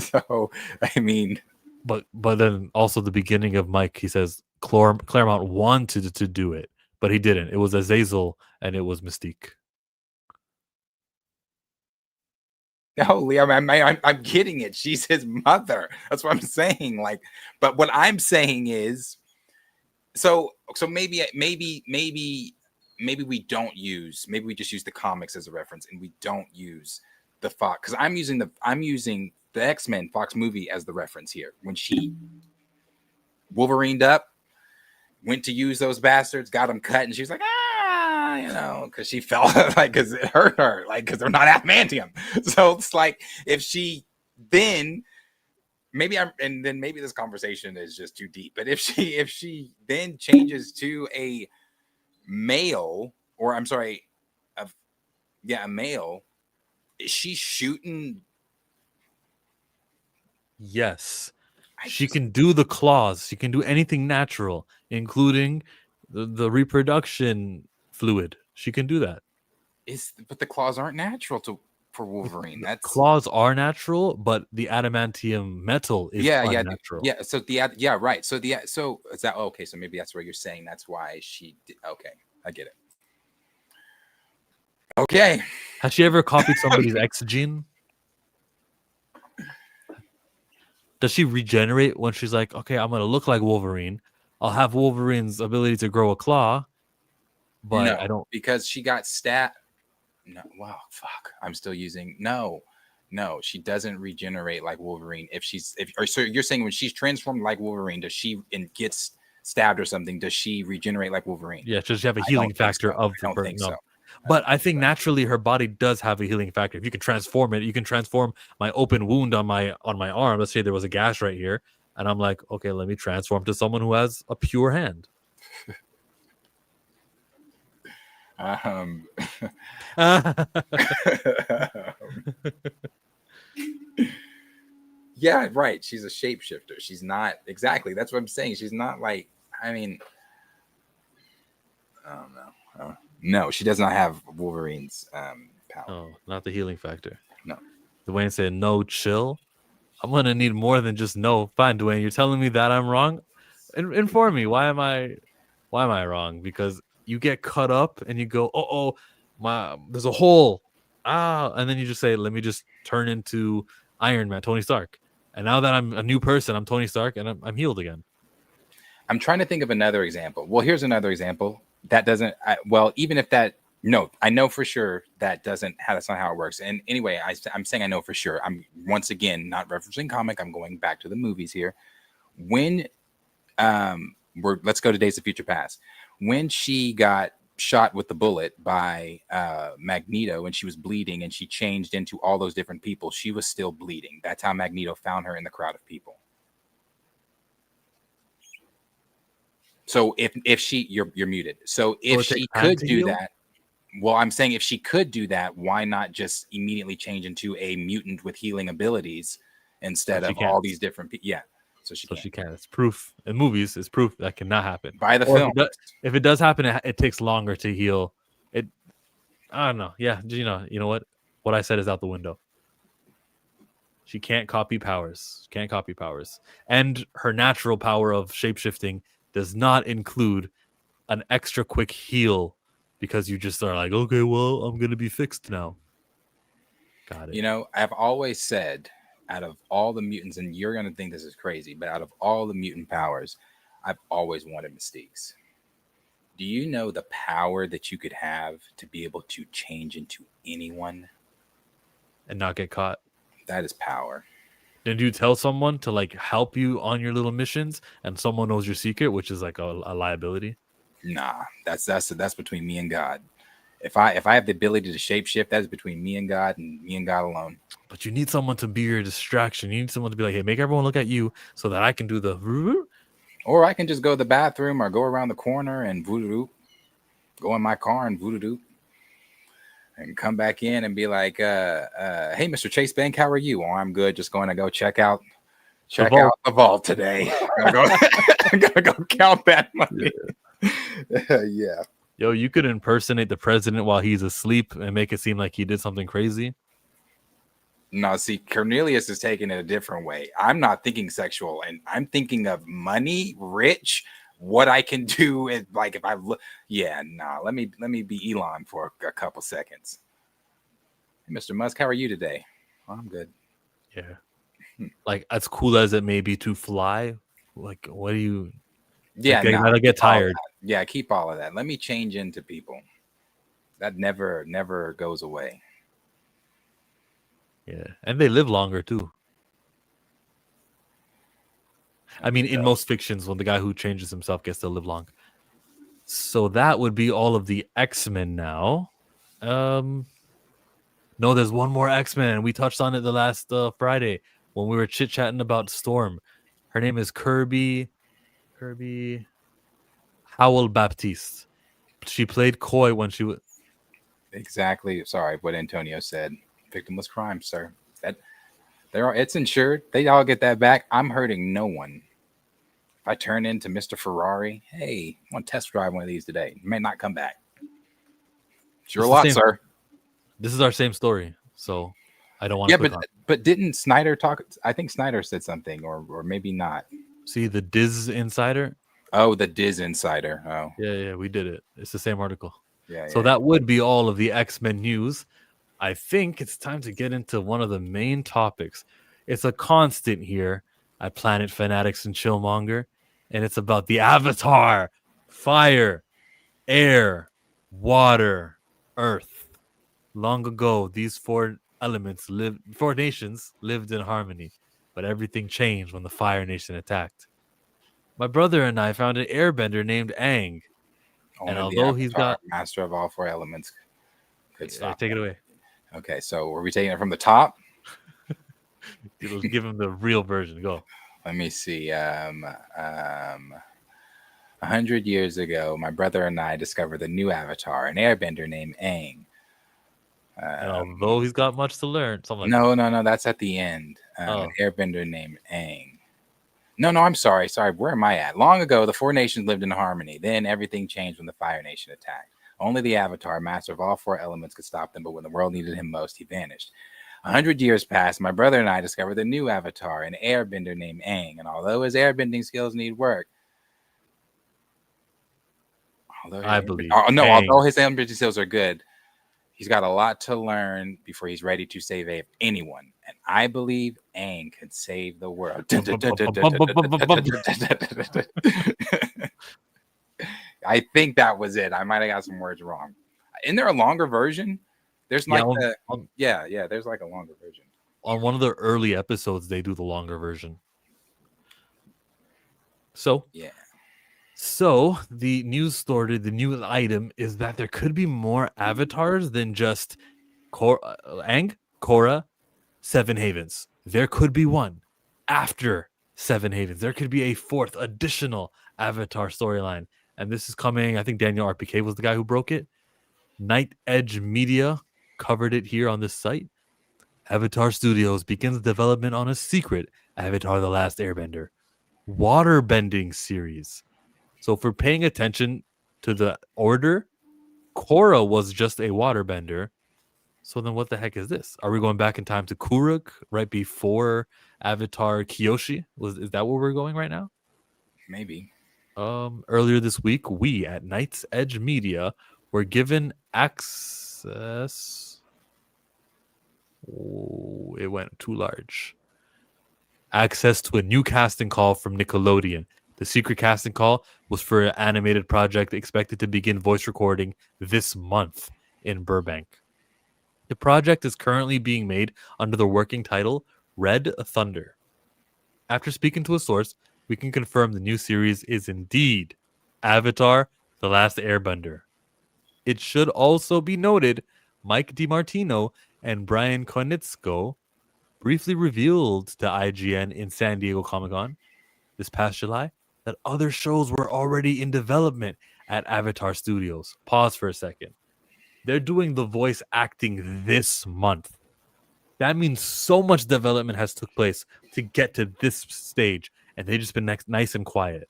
Speaker 2: So, I mean...
Speaker 1: But then also the beginning of Mike, he says Claremont wanted to do it, but he didn't. It was Azazel and it was Mystique.
Speaker 2: No, Leo, I'm getting it. She's his mother. That's what I'm saying. Like, but what I'm saying is, so maybe we don't use, maybe we just use the comics as a reference, and we don't use the Fox, because I'm using the X-Men Fox movie as the reference here. When she Wolverined up, went to use those bastards, got them cut, and she was like, because she felt like, because it hurt her, like, because they're not adamantium. So it's like, if she then maybe this conversation is just too deep, but if she then changes to a male, or I'm sorry, a male, is she shooting?
Speaker 1: Yes. She can do the claws. She can do anything natural, including the reproduction fluid. She can do that.
Speaker 2: But the claws aren't natural for Wolverine. That's
Speaker 1: claws are natural, but the adamantium metal is unnatural.
Speaker 2: Yeah. So right. So is that okay? So maybe that's where you're saying that's why she did. Okay, I get it. Okay.
Speaker 1: Has she ever copied somebody's X gene? Does she regenerate when she's like, okay, I'm gonna look like Wolverine. I'll have Wolverine's ability to grow a claw, but
Speaker 2: no,
Speaker 1: I don't,
Speaker 2: because she got stabbed. No, wow, fuck. I'm still using no. She doesn't regenerate like Wolverine. So you're saying when she's transformed like Wolverine, does she and gets stabbed or something? Does she regenerate like Wolverine?
Speaker 1: Yeah, does she have a healing factor of the
Speaker 2: I don't think so.
Speaker 1: But I think naturally her body does have a healing factor. If you can transform it, you can transform my open wound on my arm. Let's say there was a gash right here, and I'm like, okay, let me transform to someone who has a pure hand.
Speaker 2: Yeah, right. She's a shapeshifter. She's not exactly. That's what I'm saying. She's not like. I mean, I don't know. No, she does not have Wolverine's power.
Speaker 1: Oh, not the healing factor.
Speaker 2: No.
Speaker 1: Dwayne said no. Chill. I'm gonna need more than just no. Fine, Dwayne. You're telling me that I'm wrong. Inform me. Why am I wrong? Because you get cut up and you go, there's a hole. And then you just say, let me just turn into Iron Man, Tony Stark. And now that I'm a new person, I'm Tony Stark, and I'm healed again.
Speaker 2: I'm trying to think of another example. Well, here's another example. That doesn't. Even if that. No, I know for sure that's not how it works. And anyway, I'm saying I know for sure. I'm once again not referencing comic. I'm going back to the movies here. When let's go to Days of Future Past. When she got shot with the bullet by Magneto and she was bleeding and she changed into all those different people, she was still bleeding. That's how Magneto found her in the crowd of people. So if she, you're muted. So if she could do that, well, I'm saying if she could do that, why not just immediately change into a mutant with healing abilities instead of all these different people? Yeah. So she
Speaker 1: can. It's proof in movies. It's proof that cannot happen
Speaker 2: by the film.
Speaker 1: If it does happen, it takes longer to heal. It. I don't know. Yeah. You know what? What I said is out the window. She can't copy powers. And her natural power of shapeshifting does not include an extra quick heal because you just are like, okay, well, I'm gonna be fixed now. Got it.
Speaker 2: I've always said, out of all the mutants, and you're going to think this is crazy, but out of all the mutant powers, I've always wanted Mystique's. Do you know the power that you could have to be able to change into anyone
Speaker 1: and not get caught?
Speaker 2: That is power.
Speaker 1: Did you tell someone to like help you on your little missions and someone knows your secret, which is like a liability?
Speaker 2: Nah, that's between me and God. If I have the ability to shapeshift, that is between me and God alone.
Speaker 1: But you need someone to be your distraction. You need someone to be like, hey, make everyone look at you so that I can do the...
Speaker 2: Or I can just go to the bathroom or go around the corner and voodoo, go in my car and voodoo, and come back in and be like, hey, Mr. Chase Bank, how are you? Oh, I'm good. Just going to go check out the vault today. I'm gonna go count that money. Yeah.
Speaker 1: Yo, you could impersonate the president while he's asleep and make it seem like he did something crazy.
Speaker 2: No, see, Cornelius is taking it a different way. I'm not thinking sexual, and I'm thinking of money, rich, what I can do. Is like if I look, let me be Elon for a couple seconds. Hey, Mr. Musk, how are you today? I'm good.
Speaker 1: Yeah. Like, as cool as it may be to fly, like, what do you...
Speaker 2: Yeah,
Speaker 1: like, that'll get
Speaker 2: keep all of
Speaker 1: tired.
Speaker 2: that. Yeah, keep all of that. Let me change into people. That never goes away.
Speaker 1: Yeah. And they live longer, too. I mean, in most fictions, when the guy who changes himself gets to live long. So that would be all of the X-Men now. No, there's one more X-Men. We touched on it the last Friday when we were chit-chatting about Storm. Her name is Kirby Howell Baptiste. She played Coy when she was...
Speaker 2: Exactly. Sorry, what Antonio said. Victimless crime, sir. It's insured. They all get that back. I'm hurting no one. If I turn into Mr. Ferrari, hey, I want to test drive one of these today. You may not come back. It's your lot, sir.
Speaker 1: This is our same story, so I don't want to.
Speaker 2: Yeah, but didn't Snyder talk? I think Snyder said something, or maybe not.
Speaker 1: See the Diz Insider.
Speaker 2: Oh, the Diz Insider. Oh,
Speaker 1: yeah, we did it. It's the same article.
Speaker 2: Yeah.
Speaker 1: So that would be all of the X-Men news. I think it's time to get into one of the main topics. It's a constant here at Planet Fanatics and Chillmonger, and it's about the Avatar: fire, air, water, earth. Long ago, these four nations lived in harmony, but everything changed when the Fire Nation attacked. My brother and I found an airbender named Aang, and although he's got
Speaker 2: master of all four elements, could stop.
Speaker 1: Take it away.
Speaker 2: Okay, so were we taking it from the top?
Speaker 1: Give him the real version. Go.
Speaker 2: Let me see. 100 years ago, my brother and I discovered the new Avatar, an airbender named Aang.
Speaker 1: And although he's got much to learn, something like
Speaker 2: no, that's at the end. An airbender named Aang. No, I'm sorry. Where am I at? Long ago, the four nations lived in harmony. Then everything changed when the Fire Nation attacked. Only the Avatar, master of all four elements, could stop them. But when the world needed him most, he vanished. 100 years passed. My brother and I discovered the new Avatar, an airbender named Aang. And although his airbending skills need work, although his airbending skills are good, he's got a lot to learn before he's ready to save anyone. And I believe Aang could save the world. I think that was it. I might have got some words wrong. Isn't there a longer version? There's like there's like a longer version.
Speaker 1: On one of the early episodes, they do the longer version. So the news story, the news item is that there could be more avatars than just Aang, Korra, Seven Havens. There could be one after Seven Havens. There could be a fourth additional Avatar storyline. And this is coming, I think Daniel RPK was the guy who broke it. Night Edge Media covered it here on this site. Avatar Studios begins development on a secret Avatar: The Last Airbender waterbending series. So if we're paying attention to the order, Korra was just a waterbender. So then what the heck is this? Are we going back in time to Kuruk right before Avatar Kyoshi? Is that where we're going right now?
Speaker 2: Maybe.
Speaker 1: Earlier this week, we at Night's Edge Media were given access. Oh, it went too large. Access to a new casting call from Nickelodeon. The secret casting call was for an animated project expected to begin voice recording this month in Burbank. The project is currently being made under the working title Red Thunder. After speaking to a source, we can confirm the new series is indeed Avatar: The Last Airbender. It should also be noted Mike DiMartino and Brian Konietzko briefly revealed to IGN in San Diego Comic-Con this past July that other shows were already in development at Avatar Studios. Pause for a second. They're doing the voice acting this month. That means so much development has took place to get to this stage, and they just been nice and quiet.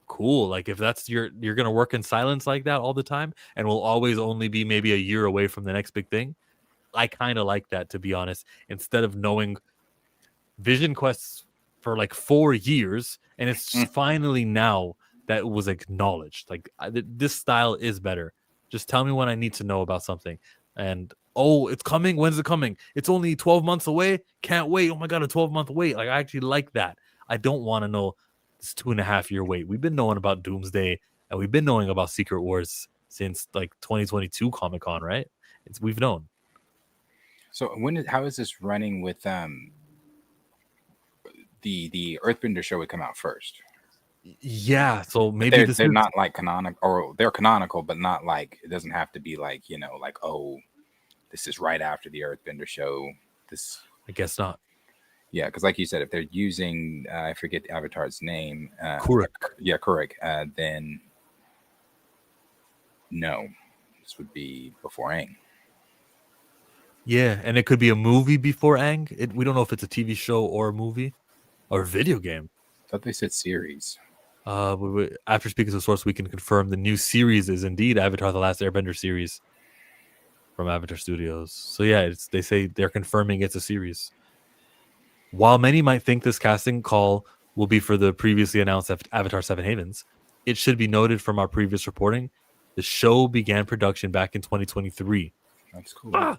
Speaker 1: Cool. Like if that's you're gonna work in silence like that all the time, and will always only be maybe a year away from the next big thing. I kind of like that, to be honest. Instead of knowing Vision Quests for like 4 years, and it's finally now that it was acknowledged. Like this style is better. Just tell me when I need to know about something. And oh, it's coming. When's it coming? It's only 12 months away. Can't wait. Oh my god, a 12-month wait. Like I actually like that. I don't want to know this 2.5-year wait. We've been knowing about Doomsday and we've been knowing about Secret Wars since like 2022 Comic-Con, right? We've known.
Speaker 2: So how is this running with the Earthbender show would come out first?
Speaker 1: Yeah, so maybe
Speaker 2: they're not like canonical, or they're canonical, but not like it doesn't have to be like, you know, like, oh, this is right after the Earthbender show. This,
Speaker 1: I guess not.
Speaker 2: Yeah, because like you said, if they're using I forget the avatar's name,
Speaker 1: Kuruk.
Speaker 2: Yeah, Kuruk, then no, this would be before Aang.
Speaker 1: Yeah, and it could be a movie before Aang. We don't know if it's a TV show or a movie or a video game.
Speaker 2: I thought they said series.
Speaker 1: After speaking to a source, we can confirm the new series is indeed Avatar: The Last Airbender series from Avatar Studios. So yeah, they say they're confirming it's a series. While many might think this casting call will be for the previously announced Avatar 7 Havens, it should be noted from our previous reporting, the show began production back in 2023.
Speaker 2: That's cool.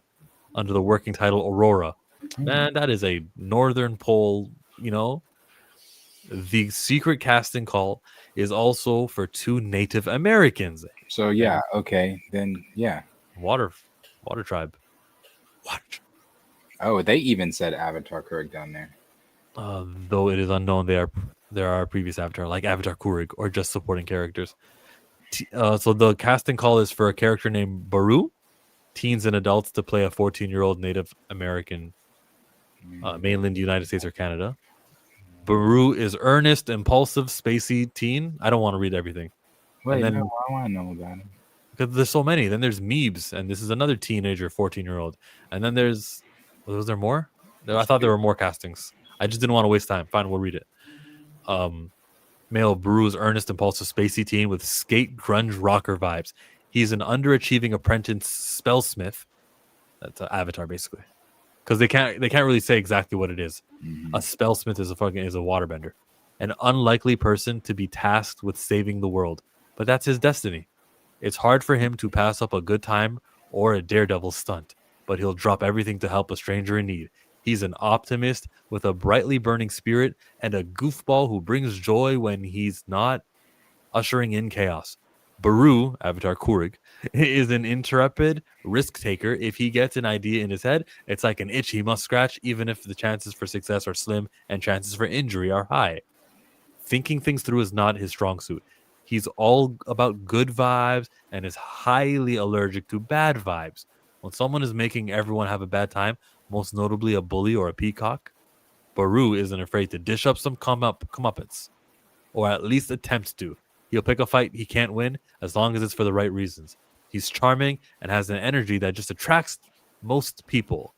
Speaker 1: Under the working title Aurora. Man, that is a northern pole, you know. The secret casting call is also for 2 Native Americans.
Speaker 2: So yeah, okay, then yeah.
Speaker 1: Water tribe.
Speaker 2: Oh, they even said Avatar Kuruk down there.
Speaker 1: Though it is unknown there are previous Avatar like Avatar Kuruk or just supporting characters. So the casting call is for a character named Baru, teens and adults to play a 14-year-old Native American, mainland United States or Canada. Baru is earnest, impulsive, spacey teen. I don't want to read everything.
Speaker 2: Wait, no, I want to know about him.
Speaker 1: Because there's so many. Then there's Meebs, and this is another teenager, 14-year-old. And then was there more? I thought there were more castings. I just didn't want to waste time. Fine, we'll read it. Male Baru is earnest, impulsive, spacey teen with skate grunge rocker vibes. He's an underachieving apprentice spellsmith. That's an Avatar, basically. Because they can't really say exactly what it is. A spellsmith is a waterbender, an unlikely person to be tasked with saving the world, but that's his destiny. It's hard for him to pass up a good time or a daredevil stunt, but he'll drop everything to help a stranger in need. He's an optimist with a brightly burning spirit and a goofball who brings joy when he's not ushering in chaos. Baru, Avatar Kuruk, is an intrepid risk taker. If he gets an idea in his head, it's like an itch he must scratch, even if the chances for success are slim and chances for injury are high. Thinking things through is not his strong suit. He's all about good vibes and is highly allergic to bad vibes. When someone is making everyone have a bad time, most notably a bully or a peacock, Baru isn't afraid to dish up some comeuppance, or at least attempt to. He'll pick a fight he can't win as long as it's for the right reasons. He's charming and has an energy that just attracts most people.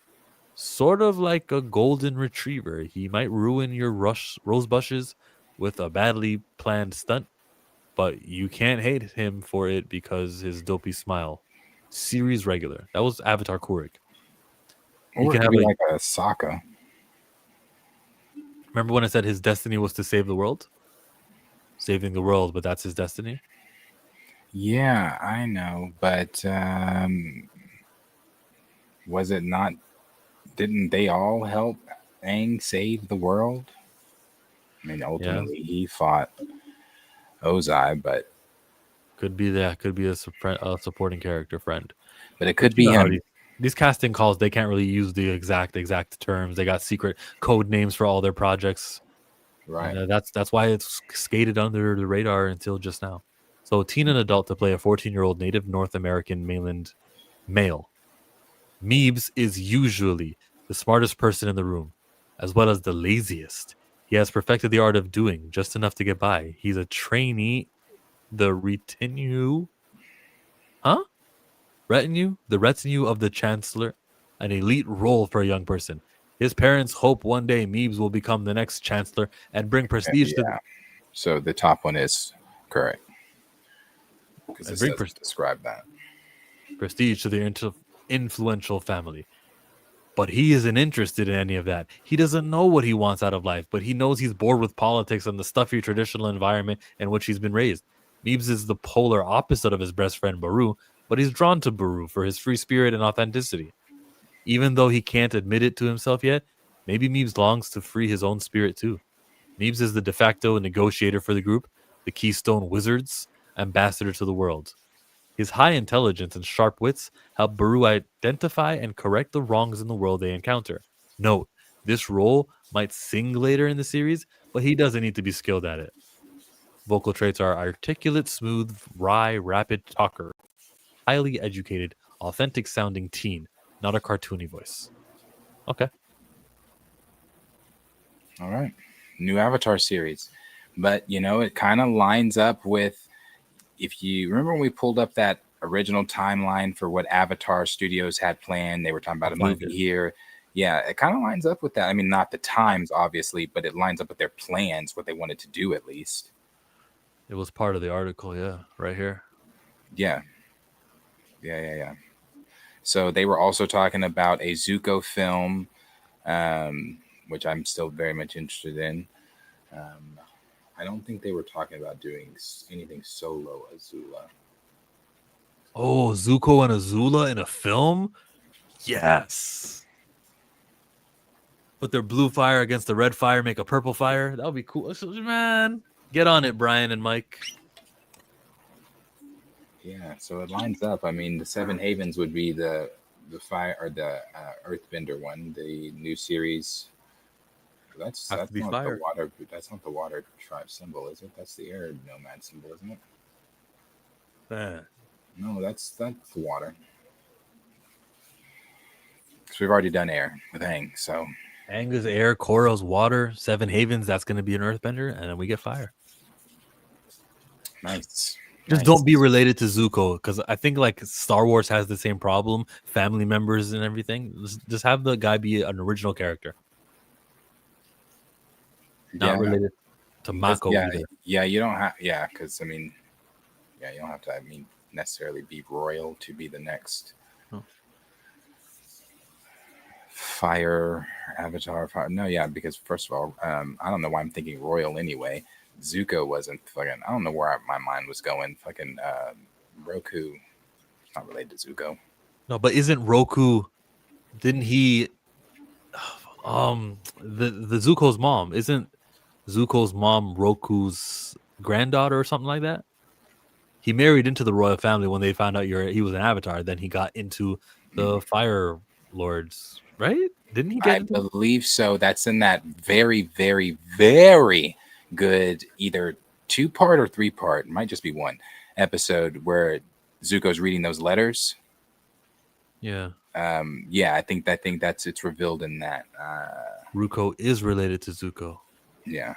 Speaker 1: Sort of like a golden retriever. He might ruin your rose bushes with a badly planned stunt, but you can't hate him for it because his dopey smile. Series regular. That was Avatar Kuruk.
Speaker 2: Or it could be like a Sokka.
Speaker 1: Remember when I said his destiny was to save the world? Saving the world, but that's his destiny?
Speaker 2: Yeah, I know, but was it not? Didn't they all help Aang save the world? I mean, ultimately he fought Ozai, but
Speaker 1: could be that. Could be a supporting character friend,
Speaker 2: but it could be him.
Speaker 1: These casting calls, they can't really use the exact terms. They got secret code names for all their projects.
Speaker 2: Right.
Speaker 1: That's why it's skated under the radar until just now. So teen and adult to play a 14-year-old Native North American mainland male. Meebs is usually the smartest person in the room, as well as the laziest. He has perfected the art of doing just enough to get by. He's a trainee, the retinue of the Chancellor, an elite role for a young person. His parents hope one day Meebs will become the next Chancellor and bring prestige to them.
Speaker 2: So the top one is correct. Because it doesn't describe that.
Speaker 1: Prestige to the influential family. But he isn't interested in any of that. He doesn't know what he wants out of life, but he knows he's bored with politics and the stuffy traditional environment in which he's been raised. Meebs is the polar opposite of his best friend Baru, but he's drawn to Baru for his free spirit and authenticity. Even though he can't admit it to himself yet, maybe Meebs longs to free his own spirit too. Meebs is the de facto negotiator for the group, the Keystone Wizards, ambassador to the world. His high intelligence and sharp wits help Baru identify and correct the wrongs in the world they encounter. Note, this role might sing later in the series, but he doesn't need to be skilled at it. Vocal traits are articulate, smooth, wry, rapid talker, highly educated, authentic sounding teen, not a cartoony voice. Okay.
Speaker 2: All right. New Avatar series. But, it kind of lines up with, if you remember when we pulled up that original timeline for what Avatar Studios had planned, they were talking about a movie here. Yeah, it kind of lines up with that. I mean, not the times, obviously, but it lines up with their plans, what they wanted to do at least.
Speaker 1: It was part of the article, yeah, right here.
Speaker 2: Yeah. So they were also talking about a Zuko film, which I'm still very much interested in. I don't think they were talking about doing anything solo Azula.
Speaker 1: Oh, Zuko and Azula in a film? Yes. Put their blue fire against the red fire, make a purple fire. That would be cool. Man, get on it, Brian and Mike.
Speaker 2: Yeah, so it lines up. I mean, the Seven Havens would be the fire or the Earthbender one, the new series. That's not
Speaker 1: fire.
Speaker 2: the water. That's not the water tribe symbol, is it? That's the air nomad symbol, isn't it? No, that's the water. Because we've already done air with Aang, so
Speaker 1: Aang is air, Korra's water, Seven Havens, that's going to be an earthbender, and then we get fire.
Speaker 2: Nice.
Speaker 1: Just don't be related to Zuko, because I think like Star Wars has the same problem, family members and everything. Just have the guy be an original character. Not related to Mako either.
Speaker 2: Yeah, you don't have, because you don't have to, necessarily be royal to be the next fire avatar. No, because first of all, I don't know why I'm thinking royal anyway. Zuko wasn't fucking, I don't know where my mind was going. Fucking Roku, not related to Zuko.
Speaker 1: No, but isn't Roku, didn't he, the Zuko's mom, isn't Zuko's mom Roku's granddaughter or something like that? He married into the royal family when they found out he was an avatar. Then he got into the Fire Lords, right? Didn't he get?
Speaker 2: I believe so. That's in that very, very, very good either 2-part or 3-part. It might just be one episode where Zuko's reading those letters.
Speaker 1: Yeah.
Speaker 2: I think that's it's revealed in that.
Speaker 1: Ruko is related to Zuko.
Speaker 2: Yeah,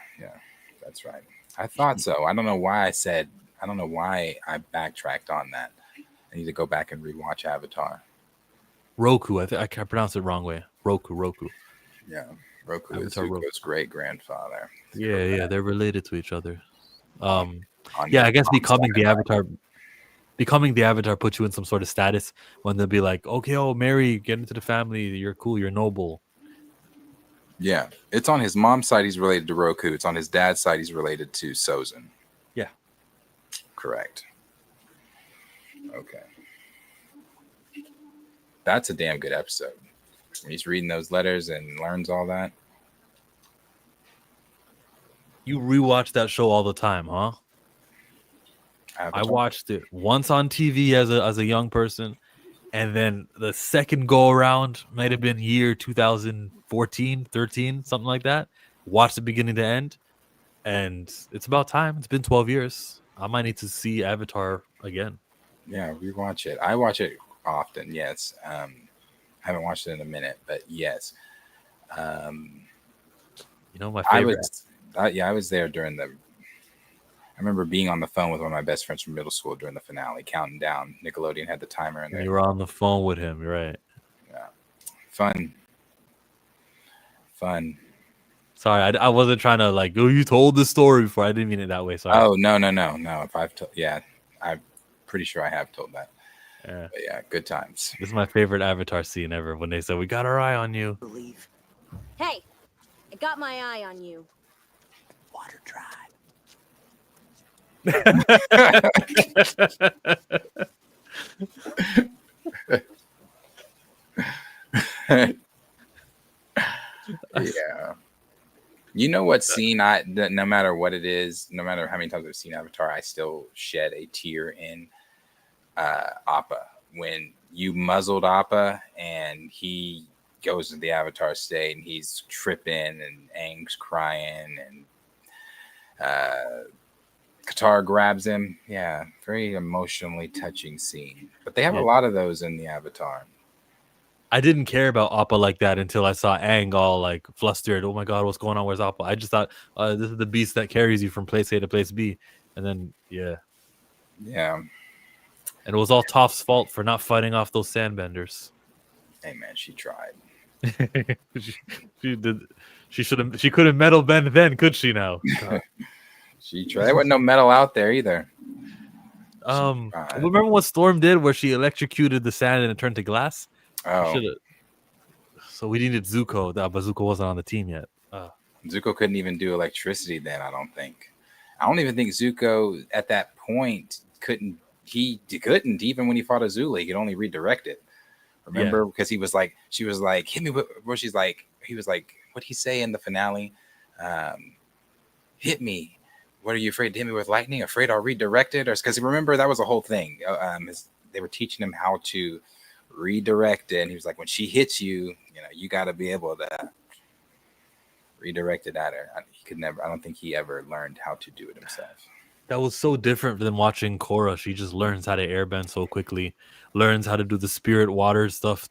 Speaker 2: that's right. I thought so. I don't know why I backtracked on that. I need to go back and rewatch Avatar.
Speaker 1: Roku, I can't pronounce it wrong way. Roku.
Speaker 2: Yeah, Roku
Speaker 1: Avatar
Speaker 2: is Zuko's great grandfather.
Speaker 1: Yeah, they're related to each other. I guess becoming the Avatar puts you in some sort of status when they'll be like, okay, Mary, get into the family. You're cool. You're noble.
Speaker 2: Yeah, it's on his mom's side. He's related to Roku. It's on his dad's side. He's related to Sozin.
Speaker 1: Yeah,
Speaker 2: correct. Okay, that's a damn good episode. He's reading those letters and learns all that.
Speaker 1: You rewatch that show all the time, huh?
Speaker 2: Avatar?
Speaker 1: I watched it once on TV as a young person, and then the second go around might have been year 2014, 13, something like that. Watched the beginning to end, and it's about time. It's been 12 years. I might need to see Avatar again.
Speaker 2: Yeah, rewatch it. I watch it often. Yes, I haven't watched it in a minute, but yes.
Speaker 1: My favorite.
Speaker 2: I was there during I remember being on the phone with one of my best friends from middle school during the finale, counting down. Nickelodeon had the timer in there.
Speaker 1: You were on the phone with him, you're right?
Speaker 2: Yeah, fun.
Speaker 1: Sorry, I wasn't trying to you told the story before. I didn't mean it that way. Sorry.
Speaker 2: Oh no. If I've told, I'm pretty sure I have told that.
Speaker 1: Yeah.
Speaker 2: But yeah, good times.
Speaker 1: This is my favorite Avatar scene ever when they said, "We got our eye on you."
Speaker 12: Hey, I got my eye on you.
Speaker 13: Water tribe.
Speaker 2: Yeah. You know what scene no matter what it is, no matter how many times I've seen Avatar, I still shed a tear in Appa. When you muzzled Appa and he goes to the Avatar state and he's tripping and Aang's crying and Katara grabs him. Yeah, very emotionally touching scene. But they have a lot of those in the Avatar.
Speaker 1: I didn't care about Appa like that until I saw Aang all like flustered. Oh my god, what's going on? Where's Appa? I just thought this is the beast that carries you from place A to place B. And then
Speaker 2: yeah.
Speaker 1: And it was all Toph's fault for not fighting off those sandbenders.
Speaker 2: Hey man, she tried.
Speaker 1: she did. She should have. She couldn't metal bend then, could she? Now
Speaker 2: she tried. There wasn't no metal out there either.
Speaker 1: Remember what Storm did, where she electrocuted the sand and it turned to glass?
Speaker 2: Oh,
Speaker 1: so we needed Zuko. That Zuko wasn't on the team yet.
Speaker 2: Zuko couldn't even do electricity then. I don't think. I don't even think Zuko at that point couldn't. He couldn't even when he fought Azula. He could only redirect it. Remember, because he was like, she was like, hit me with. Where she's like, he was like, what'd he say in the finale? Hit me. What are you afraid to hit me with lightning? Afraid I'll redirect it? Or because remember that was a whole thing. They were teaching him how to redirect it, and he was like, when she hits you, you got to be able to redirect it at her. He could never. I don't think he ever learned how to do it himself.
Speaker 1: That was so different than watching Korra. She just learns how to airbend so quickly, learns how to do the spirit water stuff,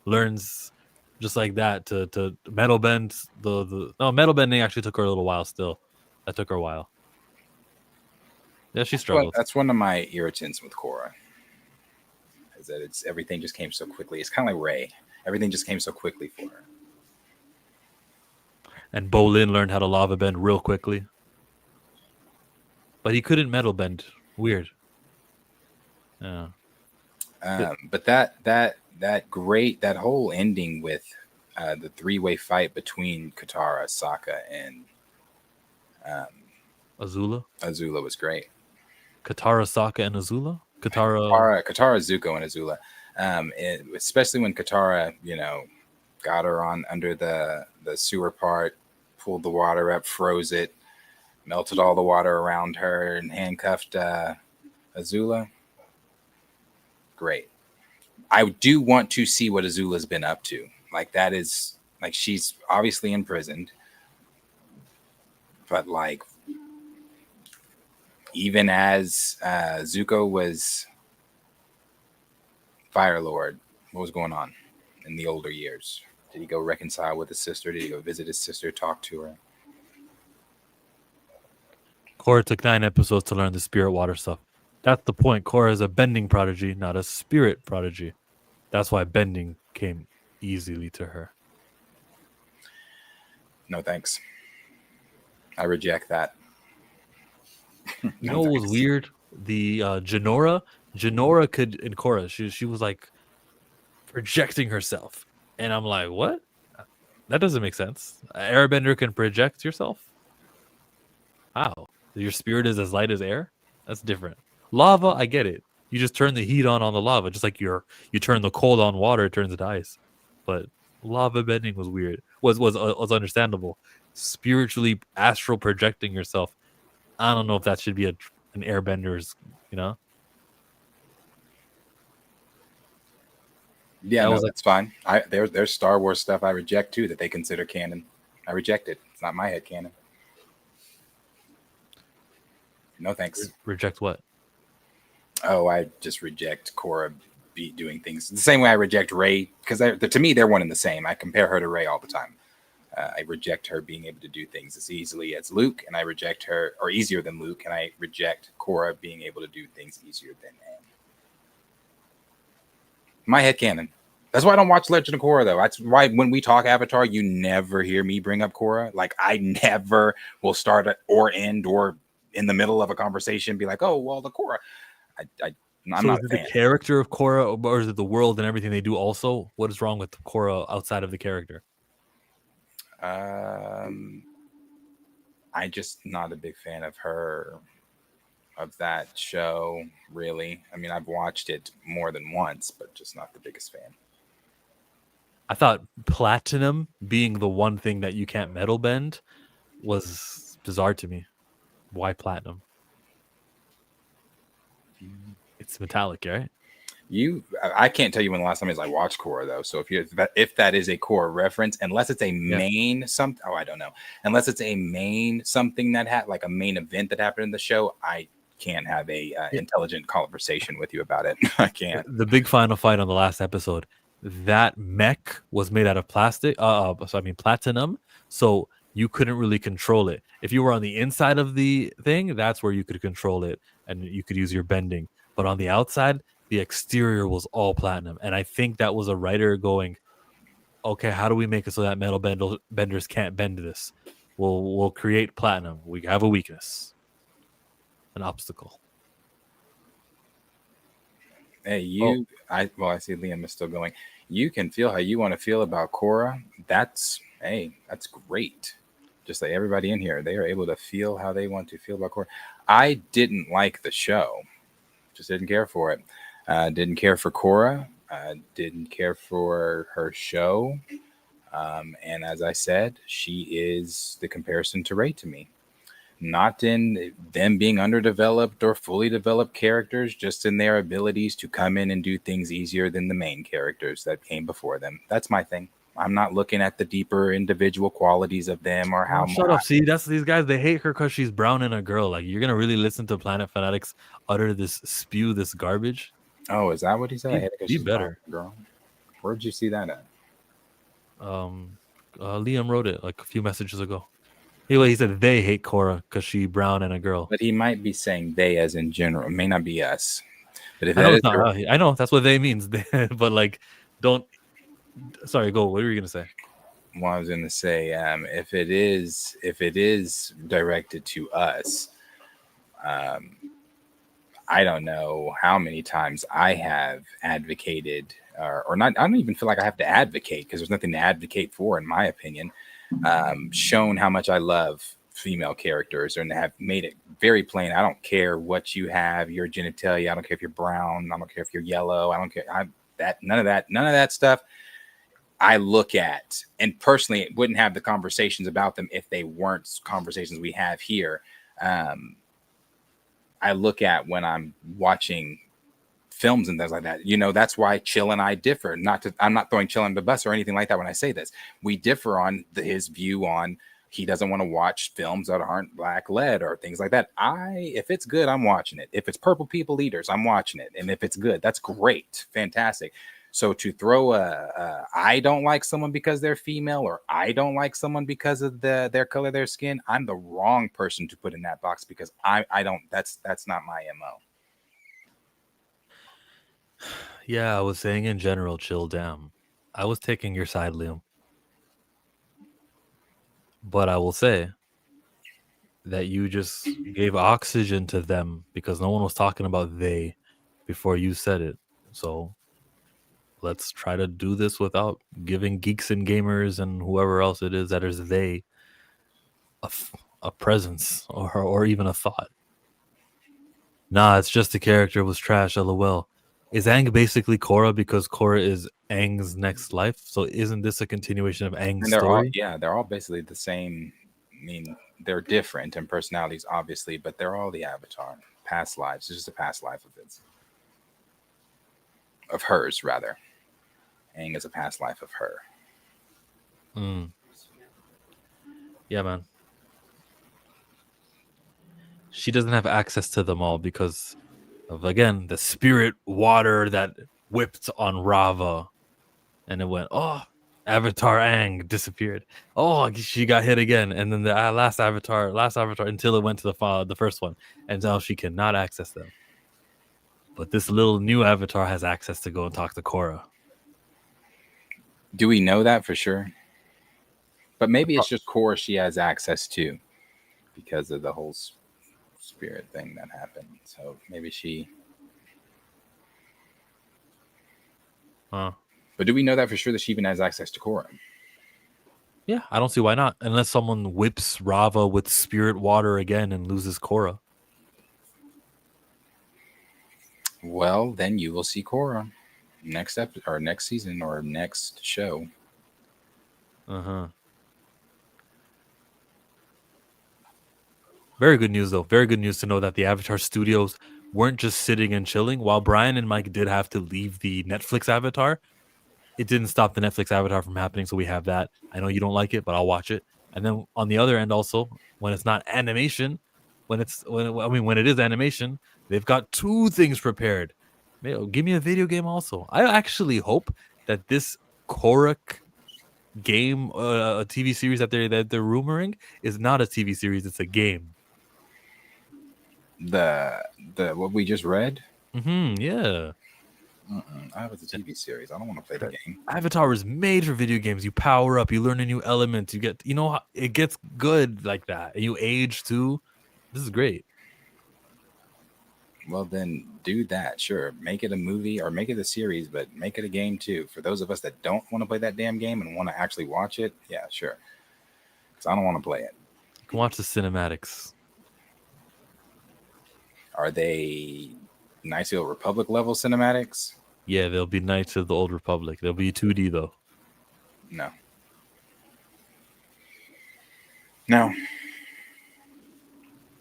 Speaker 1: learns just like that to metal bend. Metal bending actually took her a little while. Still, that took her a while. Yeah, she struggled.
Speaker 2: That's one of my irritants with Korra. Is that everything just came so quickly. It's kind of like Rey. Everything just came so quickly for her.
Speaker 1: And Bolin learned how to lava bend real quickly. But he couldn't metal bend. Weird. Yeah.
Speaker 2: But that whole ending with the three-way fight between Katara, Sokka, and
Speaker 1: Azula.
Speaker 2: Azula was great.
Speaker 1: Katara, Sokka, and Azula.
Speaker 2: Katara, Zuko, and Azula. Especially when Katara, got her on under the sewer part, pulled the water up, froze it, melted all the water around her, and handcuffed Azula. Great. I do want to see what Azula's been up to. Like that is like she's obviously imprisoned, but like even as Zuko was Fire Lord, what was going on in the older years? Did he go reconcile with his sister? Did he go visit his sister, talk to her?
Speaker 1: Korra took 9 episodes to learn the spirit water stuff. That's the point. Korra is a bending prodigy, not a spirit prodigy. That's why bending came easily to her.
Speaker 2: No thanks. I reject that.
Speaker 1: You know what was weird? The Jinora could in Korra. She was like projecting herself, and I'm like, what? That doesn't make sense. An airbender can project yourself. How? Your spirit is as light as air? That's different. Lava, I get it. You just turn the heat on the lava, just like you turn the cold on water, it turns it to ice. But lava bending was weird. Was understandable. Spiritually astral projecting yourself. I don't know if that should be an airbenders,
Speaker 2: Yeah, no, that's fine. There's Star Wars stuff I reject too that they consider canon. I reject it. It's not my head canon. No thanks.
Speaker 1: Reject what?
Speaker 2: Oh, I just reject Korra doing things the same way I reject Rey, because to me they're one and the same. I compare her to Rey all the time. I reject her being able to do things as easily as Luke, and I reject her, or easier than Luke, and I reject Korra being able to do things easier than Aang. My head canon. That's why I don't watch Legend of Korra, though. That's why when we talk Avatar, you never hear me bring up Korra. Like, I never will start or end or in the middle of a conversation be like, oh, well, the Korra. I'm not a fan.
Speaker 1: The character of Korra, or is it the world and everything they do also? What is wrong with Korra outside of the character?
Speaker 2: I'm just not a big fan of her of that show, really. I mean, I've watched it more than once, but just not the biggest fan.
Speaker 1: I thought platinum being the one thing that you can't metal bend was bizarre to me. Why platinum? It's metallic, right?
Speaker 2: I can't tell you when the last time is I watched Korra though. So if that is a Korra reference, unless it's a main something, I don't know. Unless it's a main something that had like a main event that happened in the show, I can't have a intelligent conversation with you about it. I can't.
Speaker 1: The big final fight on the last episode, that mech was made out of plastic. Platinum. So you couldn't really control it. If you were on the inside of the thing, that's where you could control it and you could use your bending. But on the outside, the exterior was all platinum. And I think that was a writer going, okay, how do we make it so that metal benders can't bend this? We'll create platinum. We have a weakness, an obstacle.
Speaker 2: Hey, I see Liam is still going. You can feel how you want to feel about Korra. That's great. Just like everybody in here, they are able to feel how they want to feel about Korra. I didn't like the show. Just didn't care for it. Didn't care for Korra. Didn't care for her show. And as I said, she is the comparison to Rey to me. Not in them being underdeveloped or fully developed characters, just in their abilities to come in and do things easier than the main characters that came before them. That's my thing. I'm not looking at the deeper individual qualities of them or how.
Speaker 1: Shut up. See, that's these guys. They hate her because she's brown and a girl. Like, you're gonna really listen to Planet Fanatics spew this garbage?
Speaker 2: Oh, is that what he said?
Speaker 1: Be better,
Speaker 2: girl. Where'd you see that at?
Speaker 1: Liam wrote it like a few messages ago. He said they hate Korra because she's brown and a girl.
Speaker 2: But he might be saying they as in general. It may not be us. But if
Speaker 1: I know that's what they means. But like, don't. Sorry, go. What were you gonna say?
Speaker 2: Well, I was gonna say, if it is directed to us, I don't know how many times I have advocated, or not. I don't even feel like I have to advocate because there's nothing to advocate for, in my opinion. Shown how much I love female characters and have made it very plain. I don't care what you have, your genitalia. I don't care if you're brown. I don't care if you're yellow. I don't care. None of that stuff. I look at, and personally wouldn't have the conversations about them if they weren't conversations we have here. I look at when I'm watching films and things like that. You know, that's why Chill and I differ. I'm not throwing Chill under the bus or anything like that when I say this. We differ on his view on he doesn't want to watch films that aren't black led or things like that. If it's good, I'm watching it. If it's Purple People Eaters, I'm watching it. And if it's good, that's great. Fantastic. So to throw I don't like someone because they're female or I don't like someone because of their color of their skin, I'm the wrong person to put in that box because I don't, that's not my MO.
Speaker 1: Yeah, I was saying in general, Chill, damn. I was taking your side, Liam. But I will say that you just gave oxygen to them because no one was talking about they before you said it. So let's try to do this without giving geeks and gamers and whoever else it is that is they a presence or even a thought. Nah, it's just the character was trash, lol. Is Aang basically Korra because Korra is Aang's next life? So isn't this a continuation of Aang's story?
Speaker 2: They're all basically the same. I mean, they're different in personalities, obviously, but they're all the Avatar. Past lives. It's just a past life of it. Of hers, rather. Aang is a past life of her.
Speaker 1: Yeah, man. She doesn't have access to them all because of, again, the spirit water that whipped on Rava. And it went, oh, Avatar Aang disappeared. Oh, she got hit again. And then the last Avatar, until it went to the first one. And now she cannot access them. But this little new Avatar has access to go and talk to Korra.
Speaker 2: Do we know that for sure? But maybe it's just Korra she has access to because of the whole spirit thing that happened. So maybe she... But do we know that for sure that she even has access to Korra?
Speaker 1: Yeah, I don't see why not. Unless someone whips Rava with spirit water again and loses Korra.
Speaker 2: Well, then you will see Korra next or next season or next show.
Speaker 1: Very good news, though. Very good news to know that the Avatar studios weren't just sitting and chilling. While Brian and Mike did have to leave the Netflix Avatar, it didn't stop the Netflix Avatar from happening. So we have that. I know you don't like it, but I'll watch it. And then on the other end, also, when it's not animation, when it is animation, they've got two things prepared. Give me a video game also. I actually hope that this Korra game, a TV series that they're rumoring, is not a TV series. It's a game.
Speaker 2: The what we just read.
Speaker 1: Yeah.
Speaker 2: I was a TV series. I don't want to play the game.
Speaker 1: Avatar is made for video games. You power up. You learn a new element. You get, it gets good like that. And you age too. This is great.
Speaker 2: Well, then do that. Sure. Make it a movie or make it a series, but make it a game too. For those of us that don't want to play that damn game and want to actually watch it, yeah, sure. Because I don't want to play it.
Speaker 1: You can watch the cinematics.
Speaker 2: Are they Knights of the Republic level cinematics?
Speaker 1: Yeah, they'll be Knights of the Old Republic. They'll be 2D though.
Speaker 2: No.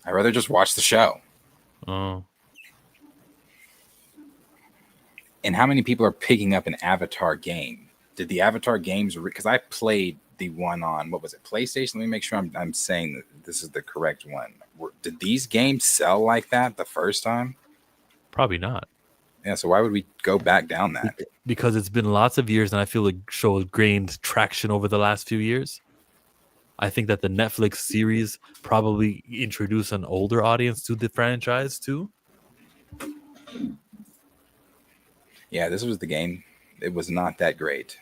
Speaker 2: I'd rather just watch the show.
Speaker 1: Oh.
Speaker 2: And how many people are picking up an Avatar game? Did the Avatar games? Because I played the one on, what was it, PlayStation? Let me make sure I'm saying that this is the correct one. Did these games sell like that the first time?
Speaker 1: Probably not.
Speaker 2: Yeah, so why would we go back down that?
Speaker 1: Because it's been lots of years, and I feel the show has gained traction over the last few years. I think that the Netflix series probably introduced an older audience to the franchise too.
Speaker 2: Yeah, this was the game. It was not that great.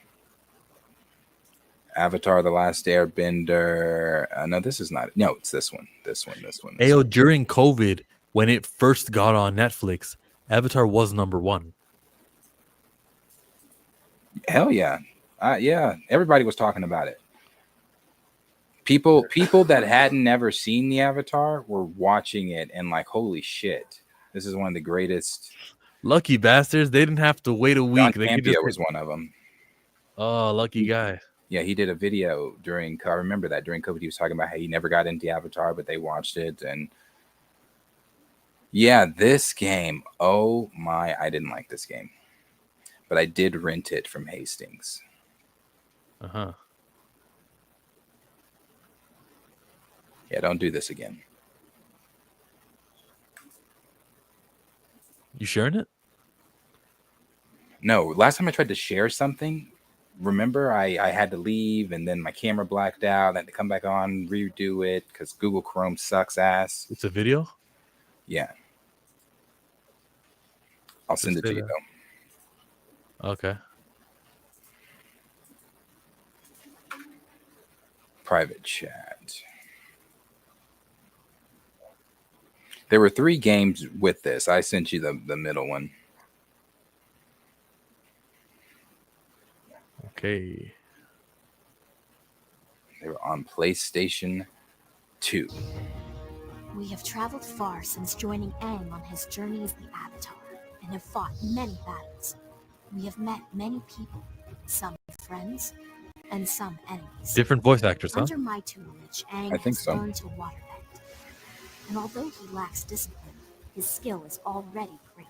Speaker 2: Avatar: The Last Airbender. No, this is not. No, it's this one. This one.
Speaker 1: Ayo, during COVID, when it first got on Netflix, Avatar was number one.
Speaker 2: Hell yeah. Yeah, everybody was talking about it. People that hadn't never seen the Avatar were watching it and like, holy shit, this is one of the greatest.
Speaker 1: Lucky bastards, they didn't have to wait a week.
Speaker 2: John Campea was one of them.
Speaker 1: Oh, lucky guy.
Speaker 2: Yeah, he did a video I remember that during COVID, he was talking about how he never got into Avatar, but they watched it. And yeah, this game, oh my, I didn't like this game, but I did rent it from Hastings.
Speaker 1: Uh-huh.
Speaker 2: Yeah, don't do this again.
Speaker 1: You sharing it?
Speaker 2: No, last time I tried to share something, remember I had to leave and then my camera blacked out. I had to come back on, redo it because Google Chrome sucks ass.
Speaker 1: It's a video?
Speaker 2: Yeah. I'll send it to you though.
Speaker 1: Okay.
Speaker 2: Private chat. There were 3 games with this. I sent you the middle one.
Speaker 1: Okay.
Speaker 2: They were on PlayStation 2.
Speaker 18: We have traveled far since joining Aang on his journey as the Avatar, and have fought many battles. We have met many people, some friends, and some enemies.
Speaker 1: Different voice actors, huh?
Speaker 18: Under my tutelage, Aang has learned to waterbend. And although he lacks discipline, his skill is already great.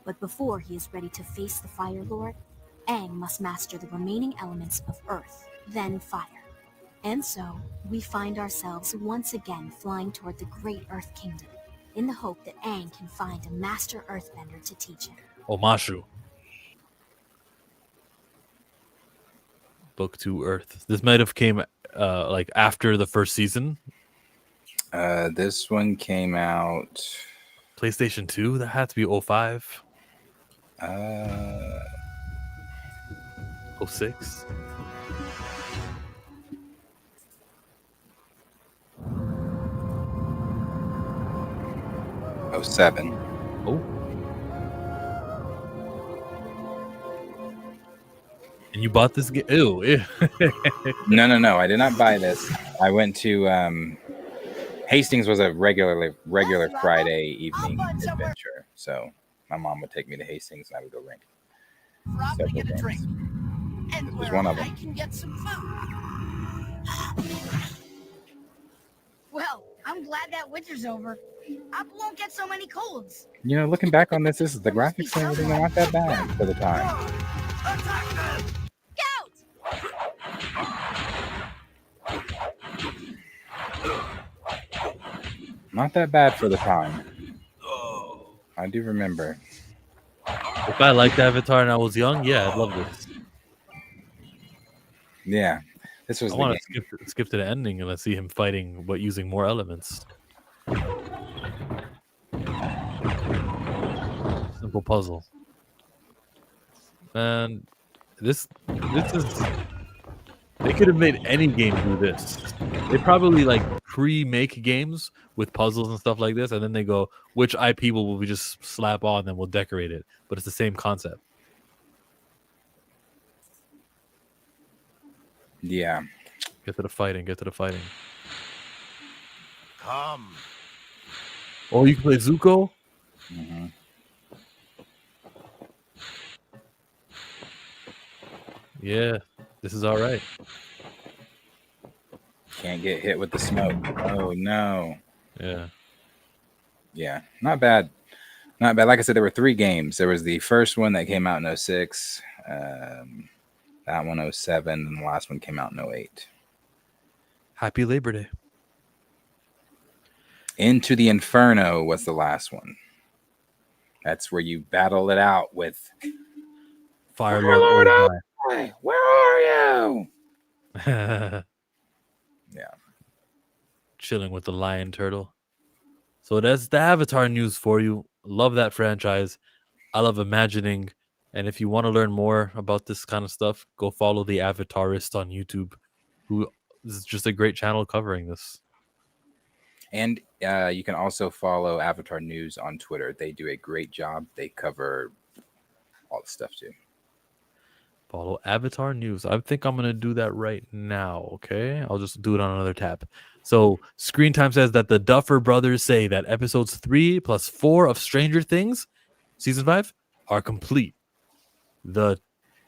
Speaker 18: But before he is ready to face the Fire Lord, Aang must master the remaining elements of Earth, then Fire. And so, we find ourselves once again flying toward the Great Earth Kingdom, in the hope that Aang can find a Master Earthbender to teach him.
Speaker 1: Omashu. Book 2 Earth. This might have came like after the first season.
Speaker 2: This one came out
Speaker 1: PlayStation 2. That had to be 05. 06.
Speaker 2: Oh, 07.
Speaker 1: Oh. And you bought this game? Ew.
Speaker 2: No. I did not buy this. I went to Hastings was a regular Friday evening adventure. So My mom would take me to Hastings, and I would go rent
Speaker 13: Probably
Speaker 2: several
Speaker 13: get a drink.
Speaker 2: games.
Speaker 13: And
Speaker 2: There's
Speaker 13: where
Speaker 2: one of
Speaker 13: I
Speaker 2: them.
Speaker 13: can get some food. Well, I'm glad that winter's over. I won't get so many colds.
Speaker 2: You know, looking back on this is the graphics and everything are not that bad for the time. Not that bad for the time. I do remember.
Speaker 1: If I liked Avatar and I was young, yeah, I'd love this.
Speaker 2: Yeah, this was
Speaker 1: I
Speaker 2: the
Speaker 1: want
Speaker 2: game.
Speaker 1: to skip to the ending and let's see him fighting, but using more elements. Simple puzzle. Man, this is. They could have made any game do this. They probably like pre-make games with puzzles and stuff like this, and then they go, which IP will we just slap on, then we'll decorate it. But it's the same concept.
Speaker 2: Yeah.
Speaker 1: Get to the fighting.
Speaker 13: Come.
Speaker 1: Oh, you can play Zuko?
Speaker 2: Mm-hmm.
Speaker 1: Yeah, this is all right.
Speaker 2: Can't get hit with the smoke. Oh, no.
Speaker 1: Yeah.
Speaker 2: Yeah, not bad. Not bad. Like I said, there were 3 games. There was the first one that came out in 06, that one 07, and the last one came out in 08.
Speaker 1: Happy Labor Day.
Speaker 2: Into the Inferno was the last one. That's where you battle it out with
Speaker 1: Fire Lord Ozai.
Speaker 2: Where are you?
Speaker 1: Yeah. Chilling with the lion turtle. So that's the Avatar news for you. Love that franchise. I love imagining. And if you want to learn more about this kind of stuff, go follow the Avatarist on YouTube, who is just a great channel covering this.
Speaker 2: And you can also follow Avatar News on Twitter. They do a great job. They cover all the stuff too.
Speaker 1: Follow Avatar News. I think I'm going to do that right now, okay? I'll just do it on another tab. So, Screen Time says that the Duffer Brothers say that episodes 3 plus 4 of Stranger Things, season 5, are complete. The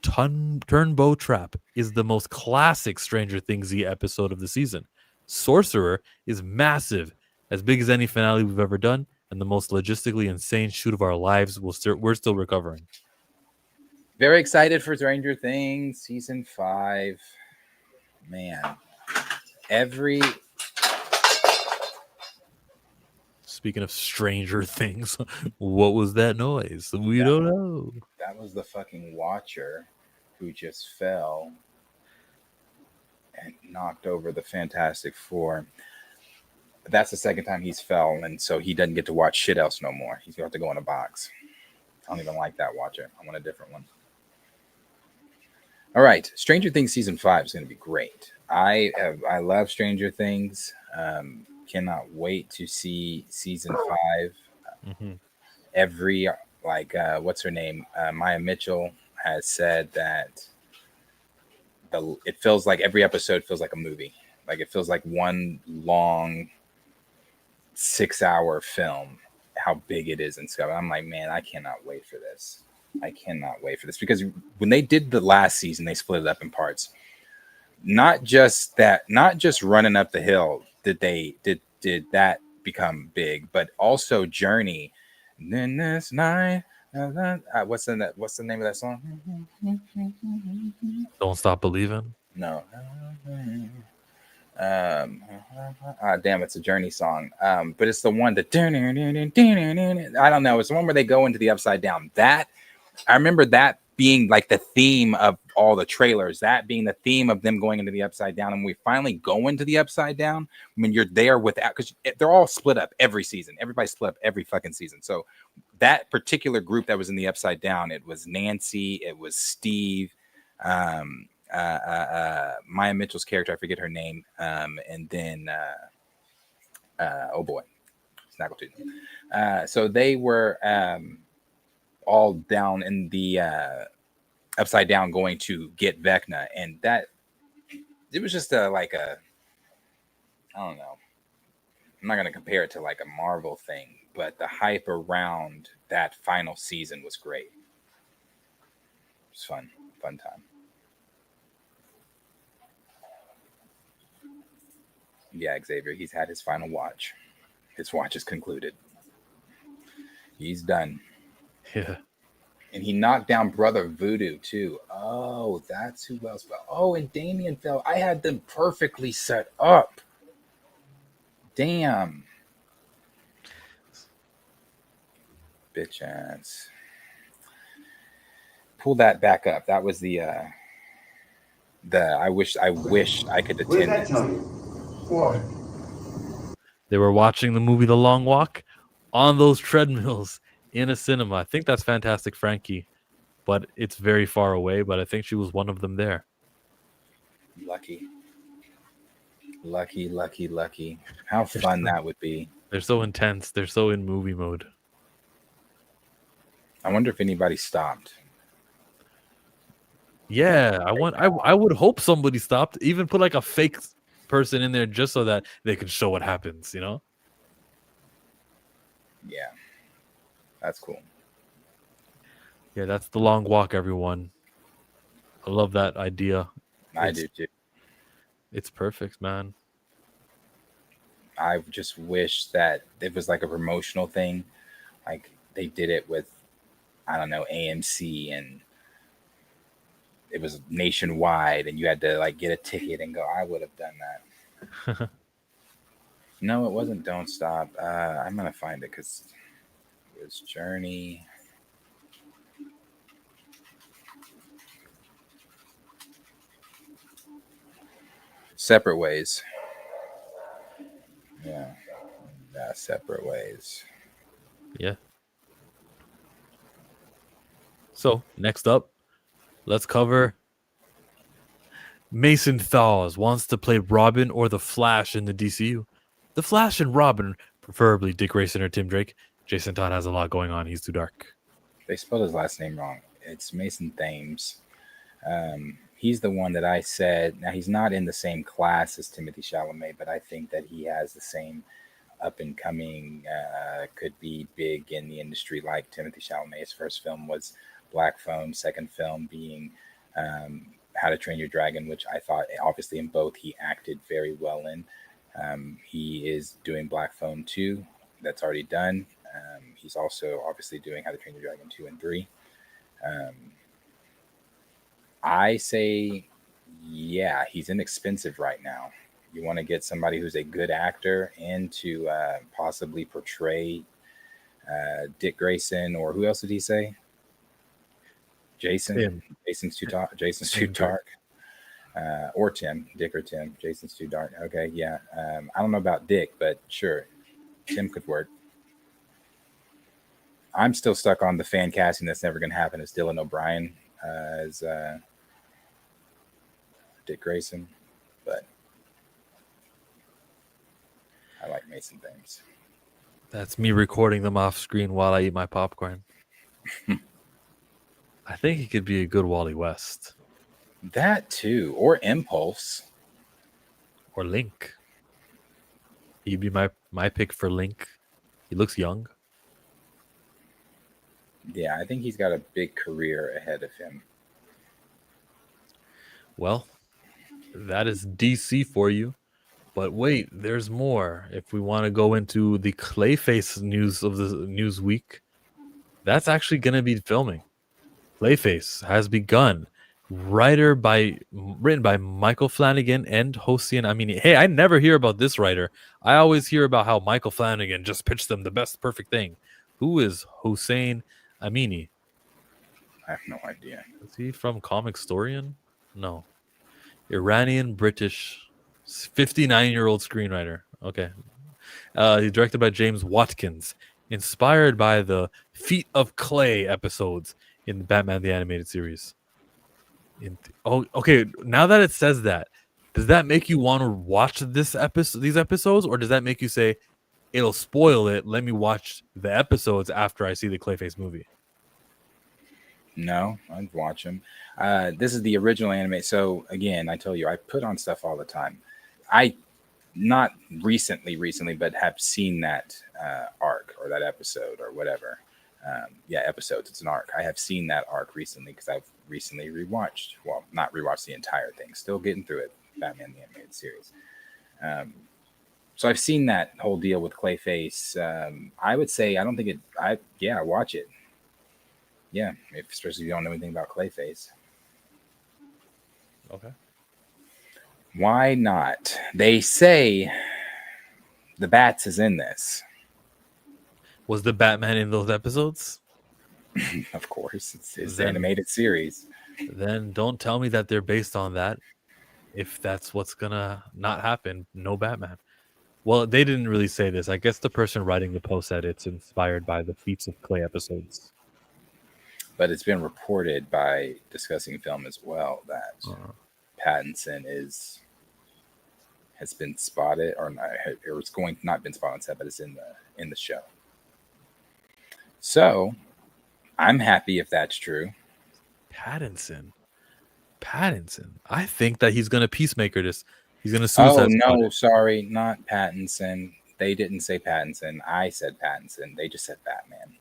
Speaker 1: Turnbow Trap is the most classic Stranger Things-y episode of the season. Sorcerer is massive, as big as any finale we've ever done, and the most logistically insane shoot of our lives. We're still recovering.
Speaker 2: Very excited for Stranger Things season 5. Man,
Speaker 1: Speaking of Stranger Things, what was that noise? We don't know.
Speaker 2: That was the fucking Watcher who just fell and knocked over the Fantastic Four. That's the second time he's fell, and so he doesn't get to watch shit else no more. He's going to have to go in a box. I don't even like that Watcher. I want a different one. All right, Stranger Things season 5 is going to be great. I love Stranger Things. Cannot wait to see season 5.
Speaker 1: Mm-hmm.
Speaker 2: Every what's her name? Maya Mitchell has said that it feels like every episode feels like a movie. Like it feels like one long 6-hour film. How big it is and stuff. I'm like, man, I cannot wait for this. Because when they did the last season, they split it up in parts. Not just running up the hill did that become big, but also Journey. And then this night, what's the name of that song?
Speaker 1: Don't Stop Believing.
Speaker 2: No. Damn, it's a Journey song. But it's the one that I don't know. It's the one where they go into the Upside Down. That I remember that being like the theme of all the trailers, that being the theme of them going into the Upside Down. And we finally go into the Upside Down when you're there without, because they're all split up every season. Everybody's split up every fucking season. So that particular group that was in the Upside Down, it was Nancy, it was Steve, Maya Mitchell's character, I forget her name, and then oh boy, Snaggletooth. So they were all down in the Upside Down going to get Vecna, and that it was just I don't know. I'm not gonna compare it to like a Marvel thing, but the hype around that final season was great. It was fun time. Yeah, Xavier, he's had his final watch. His watch is concluded. He's done.
Speaker 1: Yeah.
Speaker 2: And he knocked down Brother Voodoo too. Oh, that's who else fell. Oh, and Damien fell. I had them perfectly set up. Damn. Bitch ass. Pull that back up. That was the I wish I could attend.
Speaker 19: What did that tell you? What?
Speaker 1: They were watching the movie The Long Walk on those treadmills in a cinema. I think that's Fantastic Frankie, but it's very far away. But I think she was one of them there.
Speaker 2: Lucky. How fun that would be.
Speaker 1: They're so intense. They're so in movie mode.
Speaker 2: I wonder if anybody stopped.
Speaker 1: Yeah, I would hope somebody stopped. Even put like a fake person in there just so that they can show what happens, you know?
Speaker 2: Yeah. That's cool.
Speaker 1: Yeah, that's The Long Walk, everyone. I love that idea.
Speaker 2: I do too.
Speaker 1: It's perfect, man.
Speaker 2: I just wish that it was like a promotional thing. Like they did it with, I don't know, AMC, and it was nationwide and you had to like get a ticket and go. I would have done that. No, it wasn't Don't Stop. I'm going to find it because it was Journey. Separate Ways. Yeah. Separate Ways.
Speaker 1: Yeah. So, next up, let's cover Mason Thaws wants to play Robin or the Flash in the DCU. The Flash and Robin, preferably Dick Grayson or Tim Drake. Jason Todd has a lot going on. He's too dark.
Speaker 2: They spelled his last name wrong. It's Mason Thames. He's the one that I said. Now, he's not in the same class as Timothée Chalamet, but I think that he has the same up and coming, could be big in the industry like Timothée Chalamet. His first film was Black Phone, second film being How to Train Your Dragon, which I thought obviously in both he acted very well in. He is doing Black Phone 2. That's already done. He's also obviously doing How to Train Your Dragon 2 and 3. I say, yeah, he's inexpensive right now. You want to get somebody who's a good actor and to possibly portray Dick Grayson, or who else did he say? Jason.
Speaker 1: Tim.
Speaker 2: Jason's too dark. Jason's too dark. Or Tim. Dick or Tim. Jason's too dark. Okay, yeah. I don't know about Dick, but sure, Tim could work. I'm still stuck on the fan casting that's never going to happen. As Dylan O'Brien as Dick Grayson, but I like Mason Thames.
Speaker 1: That's me recording them off screen while I eat my popcorn. I think he could be a good Wally West.
Speaker 2: That too, or Impulse,
Speaker 1: or Link. He'd be my pick for Link. He looks young.
Speaker 2: Yeah, I think he's got a big career ahead of him.
Speaker 1: Well, that is DC for you. But wait, there's more. If we want to go into the Clayface news of the news week, that's actually going to be filming. Clayface has begun. Written by Michael Flanagan and Hossein Amini. Hey, I never hear about this writer. I always hear about how Michael Flanagan just pitched them the best perfect thing. Who is Hossein Amini?
Speaker 2: I have no idea.
Speaker 1: Is he from Comic Storian? No. Iranian British 59-year-old screenwriter. Okay. He's directed by James Watkins. Inspired by the Feet of Clay episodes in the Batman the Animated Series. Okay. Now that it says that, does that make you want to watch these episodes, or does that make you say, it'll spoil it, let me watch the episodes after I see the Clayface movie?
Speaker 2: No, I'd watch them. This is the original anime. So again, I tell you, I put on stuff all the time. I not recently, but have seen that arc or that episode or whatever. Episodes. It's an arc. I have seen that arc recently because I've recently rewatched. Well, not rewatched the entire thing. Still getting through it. Batman the Animated Series. So I've seen that whole deal with Clayface. I would say I don't think it. Watch it. Yeah, especially if you don't know anything about Clayface.
Speaker 1: Okay.
Speaker 2: Why not? They say the Bats is in this.
Speaker 1: Was the Batman in those episodes?
Speaker 2: Of course, it's his animated series.
Speaker 1: Then don't tell me that they're based on that. If that's what's gonna not happen, no Batman. Well, they didn't really say this. I guess the person writing the post said it's inspired by the Feats of Clay episodes.
Speaker 2: But it's been reported by Discussing Film as well that Pattinson has been spotted, or not, or it's going not been spotted on set, but it's in the show. So I'm happy if that's true.
Speaker 1: Pattinson. I think that he's gonna Peacemaker this. He's gonna Suicide Squad.
Speaker 2: Oh no, sorry, not Pattinson. They didn't say Pattinson. I said Pattinson. They just said Batman.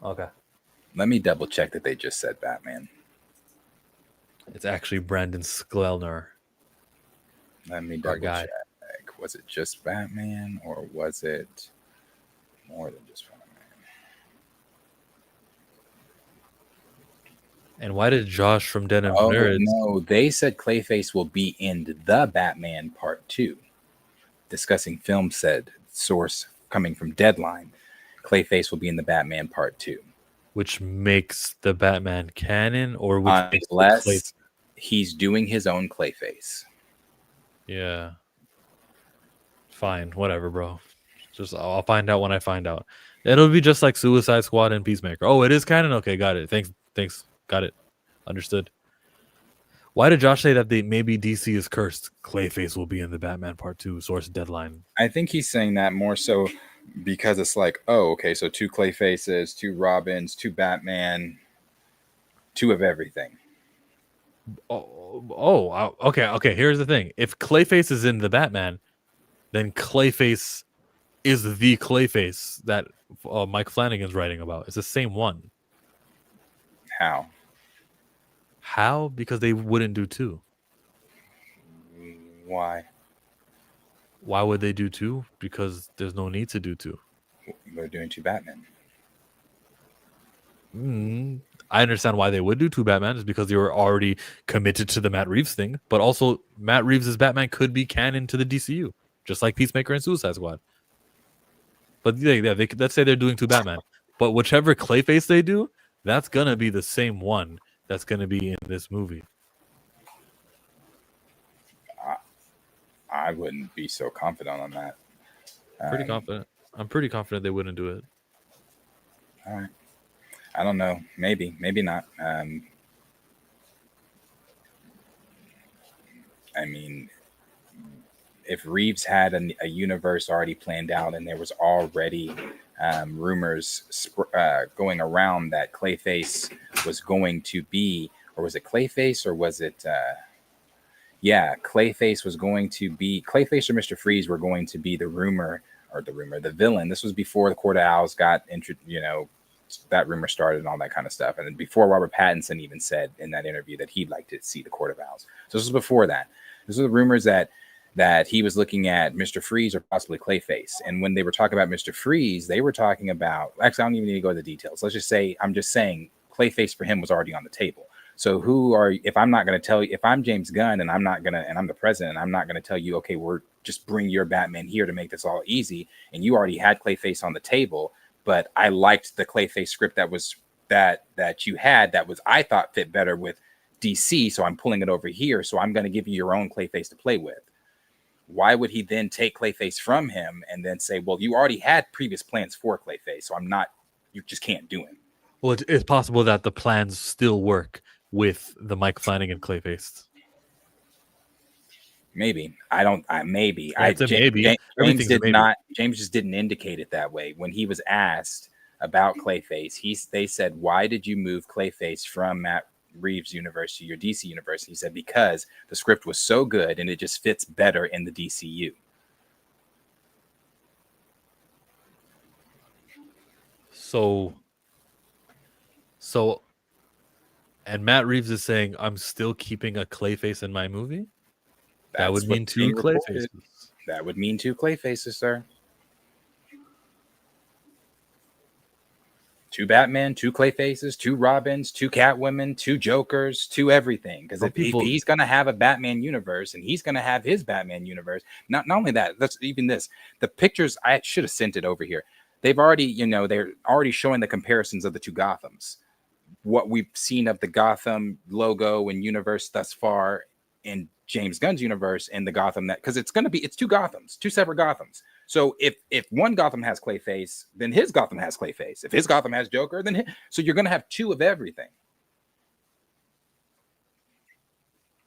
Speaker 1: Okay.
Speaker 2: Let me double check that they just said Batman.
Speaker 1: It's actually Brandon Sklenar.
Speaker 2: Let me double check. Was it just Batman or was it more than just Batman?
Speaker 1: And why did Josh from Den of Nerds?
Speaker 2: No, they said Clayface will be in the Batman Part 2. Discussing Film said, source coming from Deadline, Clayface will be in the Batman Part 2.
Speaker 1: Which makes the Batman canon, or which makes
Speaker 2: unless he's doing his own Clayface.
Speaker 1: Yeah. Fine, whatever, bro. Just I'll find out when I find out. It'll be just like Suicide Squad and Peacemaker. Oh, it is canon? Okay, got it. Thanks. Got it. Understood. Why did Josh say that maybe DC is cursed? Clayface will be in the Batman Part 2, source Deadline.
Speaker 2: I think he's saying that more so because it's like, oh, okay, so 2 Clayfaces, 2 Robins, 2 Batman, 2 of everything.
Speaker 1: Okay. Here's the thing. If Clayface is in the Batman, then Clayface is the Clayface that Mike Flanagan's writing about. It's the same one. How? Because they wouldn't do 2.
Speaker 2: Why?
Speaker 1: Why would they do 2? Because there's no need to do 2.
Speaker 2: They're doing 2 Batman.
Speaker 1: I understand why they would do 2 Batman is because they were already committed to the Matt Reeves thing. But also, Matt Reeves' Batman could be canon to the DCU, just like Peacemaker and Suicide Squad. But let's say they're doing 2 Batman. But whichever Clayface they do, that's going to be the same one that's going to be in this movie.
Speaker 2: I wouldn't be so confident on that.
Speaker 1: Pretty confident. I'm pretty confident they wouldn't do it.
Speaker 2: All right. I don't know. Maybe not. I mean, if Reeves had a universe already planned out and there was already rumors going around that Clayface was going to be, or was it Clayface or was it Clayface was going to be, Clayface or Mr. Freeze were going to be the villain. This was before the Court of Owls got that rumor started and all that kind of stuff, and then before Robert Pattinson even said in that interview that he'd like to see the Court of Owls. So this was before that. This was the rumors that he was looking at Mr. Freeze or possibly Clayface. And when they were talking about Mr. Freeze, they were talking about, actually, I don't even need to go into the details. Let's just say, I'm just saying Clayface for him was already on the table. So if I'm not going to tell you, if I'm James Gunn and I'm the president, I'm not going to tell you, okay, we're just bring your Batman here to make this all easy. And you already had Clayface on the table, but I liked the Clayface script that you had that was, I thought fit better with DC. So I'm pulling it over here. So I'm going to give you your own Clayface to play with. Why would he then take Clayface from him and then say, well, you already had previous plans for Clayface, so you just can't do him.
Speaker 1: Well, it's possible that the plans still work with the Mike Flanagan Clayface.
Speaker 2: Maybe. Maybe.
Speaker 1: Maybe.
Speaker 2: James just didn't indicate it that way. When he was asked about Clayface, they said, why did you move Clayface from Matt Reeves' universe to your DC universe? He said, because the script was so good and it just fits better in the DCU.
Speaker 1: So, and Matt Reeves is saying, I'm still keeping a Clayface in my movie? That would mean
Speaker 2: what's
Speaker 1: 2
Speaker 2: being reported.
Speaker 1: Clayfaces.
Speaker 2: That would mean 2 Clayfaces, sir. 2 Batman, 2 Clayfaces, 2 Robins, 2 Catwomen, 2 Jokers, 2 everything. Because if he's going to have a Batman universe and he's going to have his Batman universe, not only that, that's even this. The pictures, I should have sent it over here. They've already, they're already showing the comparisons of the 2 Gothams. What we've seen of the Gotham logo and universe thus far in James Gunn's universe and the Gotham because it's 2 Gothams, 2 separate Gothams. So if one Gotham has Clayface, then his Gotham has Clayface. If his Gotham has Joker, then so you're going to have 2 of everything.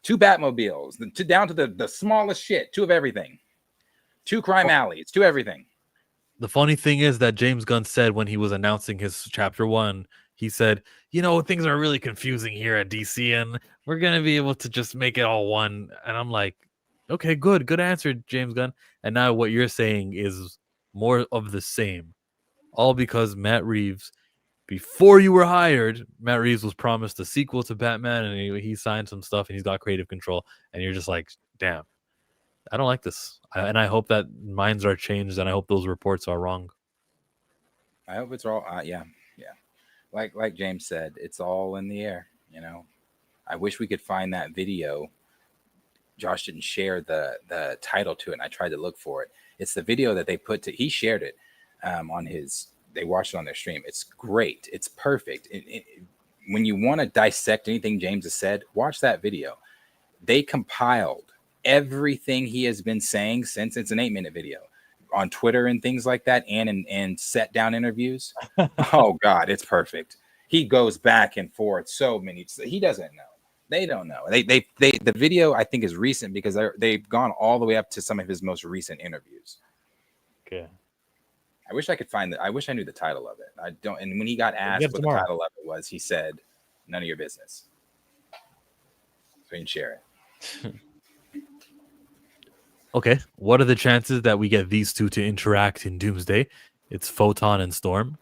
Speaker 2: 2 Batmobiles, down to the smallest shit, 2 of everything. 2 crime alleys, 2 everything.
Speaker 1: The funny thing is that James Gunn said when he was announcing his chapter 1, he said, things are really confusing here at DC and we're going to be able to just make it all one. And I'm like, okay, good answer, James Gunn. And now what you're saying is more of the same. All because Matt Reeves, before you were hired, Matt Reeves was promised a sequel to Batman and he signed some stuff and he's got creative control. And you're just like, damn, I don't like this. And I hope that minds are changed and I hope those reports are wrong.
Speaker 2: I hope it's all, yeah. Like James said, it's all in the air, I wish we could find that video. Josh didn't share the title to it, and I tried to look for it. It's the video that they he shared it they watched it on their stream. It's great. It's perfect. When you want to dissect anything James has said, watch that video. They compiled everything he has been saying since it's an 8-minute video on Twitter and things like that, and in set down interviews. Oh God, it's perfect. He goes back and forth so many. He doesn't know. They don't know. The video I think is recent because they've gone all the way up to some of his most recent interviews.
Speaker 1: Okay.
Speaker 2: I wish I could find I wish I knew the title of it. I don't. And when he got asked what the title of it was, he said, "None of your business." So you can share it.
Speaker 1: Okay. What are the chances that we get these 2 to interact in Doomsday? It's Photon and Storm.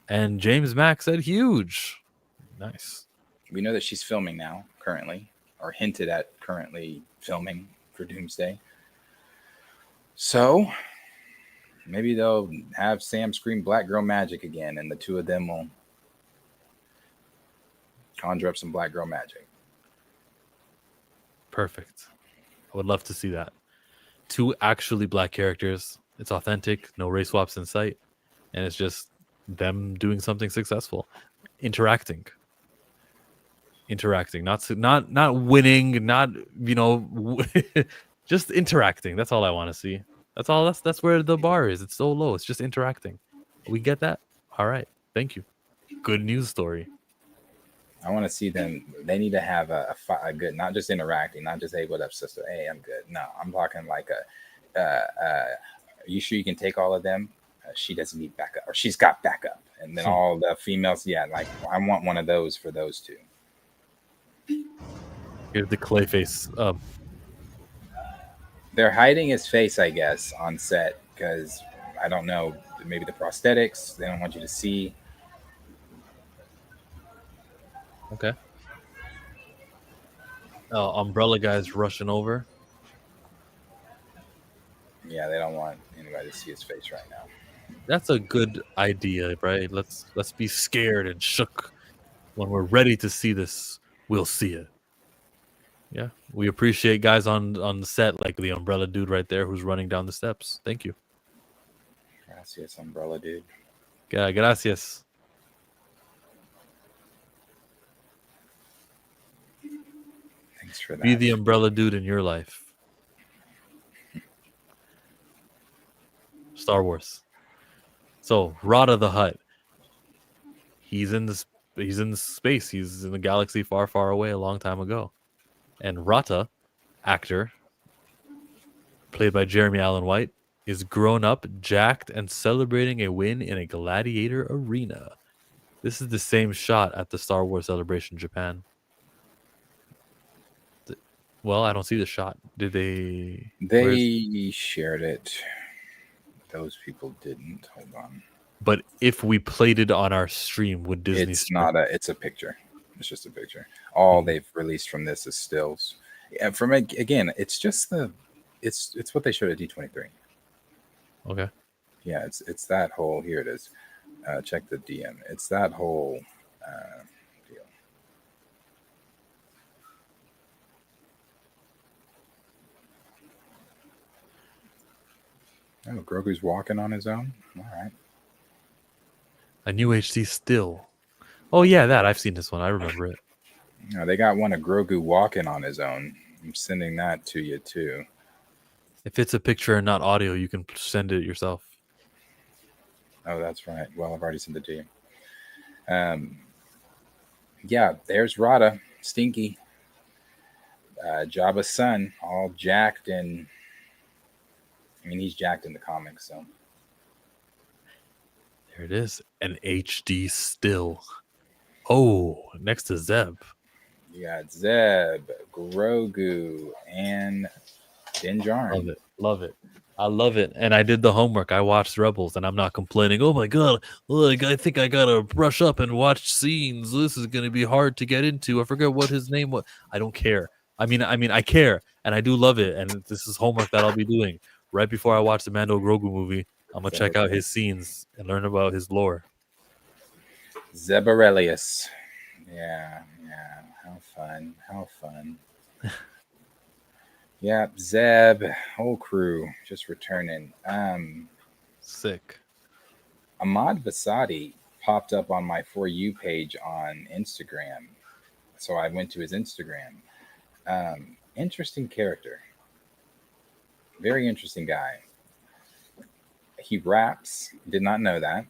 Speaker 1: And James Mack said huge. Nice.
Speaker 2: We know that she's filming now, currently, or hinted at currently filming for Doomsday. So maybe they'll have Sam scream Black Girl magic again, and the 2 of them will conjure up some Black Girl magic.
Speaker 1: Perfect. I would love to see that. 2 actually black characters. It's authentic, no race swaps in sight, and it's just them doing something successful, interacting, not winning, not just interacting. That's all I want to see. That's all. That's where the bar is. It's so low. It's just interacting. We get that. All right. Thank you. Good news story.
Speaker 2: I want to see them. They need to have a good, not just interacting, not just, hey, what up, sister? Hey, I'm good. No, I'm talking like are you sure you can take all of them? She doesn't need backup, or she's got backup. And then all the females, like I want one of those for those 2.
Speaker 1: Here's the Clayface.
Speaker 2: They're hiding his face, I guess, on set because I don't know, maybe the prosthetics. They don't want you to see.
Speaker 1: Okay. Umbrella guy's rushing over.
Speaker 2: Yeah, they don't want anybody to see his face right now.
Speaker 1: That's a good idea, right? Let's be scared and shook. When we're ready to see this, we'll see it. Yeah, we appreciate guys on the set like the Umbrella dude right there who's running down the steps. Thank you.
Speaker 2: Gracias, Umbrella dude.
Speaker 1: Yeah, gracias.
Speaker 2: Thanks for that.
Speaker 1: Be the Umbrella dude in your life. Star Wars. So Rada the Hutt. He's in space. He's in the galaxy far, far away a long time ago. And Rata, actor, played by Jeremy Allen White, is grown up, jacked, and celebrating a win in a gladiator arena. This is the same shot at the Star Wars Celebration Japan. Well, I don't see the shot. Did they?
Speaker 2: They shared it. Those people didn't. Hold on.
Speaker 1: But if we played it on our stream, would Disney?
Speaker 2: It's not a. It's a picture. It's just a picture. All they've released from this is stills. And from again, it's just the. It's what they showed at D23.
Speaker 1: Okay.
Speaker 2: Yeah, it's that whole. Here it is. Check the DM. It's that whole deal. Oh, Grogu's walking on his own. All right.
Speaker 1: A new HD still. Oh yeah, that I've seen this one. I remember it.
Speaker 2: No, they got one of Grogu walking on his own. I'm sending that to you too.
Speaker 1: If it's a picture and not audio, you can send it yourself.
Speaker 2: Oh, that's right. Well, I've already sent it to you. Yeah, there's Rada, Stinky, Jabba's son, all jacked, and I mean he's jacked in the comics. So
Speaker 1: there it is, an HD still. Oh, next to Zeb.
Speaker 2: You got Zeb, Grogu, and Din Djarin.
Speaker 1: Love it. I love it. And I did the homework. I watched Rebels, and I'm not complaining. Oh my god, look, I think I gotta brush up and watch scenes. This is gonna be hard to get into. I forget what his name was. I don't care. I mean, I care, and I do love it. And this is homework that I'll be doing right before I watch the Mando Grogu movie. I'm gonna check out his scenes and learn about his lore.
Speaker 2: Zeb Aurelius. Yeah. How fun. Yeah, Zeb, whole crew just returning.
Speaker 1: Sick.
Speaker 2: Ahmad Vasadi popped up on my For You page on Instagram. So I went to his Instagram. Interesting character. Very interesting guy. He raps. Did not know that.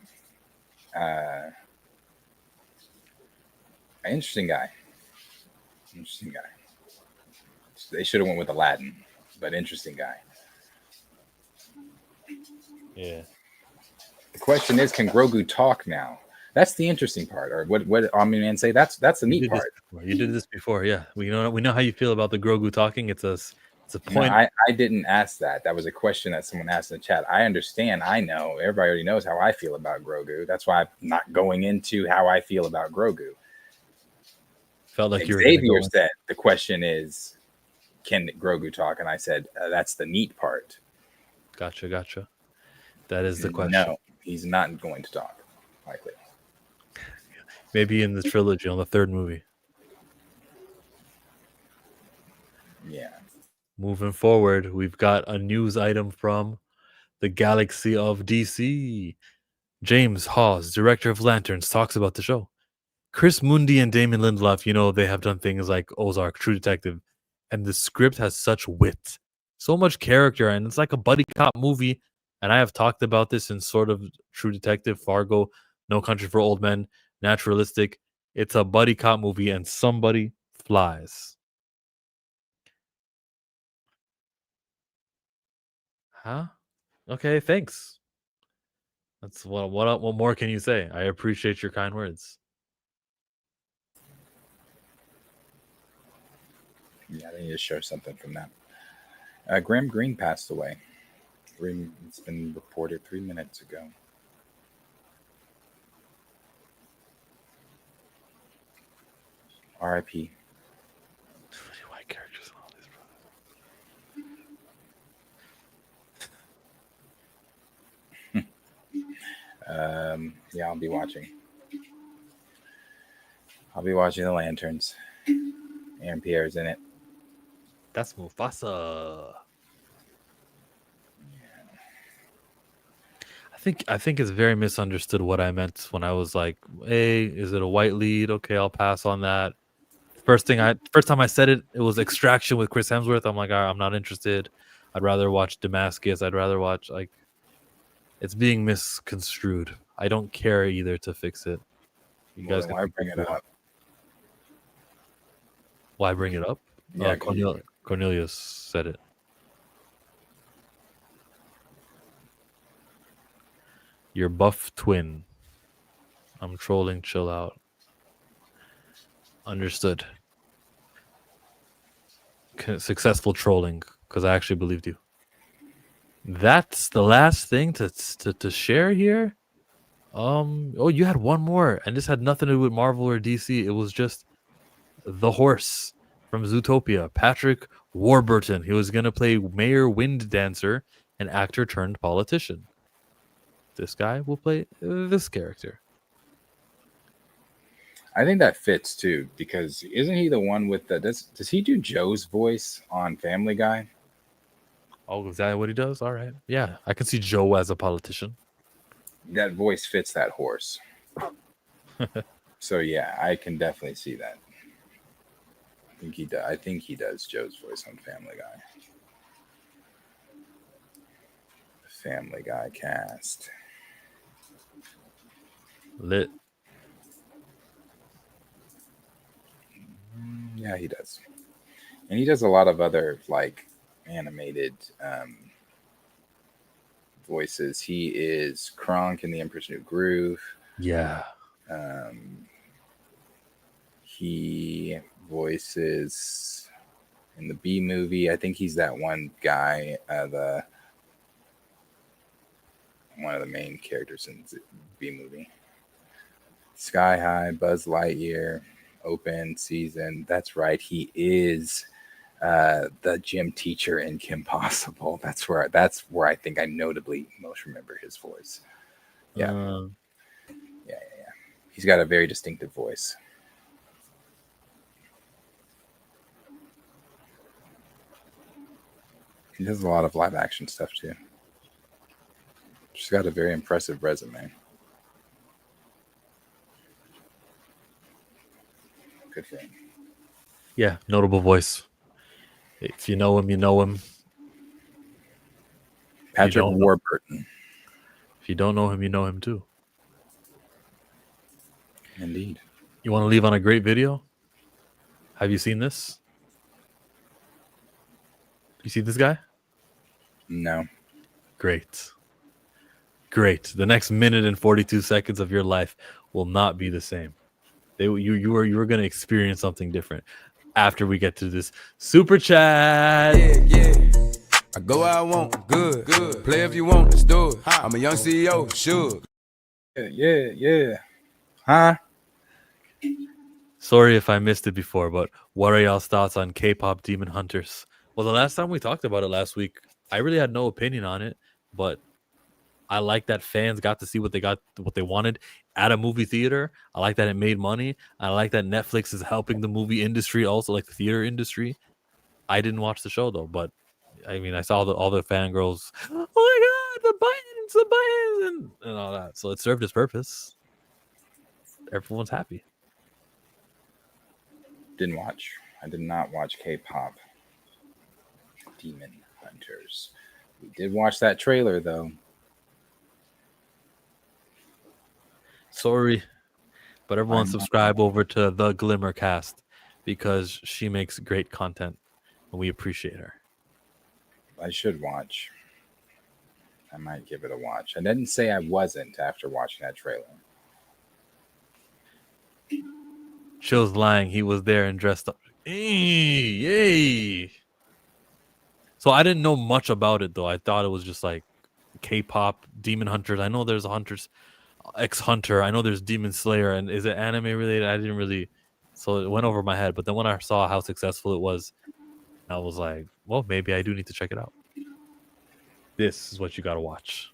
Speaker 2: Interesting guy. They should have went with Aladdin, but interesting guy.
Speaker 1: Yeah.
Speaker 2: The question is, can Grogu talk now? That's the interesting part. Or what Omni-Man say? That's the neat part.
Speaker 1: You did this before, yeah. We know how you feel about the Grogu talking. It's a point.
Speaker 2: No, I didn't ask that. That was a question that someone asked in the chat. I understand. I know. Everybody already knows how I feel about Grogu. That's why I'm not going into how I feel about Grogu.
Speaker 1: Felt like
Speaker 2: Xavier said the question is, can Grogu talk? And I said, that's the neat part.
Speaker 1: Gotcha. That is the question.
Speaker 2: No, he's not going to talk, likely.
Speaker 1: Maybe in the trilogy on the third movie.
Speaker 2: Yeah.
Speaker 1: Moving forward, we've got a news item from the galaxy of DC. James Hawes, director of Lanterns, talks about the show. Chris Mundi and Damon Lindelof, they have done things like Ozark, True Detective, and the script has such wit, so much character, and it's like a buddy cop movie. And I have talked about this in sort of True Detective, Fargo, No Country for Old Men, Naturalistic. It's a buddy cop movie, and somebody flies. Huh? Okay, thanks. That's what more can you say? I appreciate your kind words.
Speaker 2: Yeah, they need to show something from that. Graham Greene passed away. It's been reported 3 minutes ago. R.I.P.
Speaker 1: Too many white characters in all
Speaker 2: these, yeah, I'll be watching. The Lanterns. Aaron Pierre's in it.
Speaker 1: That's Mufasa. I think it's very misunderstood what I meant when I was like, "Hey, is it a white lead? Okay, I'll pass on that." First time I said it, it was Extraction with Chris Hemsworth. I'm like, I'm not interested. I'd rather watch Damascus. I'd rather watch it's being misconstrued. I don't care either to fix it. You guys
Speaker 2: can bring it up.
Speaker 1: Why bring it up?
Speaker 2: Yeah,
Speaker 1: Cornelius said it. Your buff twin. I'm trolling. Chill out. Understood. Successful trolling, because I actually believed you. That's the last thing to share here. Oh, you had one more, and this had nothing to do with Marvel or DC. It was just the horse from Zootopia, Patrick Warburton. He was gonna play Mayor Wind Dancer, an actor turned politician. This guy will play this character.
Speaker 2: I think that fits too, because isn't he the one with the does he do Joe's voice on Family Guy?
Speaker 1: Oh, is that what he does? All right. Yeah, I can see Joe as a politician.
Speaker 2: That voice fits that horse. So yeah, I can definitely see that. I think he does Joe's voice on Family Guy. Family Guy cast.
Speaker 1: Lit.
Speaker 2: Yeah, he does. And he does a lot of other like animated voices. He is Kronk in The Emperor's New Groove.
Speaker 1: Yeah.
Speaker 2: He voices in the B movie. I think he's that one guy, one of the main characters in the B movie. Sky High, Buzz Lightyear, Open Season. That's right. He is the gym teacher in Kim Possible. That's where I think I notably most remember his voice. Yeah. Yeah. He's got a very distinctive voice. He does a lot of live action stuff too. She's got a very impressive resume. Good for him.
Speaker 1: Yeah, notable voice. If you know him, you know him.
Speaker 2: Patrick Warburton.
Speaker 1: If you don't know him, you know him too.
Speaker 2: Indeed.
Speaker 1: You want to leave on a great video? Have you seen this? You see this guy?
Speaker 2: No.
Speaker 1: Great. The next minute and 42 seconds of your life will not be the same. You are going to experience something different after we get to this super chat.
Speaker 3: Yeah. I go where I want, good. Play if you want, let's do it. I'm a young CEO, sure.
Speaker 2: Yeah. Huh?
Speaker 1: Sorry if I missed it before, but what are y'all's thoughts on K-pop Demon Hunters? Well, the last time we talked about it last week, I really had no opinion on it, but I like that fans got to see what they wanted at a movie theater. I like that it made money. I like that Netflix is helping the movie industry, also like the theater industry. I didn't watch the show though, but I mean, I saw all the fangirls. Oh my god, the buttons, and all that. So it served its purpose. Everyone's happy.
Speaker 2: I did not watch K-pop Demon Hunters. We did watch that trailer though.
Speaker 1: Sorry, but everyone subscribe over to the Glimmer Cast because she makes great content and we appreciate her.
Speaker 2: I should watch. I might give it a watch. I didn't say I wasn't after watching that trailer.
Speaker 1: Chill's lying. He was there and dressed up. Yay! So I didn't know much about it though. I thought it was just like K-pop Demon Hunters. I know there's a Hunters X Hunter. I know there's Demon Slayer, and is it anime related? I didn't really, so it went over my head. But then when I saw how successful it was, I was like, well, maybe I do need to check it out. This is what you gotta watch.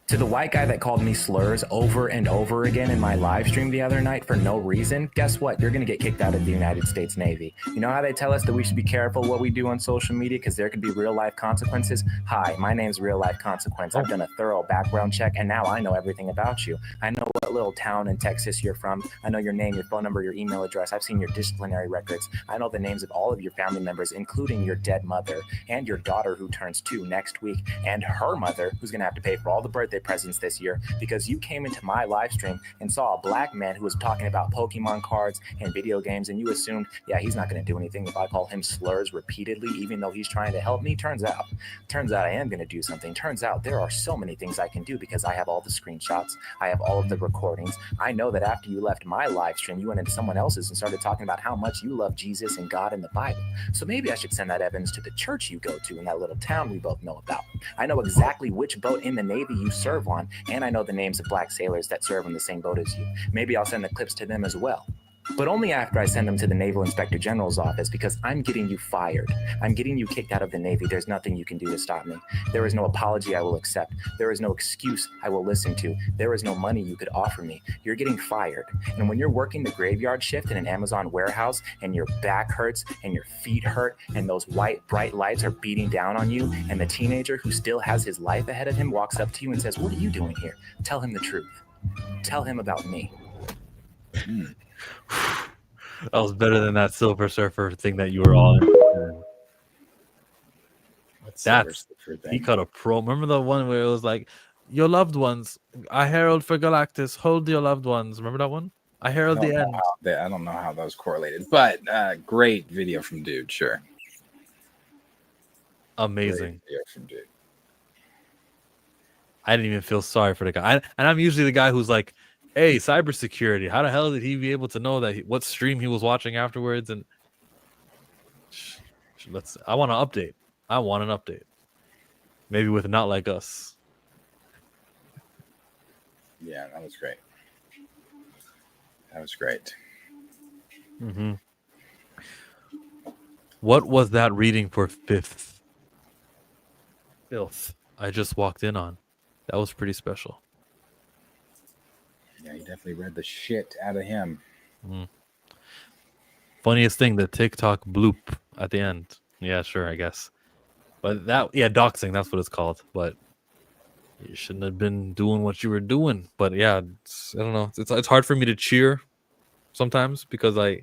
Speaker 22: To the white guy that called me slurs over and over again in my live stream the other night for no reason, guess what? You're going to get kicked out of the United States Navy. You know how they tell us that we should be careful what we do on social media because there could be real life consequences? Hi, my name's Real Life Consequence. I've done a thorough background check and now I know everything about you. I know what little town in Texas you're from. I know your name, your phone number, your email address. I've seen your disciplinary records. I know the names of all of your family members, including your dead mother and your daughter who turns 2 next week and her mother who's going to have to pay for all the birthday presents this year because you came into my live stream and saw a black man who was talking about Pokemon cards and video games and you assumed, yeah, he's not going to do anything if I call him slurs repeatedly even though he's trying to help me. Turns out I am going to do something. Turns out there are so many things I can do because I have all the screenshots. I have all of the recordings. I know that after you left my live stream, you went into someone else's and started talking about how much you love Jesus and God and the Bible. So maybe I should send that evidence to the church you go to in that little town we both know about. I know exactly which boat in the Navy you serve serve on, and I know the names of black sailors that serve in the same boat as you. Maybe I'll send the clips to them as well. But only after I send them to the Naval Inspector General's office, because I'm getting you fired. I'm getting you kicked out of the Navy. There's nothing you can do to stop me. There is no apology I will accept. There is no excuse I will listen to. There is no money you could offer me. You're getting fired. And when you're working the graveyard shift in an Amazon warehouse and your back hurts and your feet hurt and those white bright lights are beating down on you and the teenager who still has his life ahead of him walks up to you and says, "What are you doing here?" Tell him the truth. Tell him about me.
Speaker 1: That was better than that Silver Surfer thing that you were all in. That's he cut a pro. Remember the one where it was like, "Your loved ones, I herald for Galactus. Hold your loved ones." Remember that one? I herald the end.
Speaker 2: I don't know how those correlated, but great video from Dude. Sure,
Speaker 1: amazing
Speaker 2: great video from Dude.
Speaker 1: I didn't even feel sorry for the guy, and I'm usually the guy who's like, "Hey, cybersecurity. How the hell did he be able to know that what stream he was watching afterwards?" And I want an update. I want an update. Maybe with Not Like Us.
Speaker 2: Yeah, that was great. That was great.
Speaker 1: Mm-hmm. What was that reading for Filth? I just walked in on. That was pretty special.
Speaker 2: Yeah, he definitely read the shit out of him.
Speaker 1: Funniest thing, the TikTok bloop at the end. Yeah, sure, I guess. But doxing, that's what it's called. But you shouldn't have been doing what you were doing. But yeah, I don't know. It's hard for me to cheer sometimes because I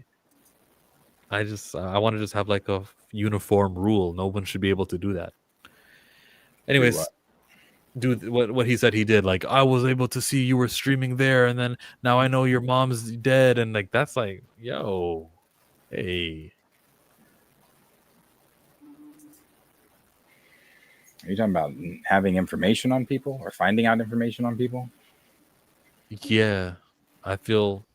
Speaker 1: want to just have like a uniform rule. No one should be able to do that. Anyways, do what he said he did. Like, I was able to see you were streaming there, and then now I know your mom's dead, and like that's like, yo, hey.
Speaker 2: Are you talking about having information on people or finding out information on people?
Speaker 1: Yeah, I feel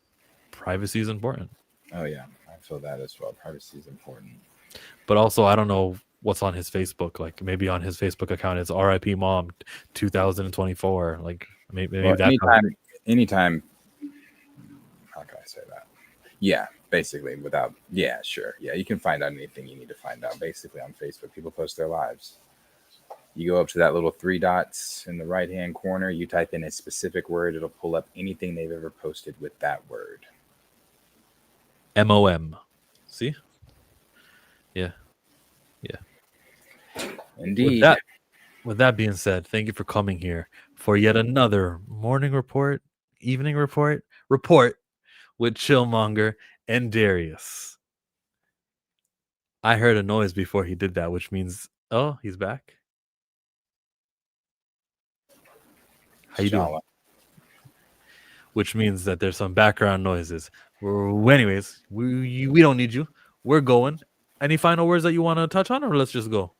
Speaker 1: privacy is important.
Speaker 2: Oh yeah, I feel that as well. Privacy is important.
Speaker 1: But also, I don't know what's on his Facebook. Like maybe on his Facebook account, it's RIP Mom 2024. Like maybe
Speaker 2: well,
Speaker 1: that.
Speaker 2: Anytime. How can I say that? Yeah, basically without. Yeah, sure. Yeah, you can find out anything you need to find out. Basically on Facebook, people post their lives. You go up to that little 3 dots in the right-hand corner. You type in a specific word. It'll pull up anything they've ever posted with that word.
Speaker 1: MOM. See? Yeah.
Speaker 2: Indeed.
Speaker 1: With that being said, thank you for coming here for yet another morning report, evening report with Chillmonger and Darius. I heard a noise before he did that, which means, oh, he's back. How you doing? Which means that there's some background noises. Anyways, we don't need you. We're going. Any final words that you want to touch on, or let's just go?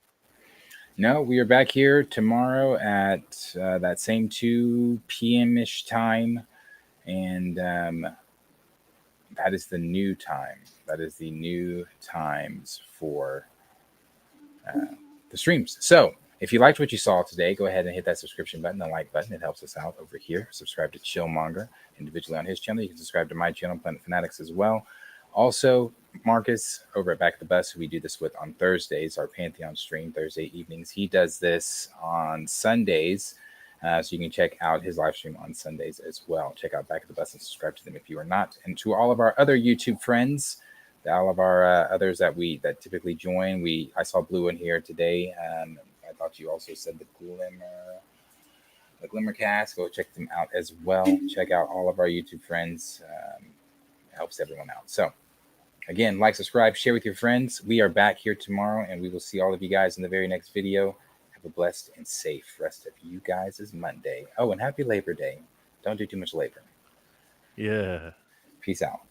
Speaker 2: No, we are back here tomorrow at that same 2 p.m.-ish time. And that is the new time. That is the new times for the streams. So if you liked what you saw today, go ahead and hit that subscription button, the like button. It helps us out over here. Subscribe to Chillmonger individually on his channel. You can subscribe to my channel, Planet Fanatics, as well. Also, Marcus over at Back of the Bus, who we do this with on Thursdays, our Pantheon stream, Thursday evenings. He does this on Sundays, so you can check out his live stream on Sundays as well. Check out Back of the Bus and subscribe to them if you are not. And to all of our other YouTube friends, all of our others that typically join, I saw Blue in here today. I thought you also said the Glimmercast. Go check them out as well. Check out all of our YouTube friends. It helps everyone out. So, again, like, subscribe, share with your friends. We are back here tomorrow, and we will see all of you guys in the very next video. Have a blessed and safe rest of you guys' Monday. Oh, and happy Labor Day. Don't do too much labor.
Speaker 1: Yeah.
Speaker 2: Peace out.